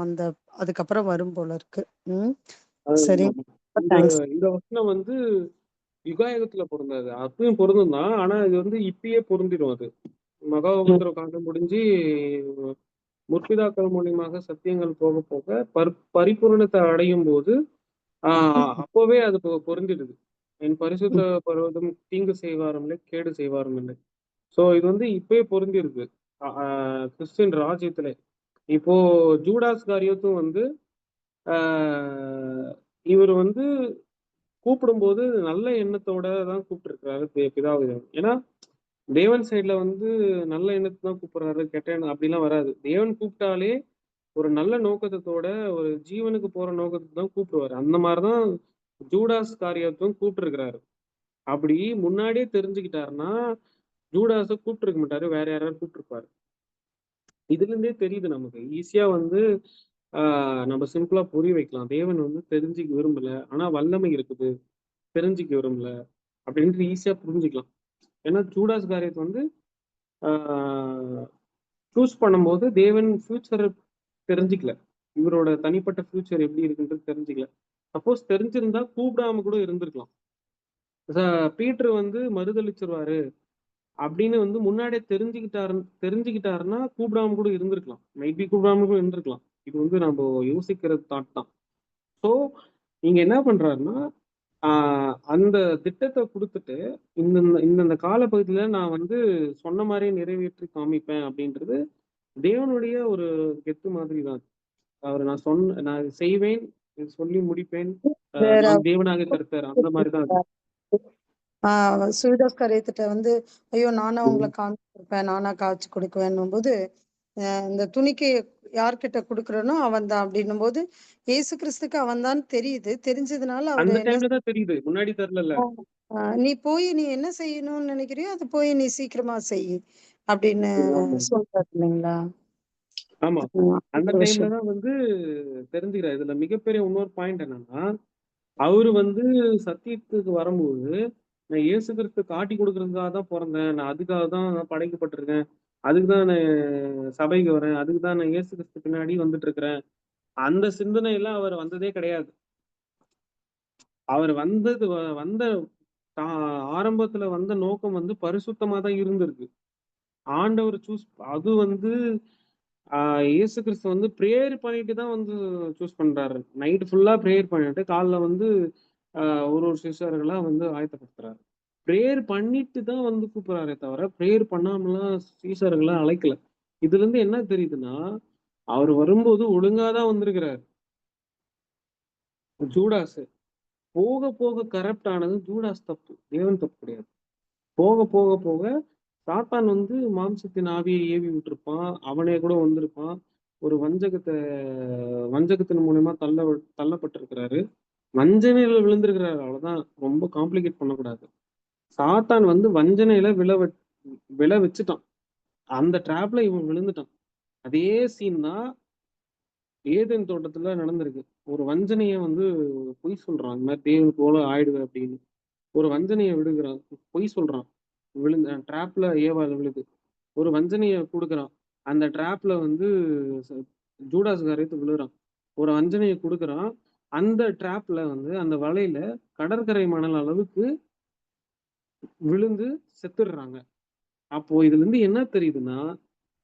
அதுக்கப்புறம் வரும் போல இருக்கு. ம். சரி. ஆமா. இந்த தேங்க்ஸ். இந்த வசனம் வந்து யுகாயுகத்துல பொருந்தாது. அப்பயும் பொருந்தும் தான். ஆனா இது வந்து இப்பயே பொருந்திடும் அது. மகா ம். உபத்திரவ காலம் முடிஞ்சு முற்பிதாக்கள் மூலியமாக சத்தியங்கள் போக போக பரிபூரணத்தை அடையும் போது அப்பவே அது பொருந்திடுது. என் பரிசுத்த ம். பர்வதம் தீங்கு செய்வாரும் இல்லை, கேடு செய்வாரும் இல்லை. சோ இது வந்து இப்பயே பொருந்திருக்கு. கிறிஸ்டின் ராஜ்யத்துல. இப்போ ஜூடாஸ் காரியத்தும் வந்து ஆஹ் இவர் வந்து கூப்பிடும்போது நல்ல எண்ணத்தோட தான் கூப்பிட்டுருக்கிறாரு பிதாவு. ஏன்னா தேவன் சைடுல வந்து நல்ல எண்ணத்தை தான் கூப்பிடுறாரு, கெட்ட எண்ணம் அப்படிலாம் வராது. தேவன் கூப்பிட்டாலே ஒரு நல்ல நோக்கத்தோட ஒரு ஜீவனுக்கு போற நோக்கத்துக்கு தான் கூப்பிடுவாரு. அந்த மாதிரிதான் ஜூடாஸ் காரியத்தும் கூப்பிட்டுருக்கிறாரு. அப்படி முன்னாடியே தெரிஞ்சுக்கிட்டாருன்னா ஜூடாஸ கூப்பிட்டுருக்க மாட்டாரு, வேற யாராவது கூப்பிட்டுருப்பாரு. இதுல இருந்தே தெரியுது நமக்கு ஈஸியா வந்து நம்ம சிம்பிளா புரிய வைக்கலாம். தேவன் வந்து தெரிஞ்சுக்க விரும்பல, ஆனா வல்லமை இருக்குது, தெரிஞ்சுக்க விரும்பல அப்படின்ட்டு ஈஸியா புரிஞ்சுக்கலாம். ஏன்னா ஜூடாஸ் காரியத்தை வந்து சூஸ் பண்ணும்போது தேவன் ஃபியூச்சர் தெரிஞ்சுக்கல. இவரோட தனிப்பட்ட ஃபியூச்சர் எப்படி இருக்குன்றது தெரிஞ்சுக்கல. சப்போஸ் தெரிஞ்சிருந்தா கூப்பிடாம கூட இருந்திருக்கலாம். பீட்டர் வந்து மறுதளிச்சிருவாரு அப்படின்னு வந்து முன்னாடியே தெரிஞ்சுக்கிட்டாருன்னா கூப்பிடாம கூட இருந்திருக்கலாம். மேபி கூப்பிடாம கூட இருந்திருக்கலாம். இது வந்து நம்ம யோசிக்கிறது தாட் தான். ஸோ நீங்க என்ன பண்றாருன்னா அந்த திட்டத்தை கொடுத்துட்டு இந்தந்த இந்தந்த காலப்பகுதியில நான் வந்து சொன்ன மாதிரியே நிறைவேற்றி காமிப்பேன் அப்படின்றது தேவனுடைய ஒரு கெத்து மாதிரி தான். நான் இதை செய்வேன், இதை சொல்லி முடிப்பேன், வேற நான் தேவனாக கர்த்தர் அந்த மாதிரி தான் அது. சூதாஸ் காரியத்திட்ட வந்து ஐயோ நானா உங்களை ம். காமிச்சிருப்பேன், நானா காய்ச்சி கொடுக்குவேன்னும் போது இந்த துணிக்கு யார்கிட்ட கொடுக்குறனோ அவன் தான் அப்படின்னும் போது ஏசு கிறிஸ்துக்கு அவன் தான் தெரியுது. தெரிஞ்சதுனால அவரு அந்த என்ன டைம்ல தான் தெரியுது, முன்னாடி தெரியல. நீ போய் நீ என்ன செய்யணும்னு நினைக்கிறியோ அது போய் நீ சீக்கிரமா செய் அப்படின்னு சொல்றாரு இல்லைங்களா? ஆமா. அந்த ஒரு டைம்ல விஷயம். தான் வந்து தெரிஞ்சுக்கிறார். இதுல மிகப்பெரிய இன்னொரு பாயிண்ட் என்னன்னா, அவரு வந்து சத்தியத்துக்கு வரும்போது, நான் இயேசு கிறிஸ்து காட்டி கொடுக்கறதுக்காக தான் பொறந்தேன். நான் அதுக்காக தான் நான் படைக்கப்பட்டிருக்கேன். அதுக்கு தான் நான் சபைக்கு வரேன். அதுக்கு தான் நான் இயேசு கிறிஸ்து பின்னாடி வந்துட்டு இருக்கிறேன். அந்த சிந்தனையெல்லாம் அவர் வந்ததே கிடையாது. அவர் வந்தது வந்த ஆரம்பத்துல வந்த நோக்கம் வந்து பரிசுத்தமா தான் இருந்திருக்கு. ஆண்டவர் அது வந்து இயேசு கிறிஸ்து வந்து பிரேயர் பண்ணிட்டு தான் வந்து சூஸ் பண்றாரு. நைட் ஃபுல்லா பிரேயர் பண்ணிட்டு காலைல வந்து ஒரு ஒரு சிஷ்யர்களா வந்து ஆயத்தப்படுத்துறாரு. பிரேயர் பண்ணிட்டு தான் வந்து கூப்பிடுறாரே தவிர பிரேயர் பண்ணாமலாம் சீசர்களை அழைக்கல. இதுல இருந்து என்ன தெரியுதுன்னா அவர் வரும்போது ஒழுங்கா தான் வந்திருக்கிறாரு. ஜூடாஸ் போக போக கரப்ட் ஆனது ஜூடாஸ் தப்பு, தேவன் தப்பு கிடையாது. போக போக போக சாத்தான் வந்து மாம்சத்தின் ஆவியை ஏவி விட்டுருப்பான். அவனே கூட வந்திருப்பான். ஒரு வஞ்சகத்தின் மூலியமா தள்ளப்பட்டிருக்கிறாரு. வஞ்சனையில விழுந்திருக்கிறாரு. அவ்வளவுதான். ரொம்ப காம்ப்ளிகேட் பண்ணக்கூடாது. சாத்தான் வந்து வஞ்சனையில விழ வச்சுட்டான். அந்த டிராப்ல இவன் விழுந்துட்டான். அதே சீன் தான் ஏதேன் தோட்டத்துல நடந்திருக்கு. ஒரு வஞ்சனைய வந்து பொய் சொல்றான். இந்த மாதிரி தேவன் போல ஆயிடுவேன் அப்படின்னு. ஒரு வஞ்சனைய விடுகிறான். பொய் சொல்றான். டிராப்ல ஏவாள் விழுது. ஒரு வஞ்சனைய குடுக்குறான். அந்த டிராப்ல வந்து ச ஜூடாஸ் காரியத்துல விழுறான். ஒரு வஞ்சனைய குடுக்குறான். அந்த டிராப்ல வந்து அந்த வலையில கடற்கரை மணல் அளவுக்கு விழுந்து செத்துடுறாங்க. அப்போ இதுல இருந்து என்ன தெரியுதுன்னா,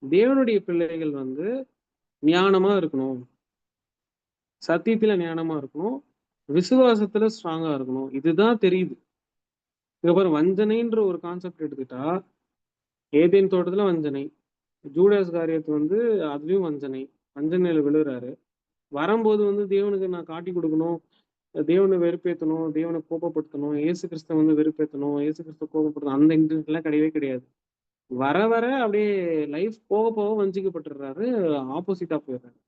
தேவனுடைய பிள்ளைகள் வந்து ஞானமா இருக்கணும், சத்தியத்துல ஞானமா இருக்கணும், விசுவாசத்துல ஸ்ட்ராங்கா இருக்கணும். இதுதான் தெரியுது. இதுக்கப்புறம் வஞ்சனைன்ற ஒரு கான்செப்ட் எடுத்துக்கிட்டா, ஏதேன் தோட்டத்துல வஞ்சனை, ஜூடாஸ் காரியத்து வந்து அதுலயும் வஞ்சனை, வஞ்சனையில விழுறாரு. வரும்போது வந்து தேவனுக்கு நான் காட்டி கொடுக்கணும், தேவனை வெறுப்பேற்றணும், தேவனை கோபப்படுத்தணும், இயேசு கிறிஸ்துவ வந்து வெறுப்பேற்றணும், இயேசு கிறிஸ்துவ கோபப்படுத்தணும், அந்த இன்டென்ட் எல்லாம் கிடையவே கிடையாது. வர வர அப்படியே லைஃப் போக போக வஞ்சிக்கப்பட்டுறாரு, ஆப்போசிட்டா போயிடுறாரு.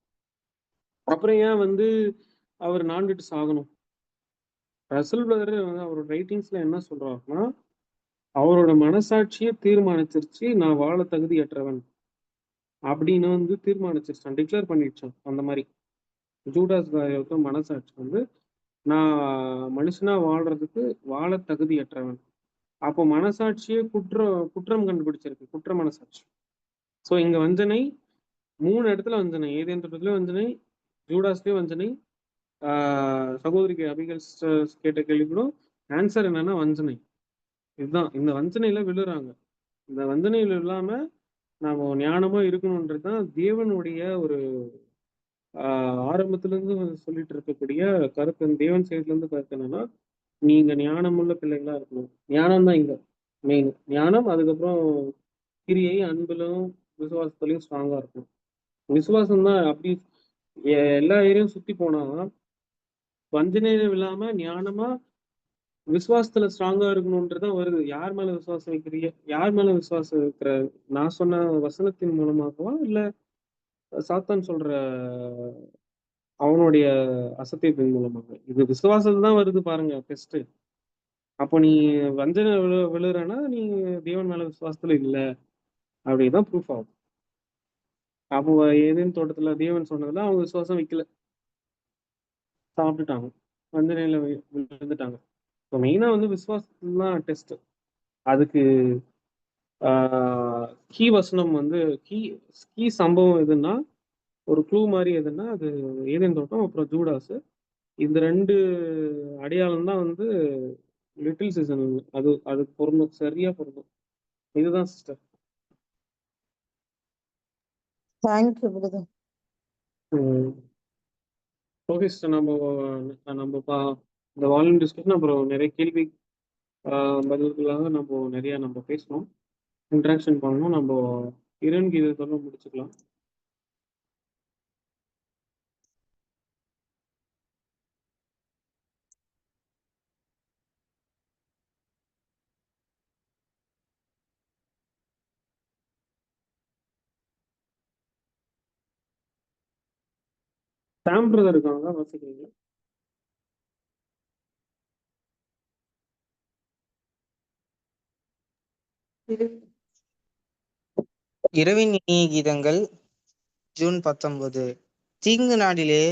அப்புறம் ஏன் வந்து அவர் நாண்டுட்டு சாகணும்? ரசல் பிரதர் வந்து அவரோட ரைட்டிங்ஸ்ல என்ன சொல்றாருன்னா, அவரோட மனசாட்சியை தீர்மானிச்சிருச்சு, நான் வாழ தகுதியற்றவன் அப்படின்னு வந்து தீர்மானிச்சிருச்சான், டிக்ளேர் பண்ணிடுச்சான். அந்த மாதிரி ஜூடாஸ் காரியத்தோட மனசாட்சி வந்து நான் மனுஷனா வாழ்றதுக்கு வாழ தகுதியற்றவன். அப்போ மனசாட்சியே குற்றம் கண்டுபிடிச்சிருக்கு, குற்ற மனசாட்சி. ஸோ இங்க வஞ்சனை 3 இடத்துல வஞ்சனை, ஏதேன் தோட்டத்திலயும் வஞ்சனை, ஜூடாஸ்லயும் வஞ்சனை, சகோதரிக்கு அபிகல் கேட்ட கேள்விக்கூடும் ஆன்சர் என்னன்னா வஞ்சனை. இதுதான், இந்த வஞ்சனையில விழுறாங்க. இந்த வஞ்சனையில இல்லாம நாம ஞானமா இருக்கணும்ன்றதுதான் தேவனுடைய ஒரு ஆரம்பத்துல இருந்து சொல்லிட்டு இருக்கக்கூடிய கருத்து. தேவன் சைட்ல இருந்து கருத்து என்னன்னா, நீங்க ஞானமுள்ள பிள்ளைகளா இருக்கணும். ஞானம் தான் இங்க மெயின். ஞானம், அதுக்கப்புறம் கிரியை, அன்பிலும் விசுவாசத்துலயும் ஸ்ட்ராங்கா இருக்கணும். விசுவாசம் தான் அப்படி எல்லா ஏரியாவும் சுத்தி போனா வஞ்சனையில இல்லாம ஞானமா விசுவாசத்துல ஸ்ட்ராங்கா இருக்கணும்ன்றதான் வருது. யார் மேல விசுவாசம் வைக்கிறீங்க, யார் மேல விசுவாசம் வைக்கிற? நான் சொன்ன வசனத்தின் மூலமாகவா, இல்ல சாத்தான் சொல்ற அவனுடைய அசத்தியத்தின் மூலமாக? இது விசுவாசத்துல தான் வருது பாருங்க டெஸ்ட். அப்போ நீ வஞ்சனை விழுறனா நீ தேவன் மேல விசுவாசத்துல இல்ல, அப்படிதான் ப்ரூஃப் ஆகும். அப்போ ஏதேன் தோட்டத்துல தேவன் சொன்னதுல அவங்க விசுவாசம் வைக்கல, சாப்பிட்டுட்டாங்க, வஞ்சனையில விழுந்துட்டாங்க. இப்போ மெயினா வந்து விசுவாசத்துல தான் டெஸ்ட். அதுக்கு கீ வசனம் வந்து கீ கீ சம்பவம் எதுன்னா, ஒரு க்ளூ மாதிரி எதுன்னா, அது ஏதேன் தோட்டம், அப்புறம் ஜூடாஸ். இந்த 2 அடையாளம் தான் வந்து லிட்டில் சீசன். அது அது பொருந்தும், சரியா பொருந்தும். இதுதான் sister. Thank you brother. Okay sister, இந்த வால்யூம் டிஸ்கஷன் அப்புறம் நிறைய கேள்வி பதில்களாக நம்ம பேசணும், இன்ட்ராக்ஷன் பண்ணணும். நம்ம இறைவன் கீதத்தோட முடிச்சுக்கலாம். சாம் பிரதர் இருக்காங்க, வாசிக்கிறீங்களா? இரவின் இனிய கீதங்கள், ஜூன் 19. தீங்கு நாளிலே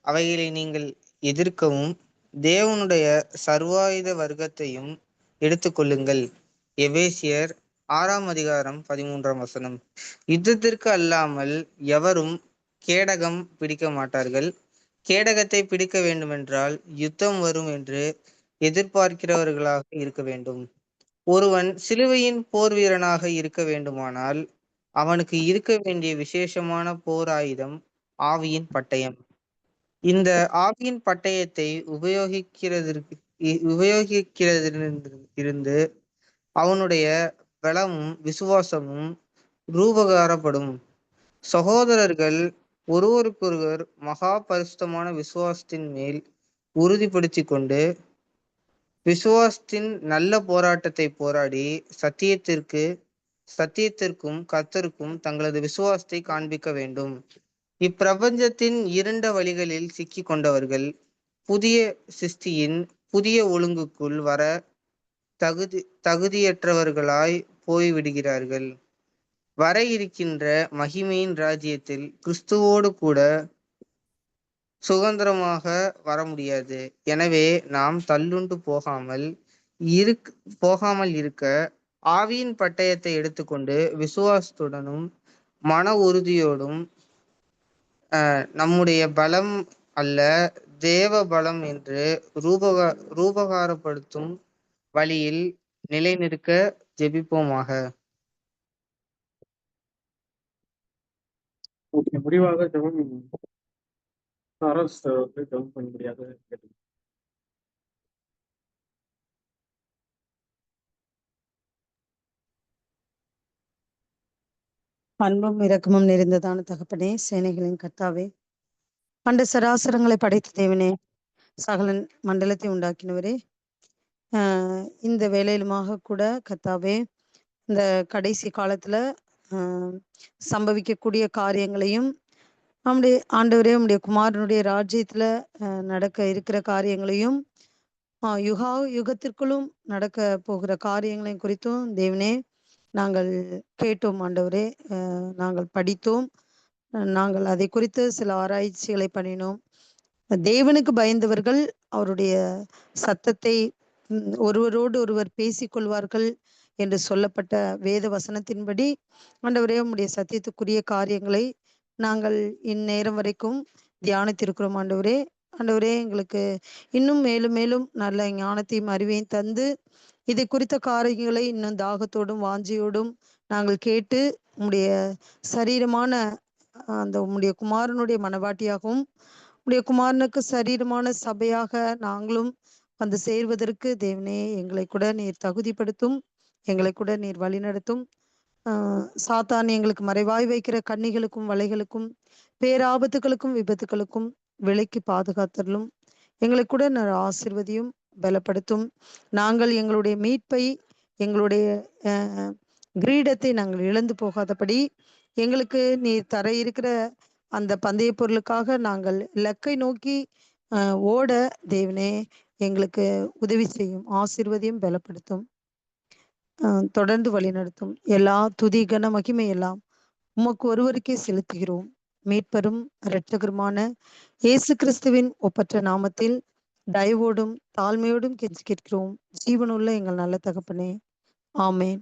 அவைகளை நீங்கள் எதிர்க்கவும் தேவனுடைய சர்வாயுத வர்க்கத்தையும் எடுத்துக்கொள்ளுங்கள். எபேசியர் 6:13. யுத்தத்திற்கு அல்லாமல் எவரும் கேடகம் பிடிக்க மாட்டார்கள். கேடகத்தை பிடிக்க வேண்டுமென்றால் யுத்தம் வரும் என்று எதிர்பார்க்கிறவர்களாக இருக்க வேண்டும். ஒருவன் சிலுவையின் போர் வீரனாக இருக்க வேண்டுமானால் அவனுக்கு இருக்க வேண்டிய விசேஷமான போர் ஆயுதம் ஆவியின் பட்டயம். இந்த ஆவியின் பட்டயத்தை உபயோகிக்கிறதிலிருந்து அவனுடைய பலமும் விசுவாசமும் ரூபகாரப்படும். சகோதரர்கள், ஒருவருக்கொருவர் மகா பரிசுத்தமான விசுவாசத்தின் மேல் உறுதிப்படுத்தி கொண்டு விசுவாசத்தின் நல்ல போராட்டத்தை போராடி சத்தியத்திற்கும் கர்த்தருக்கும் தங்களது விசுவாசத்தை காண்பிக்க வேண்டும். இப்பிரபஞ்சத்தின் இருண்ட வழிகளில் சிக்கி கொண்டவர்கள் புதிய சிருஷ்டியின் புதிய ஒழுங்குக்குள் வர தகுதியற்றவர்களாய் போய்விடுகிறார்கள். வர இருக்கின்ற மகிமையின் ராஜ்யத்தில் கிறிஸ்துவோடு கூட சுதந்திரமாக வர முடியாது. எனவே நாம் தள்ளுண்டு போகாமல் இருக்க ஆவியின் பட்டயத்தை எடுத்துக்கொண்டு விசுவாசத்துடனும் மன உறுதியோடும் நம்முடைய பலம் அல்ல, தேவ பலம் என்று ரூபகாரப்படுத்தும் வழியில் நிலைநிற்க ஜெபிப்போமாக. ஓகே. முடிவாக ஜெபம் சாராஸ் வந்து ஜெபம் பண்ண முடியாது கேட்டு. அன்பும் இரக்கமும் நிறைந்ததான தகப்பனே, சேனைகளின் கர்த்தாவே, பண்ட சராசரங்களை படைத்த தேவனே, சகல மண்டலத்தை உண்டாக்கினவரே, இந்த வேலையிலுமாக கூட கர்த்தாவே, இந்த கடைசி காலத்துல சம்பவிக்கக்கூடிய காரியங்களையும் நம்முடைய ஆண்டவரே உம்முடைய குமாரனுடைய ராஜ்யத்துல நடக்க இருக்கிற காரியங்களையும் யுகா யுகத்திற்குள்ளும் நடக்க போகிற காரியங்களையும் குறித்தும் தேவனே நாங்கள் கேட்டோம் ஆண்டவரே, நாங்கள் படித்தோம், நாங்கள் அதை குறித்து சில ஆராய்ச்சிகளை பண்ணினோம். தேவனுக்கு பயந்தவர்கள் அவருடைய சத்தத்தை ஒருவரோடு ஒருவர் பேசிக்கொள்வார்கள் என்று சொல்லப்பட்ட வேத வசனத்தின்படி ஆண்டவரே உம்முடைய சத்தியத்துக்குரிய காரியங்களை நாங்கள் இந்நேரம் வரைக்கும் தியானித்திருக்கிறோம் ஆண்டவரே. ஆண்டவரே எங்களுக்கு இன்னும் மேலும் மேலும் நல்ல ஞானத்தையும் அறிவையும் தந்து இதை குறித்த காரியங்களை இன்னும் தாகத்தோடும் வாஞ்சியோடும் நாங்கள் கேட்டு உம்முடைய சரீரமான அந்த உம்முடைய குமாரனுடைய மனவாட்டியாகவும் உம்முடைய குமாரனுக்கு சரீரமான சபையாக நாங்களும் வந்து சேர்வதற்கு தேவனே எங்களை கூட நீர் தகுதிப்படுத்தும், எங்களை கூட நீர் வழிநடத்தும். சாத்தான் எங்களுக்கு மறைவாய் வைக்கிற கண்ணிகளுக்கும் வலைகளுக்கும் பேராபத்துகளுக்கும் விபத்துகளுக்கும் விலைக்கு பாதுகாத்தலும் எங்களை கூட ஆசீர்வதியும் பலப்படுத்தும். நாங்கள் எங்களுடைய மீட்பை எங்களுடைய கிரீடத்தை நாங்கள் இழந்து போகாதபடி எங்களுக்கு நீர் தர இருக்கிற அந்த பந்தய பொருளுக்காக நாங்கள் இலக்கை நோக்கி ஓட தேவனே எங்களுக்கு உதவி செய்யும், ஆசீர்வதியும் பலப்படுத்தும், தொடர்ந்து வழிநடத்தும். எல்லா துதி கன மகிமை எல்லாம் உமக்கு ஒருவருக்கே செலுத்துகிறோம். மீட்பரும் இரட்சகருமான இயேசு கிறிஸ்துவின் ஒப்பற்ற நாமத்தில் தயவோடும் தாழ்மையோடும் கெஞ்சி கேட்கிறோம், ஜீவனுள்ள எங்கள் நல்ல தகப்பனே. ஆமேன்.